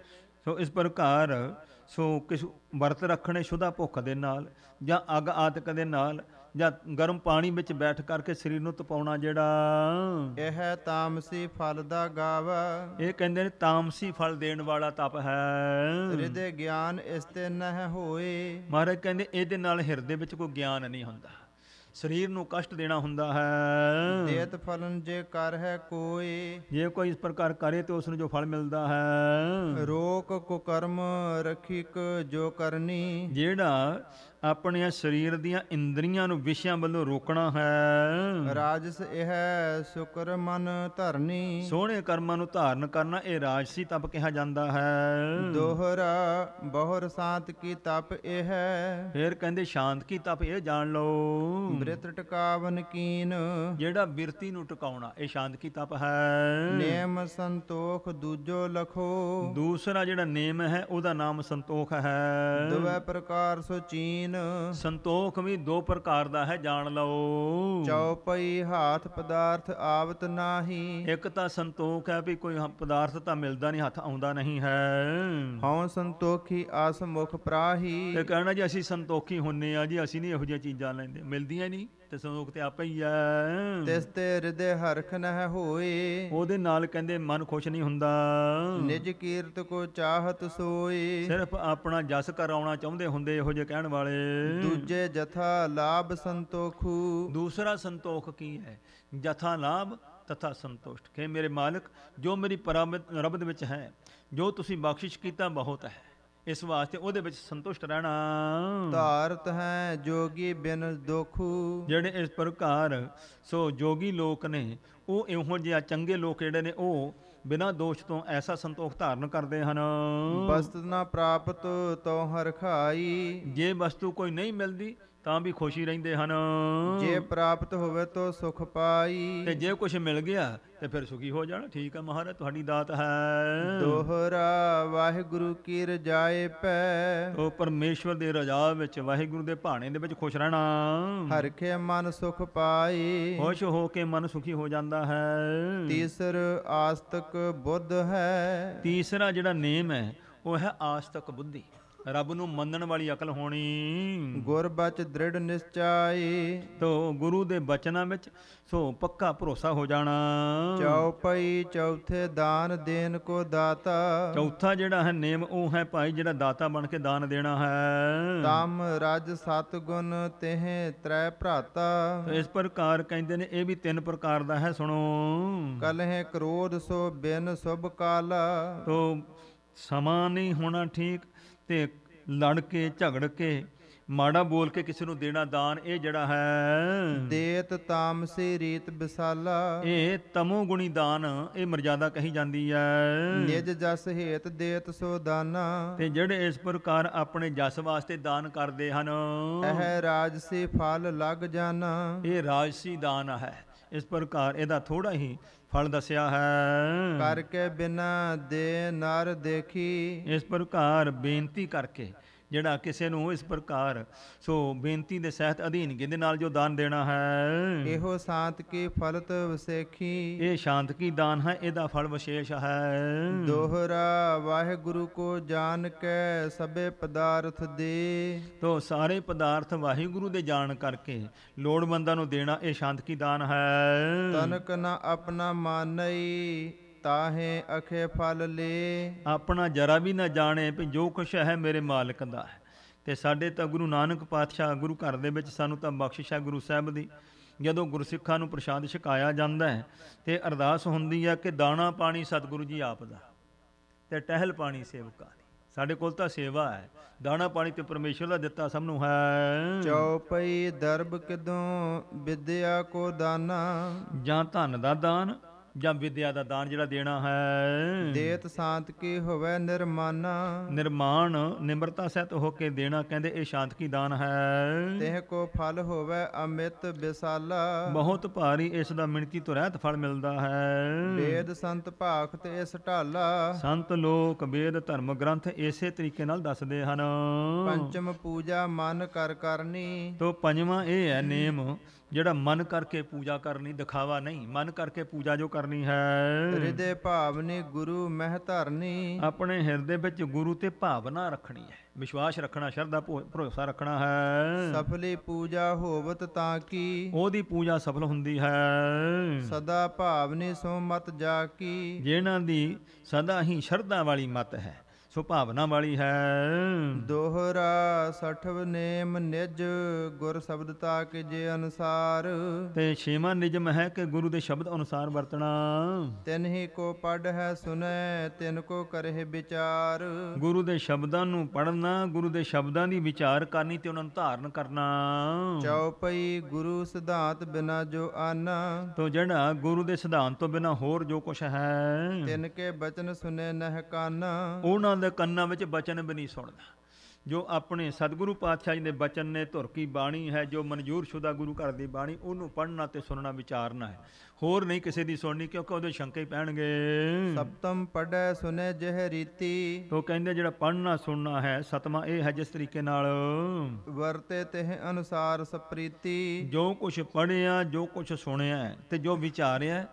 ਸੋ ਇਸ ਪ੍ਰਕਾਰ ਸੋ ਕਿਸ ਵਰਤ ਰੱਖਣੇ ਸ਼ੁੱਧਾ ਭੁੱਖ ਦੇ ਨਾਲ, ਜਾਂ ਅੱਗ ਆਦਿਕ ਦੇ ਨਾਲ, ਜਾਂ ਗਰਮ ਪਾਣੀ ਵਿੱਚ ਬੈਠ ਕਰਕੇ ਸਰੀਰ ਨੂੰ ਤਪਾਉਣਾ ਜਿਹੜਾ, ਇਹ ਤਾਮਸੀ ਫਲ ਦਾ ਗਾਵਾ, ਇਹ ਕਹਿੰਦੇ ਨੇ ਤਾਮਸੀ ਫਲ ਦੇਣ ਵਾਲਾ ਤਪ ਹੈ। ਹਿਰਦੇ ਗਿਆਨ ਇਸ ਤੇ ਨਹਿ ਹੋਏ, ਮਹਾਰਾਜ ਕਹਿੰਦੇ ਇਹਦੇ ਨਾਲ ਹਿਰਦੇ ਵਿੱਚ ਕੋਈ ਗਿਆਨ ਨਹੀਂ ਹੁੰਦਾ, ਸਰੀਰ ਨੂੰ ਕਸ਼ਟ ਦੇਣਾ ਹੁੰਦਾ ਹੈ। ਦੇਤ ਫਲਨ ਜੇ ਕਰ ਹੈ ਕੋਈ, ਜੇ ਕੋਈ ਇਸ ਪ੍ਰਕਾਰ ਕਰੇ ਤੇ ਉਸ ਨੂੰ ਜੋ ਫਲ ਮਿਲਦਾ ਹੈ। ਰੋਕ ਕੁਕਰਮ ਰਖਿਕ ਜੋ ਕਰਨੀ, ਜਿਹੜਾ ਆਪਣੇ ਸਰੀਰ ਦੀਆਂ ਇੰਦਰੀਆਂ ਨੂੰ ਵਿਸ਼ਿਆਂ ਵੱਲੋਂ ਰੋਕਣਾ ਹੈ। ਰਾਜਸ ਇਹ ਸ਼ੁਕਰ ਮਨ ਧਰਨੀ, ਸੋਹਣੇ ਕਰਮਾਂ ਨੂੰ ਧਾਰਨ ਕਰਨਾ, ਇਹ ਰਾਜਸੀ ਤਪ ਕਿਹਾ ਜਾਂਦਾ ਹੈ। ਦੋਹਰਾ ਬਹੁਰ ਸ਼ਾਂਤ ਕੀ ਤਪ ਇਹ, ਫਿਰ ਕਹਿੰਦੇ ਸ਼ਾਂਤ ਕੀ ਤਪ ਇਹ ਜਾਣ ਲਓ। ਬ੍ਰਿਤ ਟਿਕਾਵਨ ਕੀਨ, ਜਿਹੜਾ ਬਿਰਤੀ ਨੂੰ ਟਿਕਾਉਣਾ, ਇਹ ਸ਼ਾਂਤ ਕੀ ਤਪ ਹੈ। ਨੇਮ ਸੰਤੋਖ ਦੂਜੋ ਲਖੋ, ਦੂਸਰਾ ਜਿਹੜਾ ਨੇਮ ਹੈ ਉਹਦਾ ਨਾਮ ਸੰਤੋਖ ਹੈ। ਦੁਵੈ ਪ੍ਰਕਾਰ ਸੋ ਚੀਨ, ਸੰਤੋਖ ਵੀ 2 ਪ੍ਰਕਾਰ ਦਾ ਹੈ, ਜਾਣ ਲਓ। ਚੌਪਈ ਹਾਥ ਪਦਾਰਥ ਆਵਤ ਨਾਹੀ, ਇੱਕ ਤਾਂ ਸੰਤੋਖ ਹੈ ਵੀ ਕੋਈ ਪਦਾਰਥ ਤਾਂ ਮਿਲਦਾ ਨਹੀਂ, ਹੱਥ ਆਉਂਦਾ ਨਹੀਂ ਹੈ। ਹਉ ਸੰਤੋਖੀ ਆਸ ਮੁਖ ਪ੍ਰਾਹੀ, ਇਹ ਕਹਿਣਾ ਜੀ ਅਸੀਂ ਸੰਤੋਖੀ ਹੁੰਨੇ ਆ ਜੀ, ਅਸੀਂ ਨਹੀਂ ਇਹੋ ਜਿਹੀਆਂ ਚੀਜ਼ਾਂ ਲੈਂਦੇ, ਮਿਲਦੀਆਂ ਨਹੀਂ, ਤੇ ਸੰਤੋਖ ਤੇ ਆਪੇ ਹੀ ਹੈ। ਤਿਸ ਤੇ ਹਿਰਦੇ ਹਰਖ ਨਹਿ ਹੋਏ, ਉਹਦੇ ਨਾਲ ਕਹਿੰਦੇ ਮਨ ਖੁਸ਼ ਨਹੀਂ ਹੁੰਦਾ। ਨਿਜ ਕੀਰਤ ਕੋ ਚਾਹਤ ਸੋਏ, ਸਿਰਫ ਆਪਣਾ ਜਸ ਕਰਾਉਣਾ ਚਾਹੁੰਦੇ ਹੁੰਦੇ ਇਹੋ ਜਿਹੇ ਕਹਿਣ ਵਾਲੇ। ਦੂਜੇ ਜਥਾ ਲਾਭ ਸੰਤੋਖੂ, ਦੂਸਰਾ ਸੰਤੋਖ ਕੀ ਹੈ? ਜਥਾ ਲਾਭ ਤਥਾ ਸੰਤੁਸ਼ਟ, ਕਿ ਮੇਰੇ ਮਾਲਕ ਜੋ ਮੇਰੀ ਰੱਬ ਦੇ ਵਿੱਚ ਹੈ, ਜੋ ਤੁਸੀਂ ਬਖਸ਼ਿਸ਼ ਕੀਤਾ ਬਹੁਤ ਹੈ, ਇਸ ਵਾਸਤੇ ਉਹਦੇ ਵਿੱਚ ਸੰਤੁਸ਼ਟ ਰਹਿਣਾ। ਧਾਰਤ ਹੈ ਜੋਗੀ ਬਿਨ ਦੁਖੂ, ਜਿਹੜੇ ਇਸ ਪ੍ਰਕਾਰ ਸੋ ਜੋਗੀ ਲੋਕ ਨੇ, ਉਹ ਇਹੋ ਜਿਹਾ ਚੰਗੇ ਲੋਕ ਜਿਹੜੇ ਨੇ ਉਹ ਬਿਨਾਂ ਦੋਸ਼ ਤੋਂ ਐਸਾ ਸੰਤੋਖ ਧਾਰਨ ਕਰਦੇ ਹਨ। ਵਸਤ ਨਾ ਪ੍ਰਾਪਤ ਤੋ ਹਰਖਾਈ, ਜੇ ਵਸਤੂ ਕੋਈ ਨਹੀਂ ਮਿਲਦੀ ਤਾਂ ਵੀ ਖੁਸ਼ੀ ਰਹਿੰਦੇ ਹਨ। ਜੇ ਪ੍ਰਾਪਤ ਹੋਵੇ ਤੋ ਸੁਖ ਪਾਈ, ਤੇ ਜੇ ਕੁਝ ਮਿਲ ਗਿਆ ਤੇ ਫਿਰ ਸੁਖੀ ਹੋ ਜਾਣਾ। ਠੀਕ ਹੈ ਮਹਾਰਾਜ, ਤੁਹਾਡੀ ਦਾਤ ਹੈ। ਦੋਹਰਾ ਵਾਹਿਗੁਰੂ ਕੀ ਰਜਾਏ ਪੈ, ਉਹ ਪਰਮੇਸ਼ਵਰ ਦੇ ਰਜਾ ਵਿੱਚ, ਵਾਹਿਗੁਰੂ ਦੇ ਭਾਣੇ ਦੇ ਵਿੱਚ ਖੁਸ਼ ਰਹਿਣਾ। ਹਰਖੇ ਮਨ ਸੁਖ ਪਾਈ, ਖੁਸ਼ ਹੋ ਕੇ ਮਨ ਸੁਖੀ ਹੋ ਜਾਂਦਾ ਹੈ। ਤੀਸਰ ਆਸਤਕ ਬੁੱਧ ਹੈ, ਤੀਸਰਾ ਜਿਹੜਾ ਨੇਮ ਹੈ ਉਹ ਹੈ ਆਸਤਕ ਬੁੱਧੀ, ਰੱਬ ਨੂੰ ਮੰਨਣ ਵਾਲੀ ਅਕਲ ਹੋਣੀ। ਗੁਰ ਬਚ ਦ੍ਰਿੜ ਨਿਸ਼ਚਾਈ, ਤੋ ਗੁਰੂ ਦੇ ਬਚਨਾਂ ਵਿੱਚ ਸੋ ਪੱਕਾ ਭਰੋਸਾ ਹੋ ਜਾਣਾ। ਚੌਪਈ ਚੌਥੇ ਦਾਨ ਦੇਨ ਕੋ ਦਾਤਾ, ਚੌਥਾ ਜਿਹੜਾ ਹੈ ਨੇਮ ਉਹ ਹੈ ਭਾਈ ਜਿਹੜਾ ਦਾਤਾ ਬਣ ਕੇ ਦਾਨ ਦੇਣਾ ਹੈ। ਤਮ ਰਜ ਸਤ ਗੁਣ ਤਿਹ ਤ੍ਰੈ ਭਰਾਤਾ, ਇਸ ਪ੍ਰਕਾਰ ਕਹਿੰਦੇ ਨੇ ਇਹ ਵੀ 3 ਪ੍ਰਕਾਰ ਦਾ ਹੈ, ਸੁਣੋ। ਕਲਹਿ ਕ੍ਰੋਧ ਸੋ ਬਿਨ ਸੁਭ ਕਾਲਾ, ਤੋ ਸਮਾਂ ਨਹੀਂ ਹੋਣਾ ਠੀਕ, ਤੇ ਲੜ ਕੇ ਝਗੜ ਕੇ ਮਾੜਾ ਬੋਲ ਕੇ ਕਿਸੇ ਨੂੰ ਦੇਣਾ ਦਾਨ, ਇਹ ਜਿਹੜਾ ਹੈ ਦੇਤ ਤਾਮਸੀ ਰੀਤ ਵਿਸਾਲਾ, ਇਹ ਤਮੋ ਗੁਣੀ ਦਾਨ, ਇਹ ਮਰਜ਼ਾਦਾ ਕਹੀ ਜਾਂਦੀ ਹੈ। ਨਿਜ ਜਸ ਹੇਤ ਦੇਤ ਸੋ ਦਾਨਾ, ਤੇ ਜਿਹੜੇ ਇਸ ਪ੍ਰਕਾਰ ਆਪਣੇ ਜਸ ਵਾਸਤੇ ਦਾਨ ਕਰਦੇ ਹਨ, ਇਹ ਰਾਜਸੀ ਫਲ ਲਗ ਜਾਣਾ, ਇਹ ਰਾਜਸੀ ਦਾਨ ਹੈ। ਇਸ ਪ੍ਰਕਾਰ ਇਹਦਾ ਥੋੜਾ ਹੀ ਫਲ ਦੱਸਿਆ ਹੈ। ਕਰਕੇ ਬਿਨਾ ਦੇ ਨਰ ਦੇਖੀ, ਇਸ ਪ੍ਰਕਾਰ ਬੇਨਤੀ ਕਰਕੇ ਜਿਹੜਾ ਕਿਸੇ ਨੂੰ ਇਸ ਪ੍ਰਕਾਰ ਸੋ ਬੇਨਤੀ ਦੇ ਸਹਿਤ ਅਧੀਨ ਦੇ ਨਾਲ ਜੋ ਦਾਨ ਦੇਣਾ ਹੈ, ਇਹੋ ਸਾਤ ਕੀ ਫਲਤ ਵਿਸੇਖੀ, ਇਹ ਸ਼ਾਂਤ ਕੀ ਦਾਨ ਹੈ, ਇਹਦਾ ਫਲ ਵਿਸ਼ੇਸ਼ ਹੈ। ਦੋਹਰਾ ਵਾਹਿਗੁਰੂ ਕੋ ਜਾਣ ਕੇ ਸਭੇ ਪਦਾਰਥ ਦੇ, ਤੋ ਸਾਰੇ ਪਦਾਰਥ ਵਾਹਿਗੁਰੂ ਦੇ ਜਾਣ ਕਰਕੇ ਲੋੜਵੰਦਾਂ ਨੂੰ ਦੇਣਾ ਇਹ ਸ਼ਾਂਤ ਕੀ ਦਾਨ ਹੈ। ਤਨਕ ਨ ਆਪਣਾ ਮਾਨਈ, ਤਾਹੇ ਅਖੇ ਫਲ ਲੇ, ਆਪਣਾ ਜਰਾ ਵੀ ਨਾ ਜਾਣੇ ਵੀ ਜੋ ਕੁਛ ਹੈ ਮੇਰੇ ਮਾਲਕ ਦਾ ਹੈ। ਤੇ ਸਾਡੇ ਤਾਂ ਗੁਰੂ ਨਾਨਕ ਪਾਤਸ਼ਾਹ ਗੁਰੂ ਘਰ ਦੇ ਵਿੱਚ ਸਾਨੂੰ ਤਾਂ ਬਖਸ਼ਿਸ਼ ਹੈ ਗੁਰੂ ਸਾਹਿਬ ਦੀ। ਜਦੋਂ ਗੁਰਸਿੱਖਾਂ ਨੂੰ ਪ੍ਰਸ਼ਾਦ ਛਕਾਇਆ ਜਾਂਦਾ ਹੈ ਤੇ ਅਰਦਾਸ ਹੁੰਦੀ ਹੈ ਕਿ ਦਾਣਾ ਪਾਣੀ ਸਤਿਗੁਰੂ ਜੀ ਆਪ ਦਾ ਤੇ ਟਹਿਲ ਪਾਣੀ ਸੇਵਕਾਂ ਦੀ। ਸਾਡੇ ਕੋਲ ਤਾਂ ਸੇਵਾ ਹੈ, ਦਾਣਾ ਪਾਣੀ ਤੇ ਪਰਮੇਸ਼ਰ ਦਾ ਦਿੱਤਾ ਸਭ ਨੂੰ ਹੈ। ਚੌਪਈ ਦਰਬ ਕਿਦੋਂ ਵਿਦਿਆ ਕੋ ਦਾਨਾ, ਜਾਂ ਧਨ ਦਾ ਦਾਨ ਜਾਂ ਵਿਦਿਆ ਦਾ ਦਾਨ ਜਿਹੜਾ ਦੇਣਾ ਹੈ। ਦੇਤ ਸ਼ਾਂਤ ਕੀ ਹੋਵੇ ਨਿਰਮਾਨਾ, ਨਿਰਮਾਣ ਨਿਮਰਤਾ ਸਹਿਤ ਹੋ ਕੇ ਦੇਣਾ ਕਹਿੰਦੇ ਇਹ ਸ਼ਾਂਤ ਕੀ ਦਾਨ ਹੈ। ਤਿਹ ਕੋ ਫਲ ਹੋਵੇ ਅਮਿਤ ਵਿਸਾਲਾ, ਬਹੁਤ ਭਾਰੀ ਇਸ ਦਾ ਮਿਣਤੀ ਤੋਂ ਰਹਿਤ ਫਲ ਮਿਲਦਾ ਹੈ। ਵੇਦ ਸੰਤ ਭਾਖਤ ਇਸ ਢਾਲਾ, ਸੰਤ ਲੋਕ ਵੇਦ ਧਰਮ ਗ੍ਰੰਥ ਇਸੇ ਤਰੀਕੇ ਨਾਲ ਦੱਸਦੇ ਹਨ। ਪੰਚਮ ਪੂਜਾ ਮਨ ਕਰ ਕਰਨੀ, ਤੋ ਪੰਜਵਾਂ ਇਹ ਹੈ ਨੇਮ ਜਿਹੜਾ ਮਨ ਕਰਕੇ ਪੂਜਾ ਕਰਨੀ, ਦਿਖਾਵਾ ਨਹੀਂ, ਮਨ ਕਰਕੇ ਪੂਜਾ ਜੋ ਕਰਨੀ ਹੈ। ਹਿਰਦੇ ਭਾਵਨੀ ਗੁਰੂ ਮਹਿ ਧਰਨੀ, ਆਪਣੇ ਹਿਰਦੇ ਵਿੱਚ ਗੁਰੂ ਤੇ ਭਾਵਨਾ ਰੱਖਣੀ ਹੈ, ਵਿਸ਼ਵਾਸ ਰੱਖਣਾ, ਸ਼ਰਧਾ ਭਰੋਸਾ ਰੱਖਣਾ ਹੈ। ਸਫਲੀ ਪੂਜਾ ਹੋਵਤ ਤਾਂ ਕੀ, ਉਹਦੀ ਪੂਜਾ ਸਫਲ ਹੁੰਦੀ ਹੈ। ਸਦਾ ਭਾਵਨੀ ਸੋ ਮਤ ਜਾ ਕੀ, ਜਿਹਨਾਂ ਦੀ ਸਦਾ ਹੀ ਸ਼ਰਧਾ ਵਾਲੀ ਮਤ ਹੈ, ਸੁਭਾਵਨਾ ਵਾਲੀ ਹੈ। ਦੋਹਰਾ ਸਠਵ ਨੇਮ ਨਿਜ, ਗੁਰ ਸ਼ਬਦ ਤਾਕ ਜੇ ਅਨੁਸਾਰ, ਤੇ ਛੇਵਾਂ ਨਿਯਮ ਹੈ ਕਿ ਗੁਰੂ ਦੇ ਸ਼ਬਦ ਅਨੁਸਾਰ ਵਰਤਣਾ। ਤਿਨਹੀ ਕੋ ਪੜ ਹੈ ਸੁਨੈ, ਤਿਨ ਕੋ ਕਰਹਿ ਵਿਚਾਰ, ਗੁਰੂ ਦੇ ਸ਼ਬਦਾਂ ਨੂੰ ਪੜ੍ਹਨਾ, ਗੁਰੂ ਦੇ ਸ਼ਬਦਾਂ ਦੀ ਵਿਚਾਰ ਕਰਨੀ ਤੇ ਉਹਨਾਂ ਨੂੰ ਧਾਰਨ ਕਰਨਾ। ਚੌਪਈ ਗੁਰੂ ਸਿਧਾਂਤ ਬਿਨਾ ਜੋ ਆਨਾ, ਤੋ ਜਿਹੜਾ ਗੁਰੂ ਦੇ ਸਿਧਾਂਤ ਤੋਂ ਬਿਨਾਂ ਹੋਰ ਜੋ ਕੁਛ ਹੈ, ਤਿਨ ਕੇ ਬਚਨ ਸੁਨੇ ਨਹਿ ਕਾਨਾ, ਉਹਨਾਂ ਦੇ ਕੰਨਾਂ ਵਿੱਚ ਬਚਨ ਵੀ ਨਹੀਂ ਸੁਣਦਾ। ਜੋ ਆਪਣੇ ਸਤਿਗੁਰੂ ਪਾਤਸ਼ਾਹ ਜੀ ਦੇ ਬਚਨ ਨੇ, ਧੁਰ ਕੀ ਬਾਣੀ ਹੈ, ਜੋ ਮਨਜ਼ੂਰ ਸ਼ੁਦਾ ਗੁਰੂ ਘਰ ਦੀ ਬਾਣੀ, ਉਹਨੂੰ ਪੜ੍ਹਨਾ ਤੇ ਸੁਣਨਾ, ਵਿਚਾਰਨਾ ਹੈ, ਹੋਰ ਨਹੀਂ ਕਿਸੇ ਦੀ ਸੁਣਨੀ, ਕਿਉਂਕਿ ਉਹਦੇ ਸ਼ੰਕੇ ਪੈਣਗੇ। ਸਪਤਮ ਪੜੈ ਸੁਨੇ ਜਿਹ ਰੀਤੀ, ਤੋ ਕਹਿੰਦੇ ਜਿਹੜਾ ਪੜ੍ਹਨਾ ਸੁਣਨਾ ਹੈ, ਸਤਵਾਂ ਇਹ ਹੈ ਜਿਸ ਤਰੀਕੇ ਨਾਲ ਵਰਤੇ ਤਿਹ ਅਨੁਸਾਰ ਸਪ੍ਰੀਤੀ, ਜੋ ਕੁਛ ਪੜ੍ਹਿਆ, ਜੋ ਕੁਛ ਸੁਣਿਆ ਤੇ ਜੋ ਵਿਚਾਰਿਆ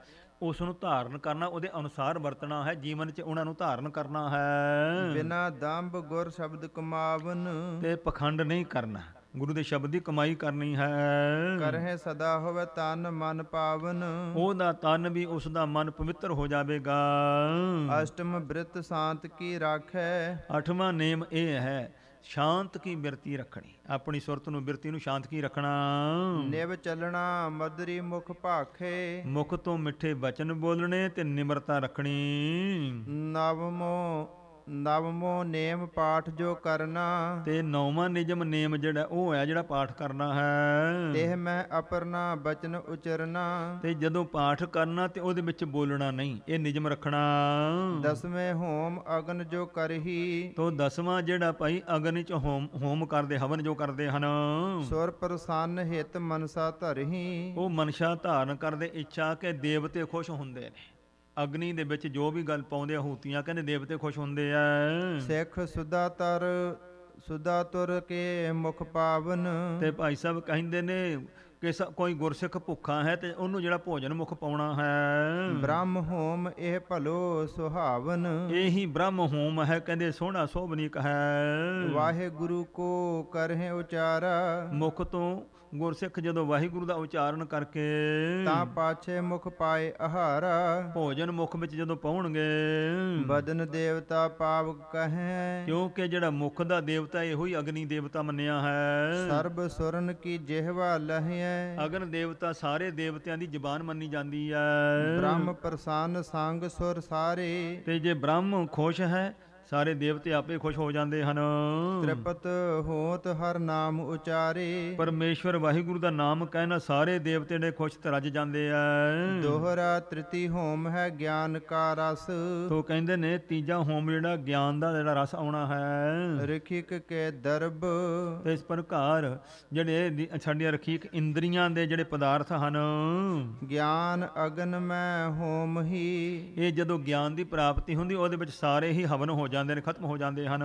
ਉਸ ਨੂੰ ਧਾਰਨ ਕਰਨਾ, ਉਹਦੇ ਅਨੁਸਾਰ ਵਰਤਣਾ ਹੈ, ਜੀਵਨ 'ਚ ਉਹਨਾਂ ਨੂੰ ਧਾਰਨ ਕਰਨਾ ਹੈ। ਬਿਨਾ ਦੰਭ ਗੁਰ ਸ਼ਬਦ ਕਮਾਵਨ, ਤੇ ਪਖੰਡ ਨਹੀਂ ਕਰਨਾ, ਗੁਰੂ ਦੇ ਸ਼ਬਦ ਦੀ ਕਮਾਈ ਕਰਨੀ ਹੈ। ਕਰਹਿ ਸਦਾ ਹੋਵੇ ਤਨ ਮਨ ਪਾਵਨ, ਉਹਦਾ ਤਨ ਵੀ ਉਸ ਦਾ ਮਨ ਪਵਿੱਤਰ ਹੋ ਜਾਵੇਗਾ। ਅਸ਼ਟਮ ਬ੍ਰਿਤ ਸ਼ਾਂਤ ਕੀ ਰਾਖੈ, ਅੱਠਵਾਂ ਨੇਮ ਇਹ ਹੈ ਸ਼ਾਂਤ ਕੀ ਬਿਰਤੀ ਰੱਖਣੀ, ਆਪਣੀ ਸੁਰਤ ਨੂੰ, ਬਿਰਤੀ ਨੂੰ ਸ਼ਾਂਤ ਕੀ ਰੱਖਣਾ। ਨਿਵ ਚੱਲਣਾ ਮਦਰੀ ਮੁਖ ਭਾਖੇ, ਮੁਖ ਤੋਂ ਮਿੱਠੇ ਬਚਨ ਬੋਲਣੇ ਤੇ ਨਿਮਰਤਾ ਰੱਖਣੀ। ਨਵਮੋ ਨੇਮ ਪਾਠ ਜੋ ਕਰਨਾ, ਤੇ ਨੌਵਾਂ ਨਿਯਮ ਨੇਮ ਜਿਹੜਾ ਉਹ ਹੈ ਜਿਹੜਾ ਪਾਠ ਕਰਨਾ ਹੈ। ਦੇਹ ਮੈਂ ਅਪਰਨਾ ਬਚਨ ਉਚਰਨਾ, ਤੇ ਜਦੋਂ ਪਾਠ ਕਰਨਾ ਤੇ ਉਹਦੇ ਵਿੱਚ ਬੋਲਣਾ ਨਹੀਂ, ਇਹ ਨਿਯਮ ਰੱਖਣਾ। ਦਸਵੇਂ ਹੋਮ ਅਗਨ ਜੋ ਕਰਹੀ, ਤੋ ਦਸਵਾਂ ਜਿਹੜਾ ਭਾਈ ਅਗਨ ਚ ਹੋਮ ਕਰਦੇ, ਹਵਨ ਜੋ ਕਰਦੇ ਹਨ, ਸੁਰ ਪ੍ਰਸੰਨ ਹਿਤ ਮਨਸਾ ਧਰਹੀ, ਉਹ ਮਨਸ਼ਾ ਧਾਰਨ ਕਰਦੇ, ਇੱਛਾ ਕਿ ਦੇਵਤੇ ਖੁਸ਼ ਹੁੰਦੇ ਨੇ। ਅਗਨੀ ਦੇ ਵਿੱਚ ਜੋ ਵੀ ਗੱਲ ਪਾਉਂਦੇ ਆ ਹੂਤੀਆਂ, ਕਹਿੰਦੇ ਦੇਵਤੇ ਖੁਸ਼ ਹੁੰਦੇ ਆ। ਸਿੱਖ ਸੁਦਾ ਤੁਰ ਕੇ ਮੁਖ ਪਾਵਨ, ਤੇ ਭਾਈ ਸਾਹਿਬ ਕਹਿੰਦੇ ਨੇ ਕਿ ਕੋਈ ਗੁਰਸਿੱਖ ਭੁੱਖਾ ਹੈ ਤੇ ਉਹਨੂੰ ਜਿਹੜਾ ਭੋਜਨ ਮੁਖ ਪਾਉਣਾ ਹੈ। ਬ੍ਰਹਮ ਹੋਮ ਇਹ ਭਲੋ ਸੁਹਾਵਨ, ਇਹੀ ਬ੍ਰਹਮ ਹੋਮ ਹੈ, ਕਹਿੰਦੇ ਸੋਹਣਾ ਸੋਭਨੀਕ ਹੈ। ਵਾਹਿਗੁਰੂ ਕੋ ਕਰਹਿ ਉਚਾਰਾ, ਮੁਖ ਤੋਂ ਗੁਰਸਿੱਖ ਜਦੋਂ ਵਾਹਿਗੁਰੂ ਦਾ ਉਚਾਰਨ ਕਰਕੇ ਤਾਂ ਪਾਛੇ ਮੁਖ ਪਾਏ ਆਹਾਰਾ, ਭੋਜਨ ਮੁਖ ਵਿੱਚ ਜਦੋਂ ਪਾਉਣਗੇ, ਬਦਨ ਦੇਵਤਾ ਪਾਵਕ ਕਹੈ, ਕਿਉਂਕਿ ਜਿਹੜਾ ਮੁਖ ਦਾ ਦੇਵਤਾ ਇਹੋ ਹੀ ਅਗਨੀ ਦੇਵਤਾ ਮੰਨਿਆ ਹੈ। ਸਰਬ ਸੁਰਨ ਕੀ ਜਿਹਵਾ ਲਹਿ, ਅਗਨ ਦੇਵਤਾ ਸਾਰੇ ਦੇਵਤਿਆਂ ਦੀ ਜ਼ਬਾਨ ਮੰਨੀ ਜਾਂਦੀ ਹੈ। ਬ੍ਰਹਮ ਪ੍ਰਸੰਨ ਸੰਗ ਸੁਰ ਸਾਰੇ, ਤੇ ਜੇ ਬ੍ਰਹਮ ਖੁਸ਼ ਹੈ, ਸਾਰੇ ਦੇਵਤੇ ਆਪੇ ਖੁਸ਼ ਹੋ ਜਾਂਦੇ ਹਨ। ਤ੍ਰਿਪਤ ਹੋਤ ਹਰ ਨਾਮ ਉਚਾਰੇ, ਪਰਮੇਸ਼ਵਰ ਵਾਹਿਗੁਰੂ ਦਾ ਨਾਮ ਕਹਿਣਾ ਸਾਰੇ ਦੇਵਤੇ ਨੇ ਖੁਸ਼ ਤੇ ਰੱਜ ਜਾਂਦੇ ਆ। ਦੋਹਰਾ ਤ੍ਰਿਤੀ ਹੋਮ ਹੈ ਗਿਆਨ ਕਾ ਰਸ, ਤੋ ਕਹਿੰਦੇ ਨੇ ਤੀਜਾ ਹੋਮ ਜਿਹੜਾ ਗਿਆਨ ਦਾ ਜਿਹੜਾ ਰਸ ਆਉਣਾ ਹੈ। ਰਖਿਕ ਕੇ ਦਰਬ, ਤੇ ਇਸ ਪ੍ਰਕਾਰ ਜਿਹੜੇ ਸਾਡੀਆਂ ਰਖੀਕ ਇੰਦਰੀਆਂ ਦੇ ਜਿਹੜੇ ਪਦਾਰਥ ਹਨ, ਗਿਆਨ ਅਗਨ ਮੈਂ ਹੋਮ ਹੀ, ਇਹ ਜਦੋਂ ਗਿਆਨ ਦੀ ਪ੍ਰਾਪਤੀ ਹੁੰਦੀ ਉਹਦੇ ਵਿੱਚ ਸਾਰੇ ਹੀ ਹਵਨ ਹੋ ਜਾਂਦੇ ਨੇ, ਖਤਮ ਹੋ ਜਾਂਦੇ ਹਨ।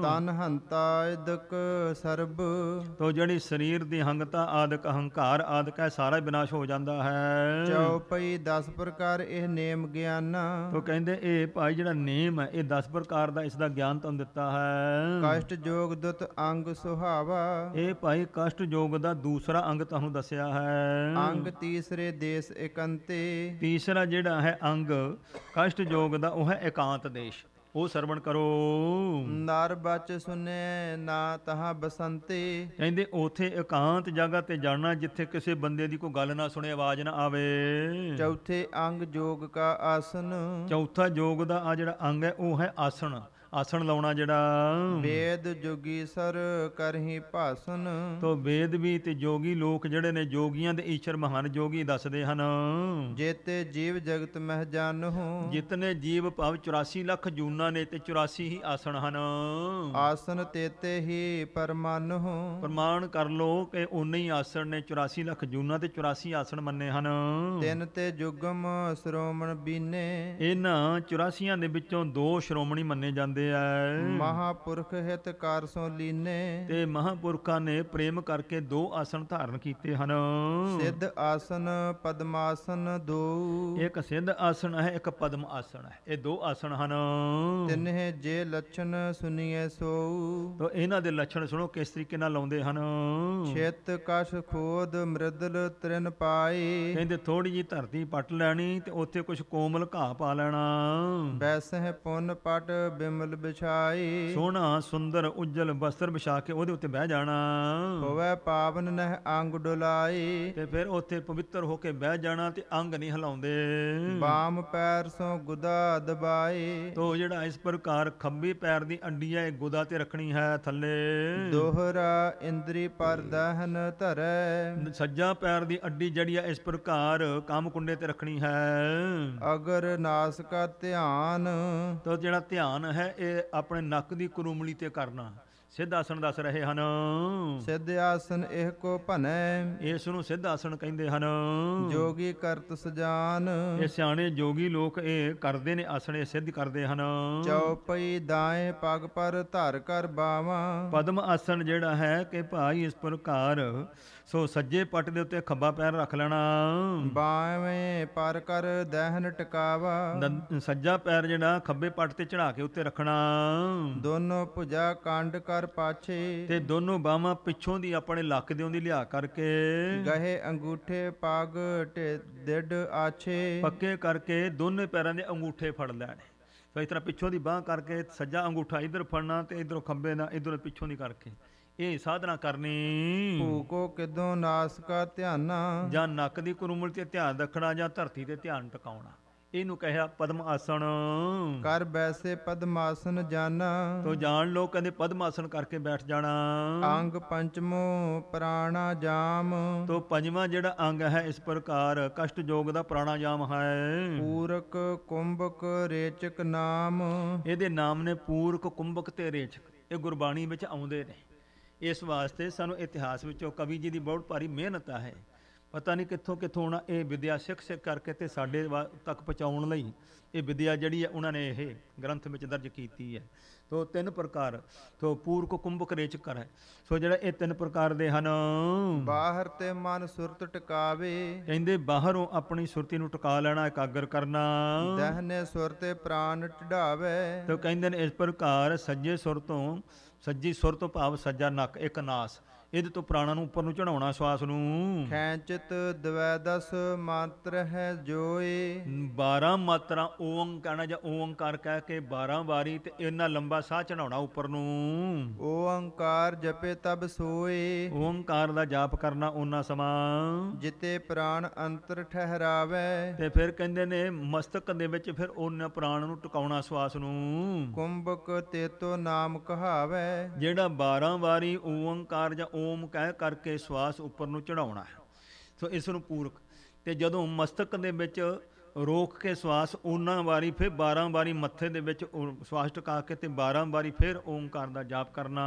ਤਨ ਹੰਤਾ ਇਦਕ ਸਰਬ, ਤੋ ਜਿਹੜੀ ਸਰੀਰ ਦੀ ਹੰਗਤਾ ਆਦਿਕ ਅਹੰਕਾਰ ਆਦਿਕ ਹੈ ਸਾਰਾ ਹੀ ਵਿਨਾਸ਼ ਹੋ ਜਾਂਦਾ ਹੈ। ਚੌਪਈ 10 ਪ੍ਰਕਾਰ ਇਹ ਨੇਮ ਗਿਆਨਾ, ਤੋ ਕਹਿੰਦੇ ਇਹ ਭਾਈ ਜਿਹੜਾ ਨੇਮ ਹੈ ਇਹ 10 ਪ੍ਰਕਾਰ ਦਾ ਇਸ ਦਾ ਗਿਆਨ ਤੁਹਾਨੂੰ ਦਿੱਤਾ ਹੈ। ਕਸ਼ਟ ਜੋਗ ਦੁਤ ਅੰਗ ਸੁਹਾਵਾ, ਇਹ ਭਾਈ ਕਸ਼ਟ ਯੋਗ ਦਾ ਦੂਸਰਾ ਅੰਗ ਤੁਹਾਨੂੰ ਦੱਸਿਆ ਹੈ। ਅੰਗ ਤੀਸਰੇ ਦੇਸ ਇਕੰਤੇ, ਤੀਸਰਾ ਜਿਹੜਾ ਹੈ ਅੰਗ ਕਸ਼ਟ ਯੋਗ ਦਾ ਉਹ ਹੈ ਇਕਾਂਤ ਦੇਸ਼, ਉਹ ਸਰਵਣ ਕਰੋ। ਨਰ ਬਚ ਸੁਨੇ ਨਾ ਤਹਾਂ ਬਸੰਤੇ, ਕਹਿੰਦੇ ਉਥੇ ਇਕਾਂਤ ਜਗ੍ਹਾ ਤੇ ਜਾਣਾ ਜਿੱਥੇ ਕਿਸੇ ਬੰਦੇ ਦੀ ਕੋਈ ਗੱਲ ਨਾ ਸੁਣੇ, ਆਵਾਜ਼ ਨਾ ਆਵੇ। ਚੌਥੇ ਅੰਗ ਜੋਗ ਕਾ ਆਸਨ, ਚੌਥਾ ਯੋਗ ਦਾ ਆ ਜਿਹੜਾ ਅੰਗ ਹੈ ਉਹ ਹੈ ਆਸਣ, ਆਸਣ ਲਾਉਣਾ ਜਿਹੜਾ। ਵੇਦ ਜੋਗੀਸਰ ਕਰਹੀ ਭਾਸਨ, ਤੋ ਵੇਦ ਵੀ ਤੇ ਜੋਗੀ ਲੋਕ ਜਿਹੜੇ ਨੇ ਜੋਗੀਆਂ ਦੇ ਈਸ਼ਰ ਮਹਾਨ ਜੋਗੀ ਦੱਸਦੇ ਹਨ। ਜੇਤੇ ਜੀਵ ਜਗਤ ਮਹਿ ਜਾਨਹੁ, ਜਿਤਨੇ ਜੀਵ ਭਾਵ 84 ਲੱਖ ਜੂਨਾਂ ਨੇ ਤੇ 84 ਹੀ ਆਸਣ ਹਨ। ਆਸਨ ਤੇਤੇ ਹੀ ਪਰਮਾਨਹੁ, ਪ੍ਰਮਾਣ ਕਰ ਲੋ ਕਿ ਉਨੇ ਹੀ ਆਸਣ ਨੇ, 84 ਲੱਖ ਜੂਨਾਂ ਤੇ 84 ਆਸਣ ਮੰਨੇ ਹਨ। ਤਿੰਨ ਤੇ ਜੁਗਮ ਸ਼੍ਰੋਮਣ ਬੀਨੇ, ਇਹਨਾਂ 84 ਦੇ ਵਿੱਚੋਂ 2 ਸ਼੍ਰੋਮਣੀ ਮੰਨੇ ਜਾਂਦੇ ਐ। ਮਹਾਪੁਰਖ ਹਿਤ ਕਾਰ ਸੋ ਲੀਨੇ, ਤੇ ਮਹਾਪੁਰਖਾਂ ਨੇ ਪ੍ਰੇਮ ਕਰਕੇ 2 ਆਸਣ ਧਾਰਨ ਕੀਤੇ ਹਨ। ਸਿੱਧ ਆਸਨ ਪਦਮਾਸਨ ਦੋ, ਇੱਕ ਸਿੱਧ ਆਸਣ ਹੈ, ਇੱਕ ਪਦਮ ਆਸਣ ਹੈ, ਇਹ 2 ਆਸਣ ਹਨ। ਤਿੰਨੇ ਜੇ ਲੱਛਣ ਸੁਨੀਏ ਸੋਊ, ਤੋ ਇਹਨਾਂ ਦੇ ਲੱਛਣ ਸੁਣੋ ਕਿਸ ਤਰੀਕੇ ਨਾਲ ਲਾਉਂਦੇ ਹਨ। ਛੇਤ ਕਸ਼ ਖੋਦ ਮ੍ਰਿਦਲ ਤ੍ਰਿਨ ਪਾਏ, ਕਹਿੰਦੇ ਥੋੜੀ ਜੀ ਧਰਤੀ ਪੱਟ ਲੈਣੀ ਤੇ ਉੱਥੇ ਕੁਝ ਕੋਮਲ ਘਾਹ ਪਾ ਲੈਣਾ। ਬੈਸਹਿ ਪੁੰਨ ਪਟ ਬਿਮਲ ਬਿਛਾਈ, ਸੋਹਣਾ ਸੁੰਦਰ ਉਜਲ ਬਸਤਰ ਵਿਛਾ ਕੇ ਉਹਦੇ ਉੱਤੇ ਬਹਿ ਜਾਣਾ। ਹੋਵੇ ਪਾਵਨ ਨਹਿ ਅੰਗ ਡੁਲਾਈ, ਤੇ ਫਿਰ ਉੱਥੇ ਪਵਿੱਤਰ ਹੋ ਕੇ ਬਹਿ ਜਾਣਾ ਤੇ ਅੰਗ ਨਹੀਂ ਹਿਲਾਉਂਦੇ। ਬਾਮ ਪੈਰ ਸੋ ਗੁਦਾ ਦਬਾਏ, ਤੋ ਜਿਹੜਾ ਇਸ ਪ੍ਰਕਾਰ ਖੱਬੇ ਪੈਰ ਦੀ ਅੰਡੀ ਹੈ ਇਹ ਗੁਦਾ ਤੇ ਰੱਖਣੀ ਹੈ ਥੱਲੇ। ਦੋਹਰਾ ਇੰਦਰੀ ਪਰ ਦਹਨ ਧਰੈ, ਸੱਜਾ ਪੈਰ ਦੀ ਅੱਡੀ ਜਿਹੜੀ ਹੈ ਇਸ ਪ੍ਰਕਾਰ ਕਾਮ ਕੁੰਡੇ ਤੇ ਰੱਖਣੀ ਹੈ। ਅਗਰ ਨਾਸ ਕਾ ਧਿਆਨ, ਤੋ ਜਿਹੜਾ ਧਿਆਨ ਹੈ ਇਹ ਆਪਣੇ ਨੱਕ ਦੀ ਕਰੂਮਲੀ ਤੇ ਕਰਨਾ। ਸਿੱਧ ਆਸਣ ਦੱਸ ਰਹੇ ਹਨ। ਸਿੱਧ ਆਸਨ ਇਹ ਕੋ ਭਨੈ, ਇਸ ਨੂੰ ਸਿੱਧ ਆਸਣ ਕਹਿੰਦੇ ਹਨ। ਜੋਗੀ ਕਰਤ ਸਜਾਨ, ਇਹ ਸਿਆਣੇ ਜੋਗੀ ਲੋਕ ਇਹ ਕਰਦੇ ਨੇ ਆਸਣ, ਇਹ ਸਿੱਧ ਕਰਦੇ ਹਨ। ਚੌਪਈ ਦਾਏ ਪਗ ਪਰ ਧਰ ਕਰ ਬਾਵਾਂ, ਪਦਮ ਆਸਣ ਜਿਹੜਾ ਹੈ ਕਿ ਭਾਈ ਇਸ ਪ੍ਰਕਾਰ ਸੋ ਸੱਜੇ ਪੱਟ ਦੇ ਉੱਤੇ ਖੱਬਾ ਪੈਰ ਰੱਖ ਲੈਣਾ। ਬਾਵੇਂ ਪਰ ਕਰ ਦਹਿਨ ਟਿਕਾਵਾ, ਸੱਜਾ ਪੈਰ ਜਿਹੜਾ ਖੱਬੇ ਪੱਟ ਤੇ ਚੜਾ ਕੇ ਉੱਤੇ ਰੱਖਣਾ। ਦੋਨੋਂ ਭੁਜਾ ਕੰਡ ਕਰ ਪਾਛੇ, ਤੇ ਦੋਨੋਂ ਬਾਹਾਂ ਪਿੱਛੋਂ ਦੀ ਆਪਣੇ ਲੱਕ ਦੇ ਉਹਦੀ ਲਿਆ ਕਰਕੇ ਗਹੇ ਅੰਗੂਠੇ ਪਗ ਡਿੱਡ ਆਛੇ, ਪੱਕੇ ਕਰਕੇ ਦੋਨੇ ਪੈਰਾਂ ਦੇ ਅੰਗੂਠੇ ਫੜ ਲੈਣੇ। ਸੋ ਇਸ ਤਰ੍ਹਾਂ ਪਿੱਛੋਂ ਦੀ ਬਾਹ ਕਰਕੇ ਸੱਜਾ ਅੰਗੂਠਾ ਇੱਧਰ ਫੜਨਾ ਤੇ ਇੱਧਰੋਂ ਖੱਬੇ ਨਾਲ ਇੱਧਰੋਂ ਪਿੱਛੋਂ ਦੀ ਕਰਕੇ ਇਹ ਸਾਧਨਾ ਕਰਨੀ। ਭੂਕੋ ਕਿਦੋਂ ਨਾਸ ਕਾ ਧਿਆਨਾ, ਜਾਂ ਨੱਕ ਦੀ ਕਰੂਮਲ ਤੇ ਧਿਆਨ ਰੱਖਣਾ ਜਾਂ ਧਰਤੀ ਤੇ ਧਿਆਨ ਟਿਕਾਉਣਾ, ਇਹਨੂੰ ਕਹਿਆ ਪਦਮ ਆਸਣ। ਕਰ ਬੈਸੇ ਪਦਮਾਸਨ ਜਾਨਾ, ਤੋ ਜਾਣ ਲੋ ਕਹਿੰਦੇ ਪਦਮ ਆਸਣ ਕਰਕੇ ਬੈਠ ਜਾਣਾ। ਅੰਗ ਪੰਚਮੋ ਪ੍ਰਾਣਾ ਜਾਮ, ਤੋ ਪੰਜਵਾਂ ਜਿਹੜਾ ਅੰਗ ਹੈ ਇਸ ਪ੍ਰਕਾਰ ਕਸ਼ਟ ਯੋਗ ਦਾ ਪ੍ਰਾਣਾਯਾਮ ਹੈ। ਪੂਰਕ ਕੁੰਭਕ ਰੇਚਕ ਨਾਮ, ਇਹਦੇ ਨਾਮ ਨੇ ਪੂਰਕ ਕੁੰਭਕ ਤੇ ਰੇਚਕ, ਇਹ ਗੁਰਬਾਣੀ ਵਿੱਚ ਆਉਂਦੇ ਨੇ। ਇਸ ਵਾਸਤੇ ਸਾਨੂੰ ਇਤਿਹਾਸ ਵਿੱਚੋਂ ਕਵੀ ਜੀ ਦੀ ਬਹੁਤ ਭਾਰੀ ਮਿਹਨਤ ਹੈ। ਪਤਾ ਨਹੀਂ ਕਿੱਥੋਂ ਕਿੱਥੋਂ ਉਹਨਾਂ ਇਹ ਵਿਦਿਆ ਸਿੱਖ ਕਰਕੇ ਤੇ ਸਾਡੇ ਤੱਕ ਪਹੁੰਚਾਉਣ ਲਈ ਇਹ ਵਿਦਿਆ ਜਿਹੜੀ ਹੈ ਉਹਨਾਂ ਨੇ ਇਹ ਗ੍ਰੰਥ ਵਿੱਚ ਦਰਜ ਕੀਤੀ ਹੈ। ਤੋ 3 ਪ੍ਰਕਾਰ, ਤੋ ਪੂਰਕ ਕੁੰਭਕ ਰੇਚਕ ਹੈ। ਸੋ ਜਿਹੜਾ ਇਹ 3 ਪ੍ਰਕਾਰ ਦੇ ਹਨ। ਬਾਹਰ ਤੇ ਮਨ ਸੁਰਤ ਟਿਕਾਵੇ, ਕਹਿੰਦੇ ਬਾਹਰੋਂ ਆਪਣੀ ਸੁਰਤੀ ਨੂੰ ਟਿਕਾ ਲੈਣਾ, ਇਕਾਗਰ ਕਰਨਾ। ਦਹਿਨੇ ਸੁਰ ਤੇ ਪ੍ਰਾਨ ਢਾਵੇ, ਤੋ ਕਹਿੰਦੇ ਨੇ ਇਸ ਪ੍ਰਕਾਰ ਸੱਜੇ ਸੁਰ ਤੋਂ, ਸੱਜੀ ਸੁਰ ਤੋਂ ਭਾਵ ਸੱਜਾ ਨੱਕ, ਇੱਕ ਨਾਸ, ਇਹਦੇ ਤੋਂ ਪ੍ਰਾਣਾਂ ਨੂੰ ਉੱਪਰ ਨੂੰ ਚੜਾਉਣਾ ਸਵਾਸ ਨੂੰ। ਖੈਂਚਿਤ ਦਵੈਦਸ ਮੰਤਰ ਹੈ ਜੋਏ 12 ਮਾਤਰਾ ਓਮ ਕਹਿਣਾ ਜਾਂ ਓੰਕਾਰ ਕਹਿ ਕੇ 12 ਵਾਰੀ ਤੇ ਇੰਨਾ ਲੰਬਾ ਸਾਹ ਚੜਾਉਣਾ ਉੱਪਰ ਨੂੰ। ਓੰਕਾਰ ਜਪੇ ਤਬ ਸੋਏ ਓੰਕਾਰ ਦਾ ਜਾਪ ਕਰਨਾ ਓਨਾ ਸਮਾਂ ਜਿਤੇ ਪ੍ਰਾਣ ਅੰਤਰ ਠਹਿਰਾਵੇ ਤੇ ਫਿਰ ਕਹਿੰਦੇ ਨੇ ਮਸਤਕ ਦੇ ਵਿੱਚ ਫਿਰ ਉਹਨਾਂ ਪ੍ਰਾਣ ਨੂੰ ਟਿਕਾਉਣਾ ਸਵਾਸ ਨੂੰ। ਕੁੰਭਕ ਤੇਤੋ ਨਾਮ ਕਹਾਵੇ ਜਿਹੜਾ 12 ਵਾਰੀ ਓੰਕਾਰ ਜਾਂ ਓਮ ਕਹਿ ਕਰਕੇ ਸਵਾਸ ਉੱਪਰ ਨੂੰ ਚੜਾਉਣਾ ਹੈ। ਸੋ ਇਸ ਨੂੰ ਪੂਰਕ ਤੇ ਜਦੋਂ ਮਸਤਕ ਦੇ ਵਿੱਚ ਰੋਕ ਕੇ ਸਵਾਸ ਉਹਨਾਂ ਵਾਰੀ ਫਿਰ 12 ਵਾਰੀ ਮੱਥੇ ਦੇ ਵਿੱਚ ਸਵਾਸ ਟਿਕਾ ਕੇ ਤੇ 12 ਵਾਰੀ ਫਿਰ ਓੰਕਾਰ ਦਾ ਜਾਪ ਕਰਨਾ।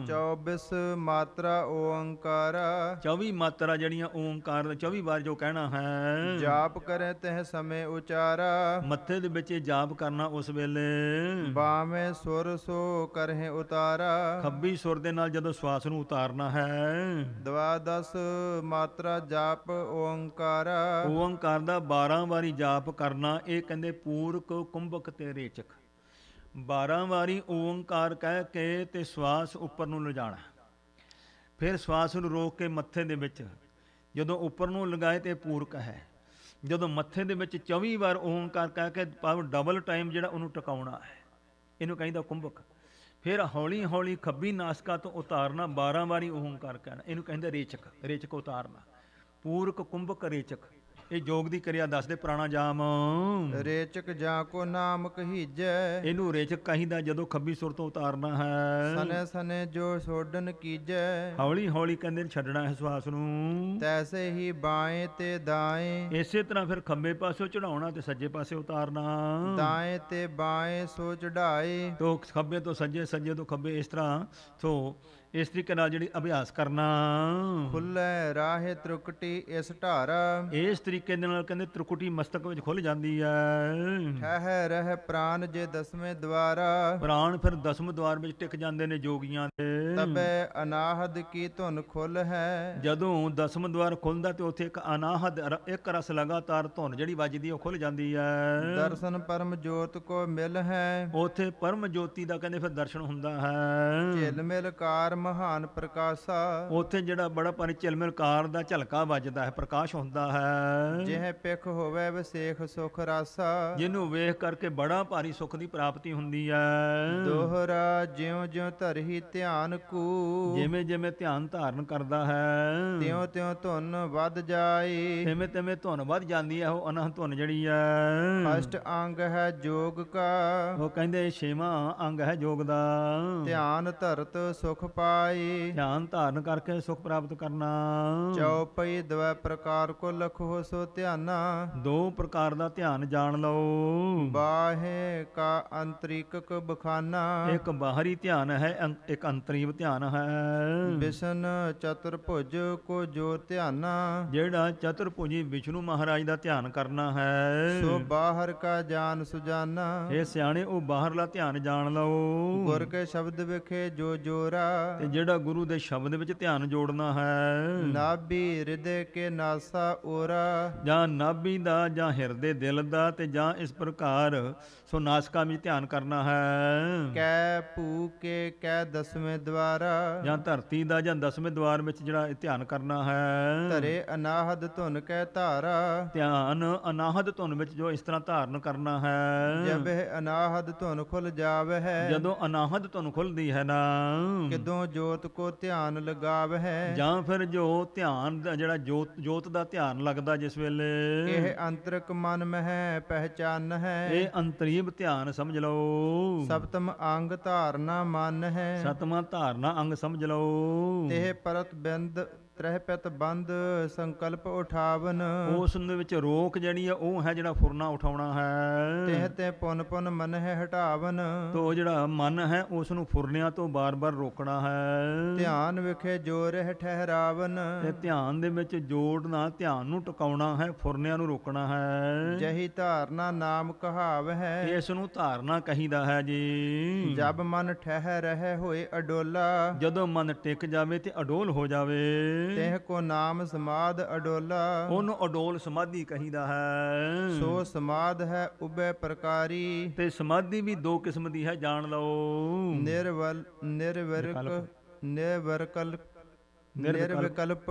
24 ਮਾਤਰਾ ਓੰਕਾਰ 24 ਮਾਤਰਾ ਜਿਹੜੀਆਂ ਓੰਕਾਰ ਦਾ 24 ਵਾਰ ਜੋ ਕਹਿਣਾ ਹੈ ਜਾਪ ਕਰੇ ਤਹ ਸਮੇਂ ਉਚਾਰਾ ਮੱਥੇ ਦੇ ਵਿੱਚ ਜਾਪ ਕਰਨਾ ਉਸ ਵੇਲੇ। ਬਾਵੇਂ ਸੁਰ ਸੋ ਕਰਹਿ ਉਤਾਰਾ ਖੱਬੀ ਸੁਰ ਦੇ ਨਾਲ ਜਦੋਂ ਸਵਾਸ ਨੂੰ ਉਤਾਰਨਾ ਹੈ। ਦਵਾਦਸ ਮਾਤਰਾ ਜਾਪ ਓੰਕਾਰ ਓੰਕਾਰ ਦਾ 12 ਵਾਰੀ ਜਾਪ ਕਰਨਾ। ਇਹ ਕਹਿੰਦੇ ਪੂਰਕ ਕੁੰਭਕ ਤੇ ਰੇਚਕ 12 ਵਾਰੀ ਓੰਕਾਰ ਕਹਿ ਕੇ ਤੇ ਸਵਾਸ ਉੱਪਰ ਨੂੰ ਲਿਜਾਣਾ। ਫਿਰ ਸਵਾਸ ਨੂੰ ਰੋਕ ਕੇ ਮੱਥੇ ਦੇ ਵਿੱਚ ਜਦੋਂ ਉੱਪਰ ਨੂੰ ਲਗਾਏ ਤੇ ਪੂਰਕ ਹੈ। ਜਦੋਂ ਮੱਥੇ ਦੇ ਵਿੱਚ 24 ਵਾਰ ਓੰਕਾਰ ਕਹਿ ਕੇ ਡਬਲ ਟਾਈਮ ਜਿਹੜਾ ਉਹਨੂੰ ਟਿਕਾਉਣਾ ਹੈ, ਇਹਨੂੰ ਕਹਿੰਦਾ ਕੁੰਭਕ। ਫਿਰ ਹੌਲੀ ਹੌਲੀ ਖੱਬੀ ਨਾਸਕਾ ਤੋਂ ਉਤਾਰਨਾ 12 ਵਾਰੀ ਓੰਕਾਰ ਕਹਿਣਾ, ਇਹਨੂੰ ਕਹਿੰਦੇ ਰੇਚਕ। ਰੇਚਕ ਉਤਾਰਨਾ ਪੂਰਕ ਕੁੰਭਕ ਰੇਚਕ। ਇਹ ਜੋਗ ਦੀ ਕਿਰਿਆ ਦੱਸਦੇ ਪ੍ਰਾਣਾਯਾਮ। ਰੇਚਕ ਜਾਂ ਕੋ ਨਾਮ ਕਹੀਜੈ ਇਹਨੂੰ ਰੇਚਕ ਕਹੀਦਾ ਜਦੋਂ ਖੱਬੀ ਸੁਰ ਤੋਂ ਉਤਾਰਨਾ ਹੈ। ਸਨੇ ਸਨੇ ਜੋ ਛੋਡਨ ਕੀਜੈ ਹੌਲੀ ਹੌਲੀ ਕਹਿੰਦੇ ਛੱਡਣਾ ਹੈ ਸਵਾਸ ਨੂੰ। ਤੈਸੇ ਹੀ ਬਾਏਂ ਤੇ ਦਾਏਂ ਇਸੇ ਤਰ੍ਹਾਂ ਫਿਰ ਖੱਬੇ ਪਾਸੇ ਚੜਾਉਣਾ ਤੇ ਸੱਜੇ ਪਾਸੇ ਉਤਾਰਨਾ। ਦਾਏਂ ਤੇ ਬਾਏਂ ਸੋ ਚੜਾਏ ਤੋ ਖੱਬੇ ਤੋਂ ਸੱਜੇ, ਸੱਜੇ ਤੋਂ ਖੱਬੇ, ਇਸ ਤਰ੍ਹਾਂ ਸੋ ਇਸ ਤਰੀਕੇ ਨਾਲ ਜਿਹੜੀ ਅਭਿਆਸ ਕਰਨਾ। ਖੁੱਲੇ ਰਾਹੇ ਤ੍ਰੁਕਟੀ ਇਸ ਢਾਰਾ ਇਸ ਤਰੀਕੇ ਦੇ ਨਾਲ ਕਹਿੰਦੇ ਤ੍ਰਿਕੁਟੀ ਮਸਤਕ ਵਿੱਚ ਖੁੱਲ ਜਾਂਦੀ ਹੈ। ਠਹਿ ਰਹਿ ਪ੍ਰਾਨ ਜੇ ਦਸਵੇਂ ਦਵਾਰਾ ਪ੍ਰਾਣ ਫਿਰ ਦਸਮ ਦਵਾਰ ਵਿੱਚ ਟਿਕ ਜਾਂਦੇ ਨੇ ਜੋਗੀਆਂ ਦੇ। ਤਬੇ ਅਨਾਹਦ ਕੀ ਧੁਨ ਖੁੱਲ ਹੈ ਜਦੋਂ ਦਸਮ ਦਵਾਰ ਖੁੱਲਦਾ ਤੇ ਉੱਥੇ ਇੱਕ ਅਨਾਹਦ ਇੱਕ ਰਸ ਲਗਾਤਾਰ ਧੁਨ ਜਿਹੜੀ ਵੱਜਦੀ ਉਹ ਖੁੱਲ ਜਾਂਦੀ ਹੈ। ਦਰਸ਼ਨ ਪਰਮ ਜੋਤ ਕੋ ਮਿਲ ਹੈ ਉੱਥੇ ਪਰਮ ਜੋਤੀ ਦਾ ਕਹਿੰਦੇ ਫਿਰ ਦਰਸ਼ਨ ਹੁੰਦਾ ਹੈ। ਝਿਲ ਮਿਲ ਕਾਰ ਮਹਾਨ ਪ੍ਰਕਾਸ਼ਾ ਉੱਥੇ ਜਿਹੜਾ ਬੜਾ ਭਾਰੀ ਝਿਲਮਿਲ ਕਾਰ ਦਾ ਝਲਕਾ ਵੱਜਦਾ ਹੈ, ਪ੍ਰਕਾਸ਼ ਹੁੰਦਾ ਹੈ। ਜਿਹ ਪਿਖ ਹੋਵੇ ਵਿਸੇਖ ਸੁਖ ਰਾਸਾ ਜਿਹਨੂੰ ਵੇਖ ਕਰਕੇ ਬੜਾ ਭਾਰੀ ਸੁੱਖ ਦੀ ਪ੍ਰਾਪਤੀ ਹੁੰਦੀ ਹੈ। ਦੋਹਰਾ ਜਿਉ ਜਿਉ ਧਰਹੀ ਧਿਆਨ ਕੂ ਜਿਵੇਂ ਜਿਵੇਂ ਧਿਆਨ ਧਾਰਨ ਕਰਦਾ ਹੈ ਤਿਉ ਤਿਉ ਧੁਨ ਵੱਧ ਜਾਏ ਤਿਵੇਂ ਤਿਵੇਂ ਧੁਨ ਵੱਧ ਜਾਂਦੀ ਹੈ। ਉਹ ਅਨਹਦ ਧੁਨ ਜਿਹੜੀ ਹੈ। ਅਸ਼ਟ ਅੰਗ ਹੈ ਜੋਗ ਕਾ ਉਹ ਕਹਿੰਦੇ 6ਵਾਂ ਅੰਗ ਹੈ ਜੋਗ ਦਾ। ਧਿਆਨ ਧਰਤ ਸੁਖ ਪਾਏ ਧਿਆਨ ਧਾਰਨ ਕਰਕੇ ਸੁਖ ਪ੍ਰਾਪਤ ਕਰਨਾ। ਚਉਪਈ ਦਵੈ ਪ੍ਰਕਾਰ ਕੋ ਲਖੋ ਸੋ ਧਿਆਨਾ 2 ਪ੍ਰਕਾਰ ਦਾ ਧਿਆਨ ਜਾਣ ਲਓ। ਬਾਹੇ ਕਾ ਅੰਤਰਿਕਕ ਬਖਾਨਾ ਇੱਕ ਬਾਹਰੀ ਧਿਆਨ ਹੈ, ਇੱਕ ਅੰਤਰੀਵ ਧਿਆਨ ਹੈ। ਵਿਸ਼ਨ ਚਤੁਰਭੁਜ ਕੋ ਜੋ ਧਿਆਨਾ ਜਿਹੜਾ ਚਤੁਰਭੁਜੀ ਵਿਸ਼ਨੂੰ ਮਹਾਰਾਜ ਦਾ ਧਿਆਨ ਕਰਨਾ ਹੈ। ਸੋ ਬਾਹਰ ਕਾ ਜਾਨ ਸੁਜਾਨਾ ਇਹ ਸਿਆਣੇ ਉਹ ਬਾਹਰਲਾ ਧਿਆਨ ਜਾਣ ਲਓ। ਗੁਰ ਕੇ ਸ਼ਬਦ ਵਿਖੇ ਜੋ ਜੋਰਾ ਤੇ ਜਿਹੜਾ ਗੁਰੂ ਦੇ ਸ਼ਬਦ ਵਿੱਚ ਧਿਆਨ ਜੋੜਨਾ ਹੈ। ਨਾਭੀ ਹਿਰਦੇ ਕੇ ਨਾਸਾ ਓਰਾ ਜਾਂ ਨਾਭੀ ਦਾ ਜਾਂ ਹਿਰਦੇ ਦਿਲ ਦਾ ਤੇ ਜਾਂ ਇਸ ਪ੍ਰਕਾਰ ਸੋ ਨਾਸਕਾ ਵਿੱਚ ਧਿਆਨ ਕਰਨਾ ਹੈ। ਕੈ ਭੂ ਕੇ ਕੈ ਦਸਵੇਂ ਦਵਾਰਾ ਜਾਂ ਧਰਤੀ ਦਾ ਜਾਂ 10ਵੇਂ ਦਵਾਰ ਵਿੱਚ ਜਿਹੜਾ ਇਹ ਧਿਆਨ ਕਰਨਾ ਹੈ। ਧਰੇ ਅਨਾਹਦ ਧੁਨ ਕੈ ਧਾਰਾ ਧਿਆਨ ਅਨਾਹਦ ਧੁਨ ਵਿੱਚ ਜੋ ਇਸ ਤਰ੍ਹਾਂ ਧਾਰਨ ਕਰਨਾ ਹੈ। ਜਬ ਇਹ ਅਨਾਹਦ ਧੁਨ ਖੁੱਲ ਜਾਵੇ ਹੈ ਜਦੋਂ ਅਨਾਹਦ ਧੁਨ ਖੁੱਲਦੀ ਹੈ ਨਾ ਕਿਦੋਂ ਜੋਤ ਕੋ ਧਿਆਨ ਲਗਾਵ ਹੈ ਜਾਂ ਫਿਰ ਜੋ ਧਿਆਨ ਦਾ ਜਿਹੜਾ ਜੋਤ ਦਾ ਧਿਆਨ ਲੱਗਦਾ ਜਿਸ ਵੇਲੇ ਇਹ ਅੰਤਰਕ ਮਨ ਮਹਿ ਪਹਿਚਾਨ ਹੈ ਇਹ ਅੰਤਰੀਵ ਧਿਆਨ ਸਮਝ ਲਓ। ਸਪਤਮ ਅੰਗ ਧਾਰਨਾ ਮਨ ਹੈ 7ਵਾਂ ਧਾਰਨਾ ਅੰਗ ਸਮਝ ਲਓ। ਤੇ ਪਰਤ ਬਿੰਦ ਤ੍ਰਹਿ ਪਿਤ ਬੰਦ ਸੰਕਲਪ ਉਠਾਵਨ ਉਸ ਦੇ ਵਿੱਚ ਰੋਕ ਜਿਹੜੀ ਆ ਉਹ ਹੈ ਜਿਹੜਾ ਫੁਰਨਾ ਉਠਾਉਣਾ ਹੈ। ਤਿਹ ਤੇ ਪੁਨ ਪੁਨ ਮਨ ਹੈ ਹਟਾਵਨ ਤੋ ਜਿਹੜਾ ਮਨ ਹੈ ਉਸ ਨੂੰ ਫੁਰਨਿਆਂ ਤੋਂ ਬਾਰ-ਬਾਰ ਰੋਕਣਾ ਹੈ। ਧਿਆਨ ਵਿਖੇ ਜੋ ਰਹਿ ਠਹਿਰਾਵਨ ਤੇ ਧਿਆਨ ਦੇ ਵਿੱਚ ਜੋੜਨਾ, ਧਿਆਨ ਨੂੰ ਟਿਕਾਉਣਾ ਹੈ, ਫੁਰਨਿਆਂ ਨੂੰ ਰੋਕਣਾ ਹੈ। ਜਹੀ ਧਾਰਨਾ ਨਾਮ ਕਹਾਵ ਹੈ ਇਸ ਨੂੰ ਧਾਰਨਾ ਕਹੀਦਾ ਹੈ ਜੀ। ਜਬ ਮਨ ਠਹਿ ਰਹਿ ਹੋਏ ਅਡੋਲਾ ਜਦੋਂ ਮਨ ਟਿਕ ਜਾਵੇ ਤੇ ਅਡੋਲ ਹੋ ਜਾਵੇ ਤਿਹ ਕੋ ਨਾਮ ਸਮਾਦ ਅਡੋਲਾ ਉਹਨੂੰ ਅਡੋਲ ਸਮਾਧੀ ਕਹੀਦਾ ਹੈ। ਸੋ ਸਮਾਦ ਹੈ ਉਬੈ ਪ੍ਰਕਾਰੀ ਤੇ ਸਮਾਧੀ ਵੀ 2 ਕਿਸਮ ਦੀ ਹੈ ਜਾਣ ਲਓ। ਨਿਰਵਰਕ ਨਿਰਵਿਕਲਪ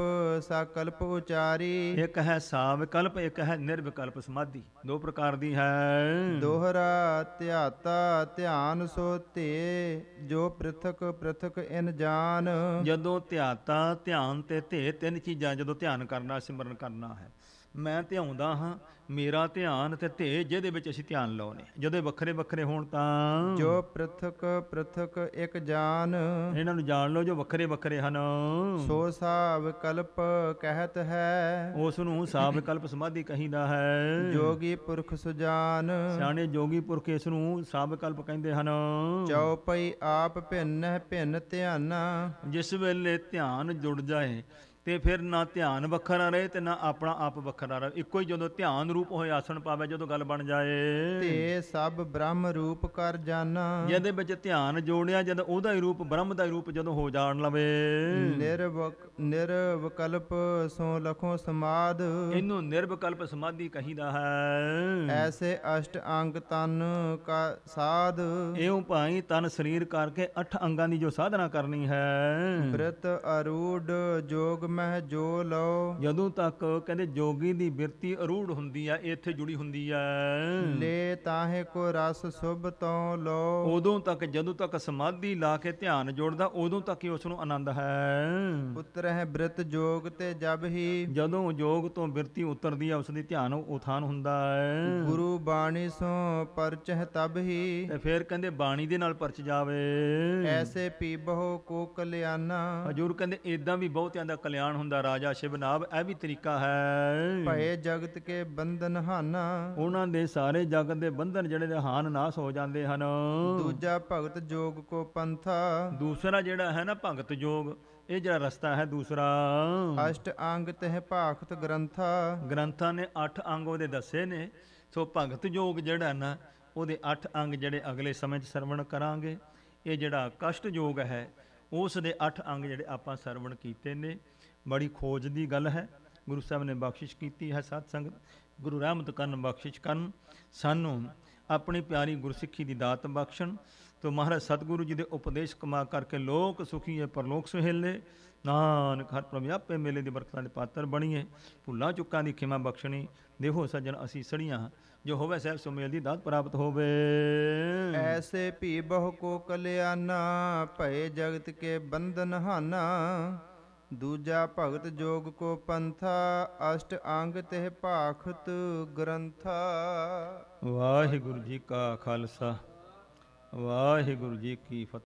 ਸਾਕਲਪ ਉਚਾਰੀ। ਇੱਕ ਹੈ ਸਾਵਿਕਲਪ, ਇੱਕ ਹੈ ਨਿਰਵਿਕਲਪ ਸਮਾਧੀ, ਦੋ ਪ੍ਰਕਾਰ ਦੀ ਹੈ। ਦੋਹਰਾ ਧਿਆਤਾ ਧਿਆਨ ਸੋ ਧੇ, ਜੋ ਪ੍ਰਿਥਕ ਪ੍ਰਿਥਕ ਇਨ ਜਾਨ। ਜਦੋਂ ਧਿਆਤਾ ਧਿਆਨ ਤੇ ਧੇ, ਤਿੰਨ ਚੀਜ਼ਾਂ ਜਦੋਂ ਧਿਆਨ ਕਰਨਾ ਸਿਮਰਨ ਕਰਨਾ ਹੈ। ਮੈਂ ਧਿਆਉਂਦਾ ਹਾਂ, ਮੇਰਾ ਧਿਆਨ ਤੇ ਧੇ ਜਿਹਦੇ ਵਿੱਚ ਅਸੀਂ ਧਿਆਨ ਲਾਉਨੇ। ਜਦੋਂ ਵੱਖਰੇ ਵੱਖਰੇ ਹੋਣ ਤਾਂ ਜੋ ਪ੍ਰਿਥਕ ਪ੍ਰਿਥਕ ਇੱਕ ਜਾਨ। ਇਹਨਾਂ ਨੂੰ ਜਾਣ ਲਓ ਜੋ ਵੱਖਰੇ ਵੱਖਰੇ ਹਨ। ਸੋ ਸਾ ਵਿਕਲਪ ਕਹਿਤ ਹੈ, ਉਸ ਨੂੰ ਸਾਵਿਕਲਪ ਸਮਾਧੀ ਕਹੀਦਾ ਹੈ। ਜੋਗੀ ਪੁਰਖ ਸੁਜਾਨ। ਸਿਆਣੇ ਜੋਗੀ ਪੁਰਖ ਇਸ ਨੂੰ ਸਾਵਿਕਲਪ ਕਹਿੰਦੇ ਹਨ। ਚਉਪਈ ਆਪ ਭਿੰਨ ਭਿੰਨ ਧਿਆਨਾ। ਜਿਸ ਵੇਲੇ ਧਿਆਨ ਜੁੜ ਜਾਏ ਤੇ ਫਿਰ ਨਾ ਧਿਆਨ ਵੱਖਰਾ ਰਹੇ ਤੇ ਨਾ ਆਪਣਾ ਆਪ ਵੱਖਰਾ ਰਹੇ। ਇੱਕੋ ਹੀ ਜਦੋਂ ਧਿਆਨ ਰੂਪ ਹੋਏ ਆਸਣ ਪਾਵੇ, ਜਦੋਂ ਗੱਲ ਬਣ ਜਾਏ ਤੇ ਸਭ ਬ੍ਰਹਮ ਰੂਪ ਕਰ ਜਾਨਾ। ਜਿਹਦੇ ਵਿੱਚ ਧਿਆਨ ਜੋੜਿਆ, ਜਦ ਉਹਦਾ ਹੀ ਰੂਪ ਬ੍ਰਹਮ ਦਾ ਹੀ ਰੂਪ ਜਦੋਂ ਹੋ ਜਾਣ ਲਵੇ। ਨਿਰਵਿਕਲਪ ਸੋ ਲਖੋ ਸਮਾਦ। ਇਹਨੂੰ ਨਿਰਵਿਕਲਪ ਸਮਾਧੀ ਕਹੀਦਾ ਹੈ। ਐਸੇ ਅਸ਼ਟ ਅੰਗ ਤਨ ਕਾ ਸਾਧ। ਇਉਂ ਭਾਈ ਤਨ ਸਰੀਰ ਕਰਕੇ 8 ਅੰਗਾਂ ਦੀ ਜੋ ਸਾਧਨਾ ਕਰਨੀ ਹੈ। ਬ੍ਰਿਤ ਅਰੂੜ ਜੋਗ ਮਹਿ ਜੋ ਲਓ। ਜਦੋਂ ਤੱਕ ਕਹਿੰਦੇ ਜੋਗੀ ਦੀ ਬਿਰਤੀ ਅਰੂੜ ਹੁੰਦੀ ਆ, ਇੱਥੇ ਜੁੜੀ ਹੁੰਦੀ ਆ, ਲੈ ਤਾਹੇ ਕੋ ਰਸ ਸੁਭ ਤੋਂ ਲਓ। ਉਦੋਂ ਤੱਕ, ਜਦੋਂ ਤੱਕ ਸਮਾਧੀ ਲਾ ਕੇ ਧਿਆਨ ਜੋੜਦਾ, ਉਦੋਂ ਤੱਕ ਹੀ ਉਸ ਨੂੰ ਆਨੰਦ ਹੈ। ਉਤਰਹਿ ਬ੍ਰਿਤ ਜੋਗ ਤੇ ਜਬ ਹੀ। ਜਦੋਂ ਜੋਗ ਤੋਂ ਬਿਰਤੀ ਉਤਰਦੀ ਆ, ਉਸ ਦੀ ਧਿਆਨ ਉਥਾਨ ਹੁੰਦਾ ਹੈ। ਗੁਰੂ ਬਾਣੀ ਸੋ ਪਰਚਹਿ ਤਬ ਹੀ। ਤੇ ਫਿਰ ਕਹਿੰਦੇ ਬਾਣੀ ਦੇ ਨਾਲ ਪਰਚ ਜਾਵੇ। ਐਸੇ ਪੀਬਹੁ ਕੋ ਕਲਿਆਣਾ। ਹਜੂਰ ਕਹਿੰਦੇ ਏਦਾਂ ਵੀ ਬਹੁਤਿਆਂ ਦਾ ਕਲਿਆਣ ਹੁੰਦਾ। ਰਾਜਾ ਸ਼ਿਵਨਾਭ ਇਹ ਵੀ ਤਰੀਕਾ ਹੈ। ਭਏ ਜਗਤ ਕੇ ਬੰਧਨ ਹਾਨਾ। ਉਹਨਾਂ ਦੇ ਸਾਰੇ ਜਗਤ ਦੇ ਬੰਧਨ ਜਿਹੜੇ ਦੇ ਹਾਨ ਨਾਸ ਹੋ ਜਾਂਦੇ ਹਨ। ਦੂਜਾ ਭਗਤ ਜੋਗ ਕੋ ਪੰਥਾ। ਦੂਸਰਾ ਜਿਹੜਾ ਹੈ ਨਾ ਭਗਤ ਜੋਗ, ਇਹ ਜਿਹੜਾ ਰਸਤਾ ਹੈ ਦੂਸਰਾ। ਅਸ਼ਟ ਅੰਗ ਤਹਿ ਭਾਖਤ ਗ੍ਰੰਥਾ। ਗ੍ਰੰਥਾਂ ਨੇ 8 ਅੰਗ ਉਹਦੇ ਦੱਸੇ ਨੇ। ਸੋ ਭਗਤ ਜੋਗ ਜਿਹੜਾ ਨਾ, ਉਹਦੇ 8 ਅੰਗ ਜਿਹੜੇ ਅਗਲੇ ਸਮੇਂ 'ਚ ਸਰਵਣ ਕਰਾਂਗੇ। ਇਹ ਜਿਹੜਾ ਕਸ਼ਟ ਜੋਗ ਹੈ, ਉਸ ਦੇ 8 ਅੰਗ ਜਿਹੜੇ ਆਪਾਂ ਸਰਵਣ ਕੀਤੇ ਨੇ। ਬੜੀ ਖੋਜ ਦੀ ਗੱਲ ਹੈ। ਗੁਰੂ ਸਾਹਿਬ ਨੇ ਬਖਸ਼ਿਸ਼ ਕੀਤੀ ਹੈ। ਸਤ ਸੰਗਤ ਗੁਰੂ ਰਹਿਮਤ ਕਰਨ, ਬਖਸ਼ਿਸ਼ ਕਰਨ, ਸਾਨੂੰ ਆਪਣੀ ਪਿਆਰੀ ਗੁਰਸਿੱਖੀ ਦੀ ਦਾਤ ਬਖਸ਼ਣ। ਤੋ ਮਹਾਰਾਜ ਸਤਿਗੁਰੂ ਜੀ ਦੇ ਉਪਦੇਸ਼ ਕਮਾ ਕਰਕੇ ਲੋਕ ਸੁਖੀਏ ਪਰਲੋਕ ਸੁਹੇਲੇ। ਨਾਨਕ ਹਰ ਪ੍ਰਭ ਆਪੇ ਮੇਲੇ ਦੀ ਬਰਕਤਾਂ ਦੇ ਪਾਤਰ ਬਣੀਏ। ਭੁੱਲਾਂ ਚੁੱਕਾਂ ਦੀ ਖਿਮਾ ਬਖਸ਼ਣੀ ਦੇਹੋ ਸੱਜਣ ਅਸੀਂ ਸੜੀਆਂ। ਜੋ ਹੋਵੇ ਸਹਿਬ ਸੁਮੇਲ ਦੀ ਦਾਤ ਪ੍ਰਾਪਤ ਹੋਵੇ। ਐਸੇ ਭੀ ਬਹੁ ਕੋ ਕਲਿਆਣਾ। ਭਏ ਜਗਤ ਕੇ ਬੰਧਨ ਹਾਨਾ। ਦੂਜਾ ਭਗਤ ਜੋਗ ਕੋ ਪੰਥਾ। ਅਸ਼ਟ ਅੰਗ ਤੇ ਭਾਖਤ ਗ੍ਰੰਥਾ। ਵਾਹਿਗੁਰੂ ਜੀ ਕਾ ਖਾਲਸਾ, ਵਾਹਿਗੁਰੂ ਜੀ ਕੀ ਫਤਿਹ।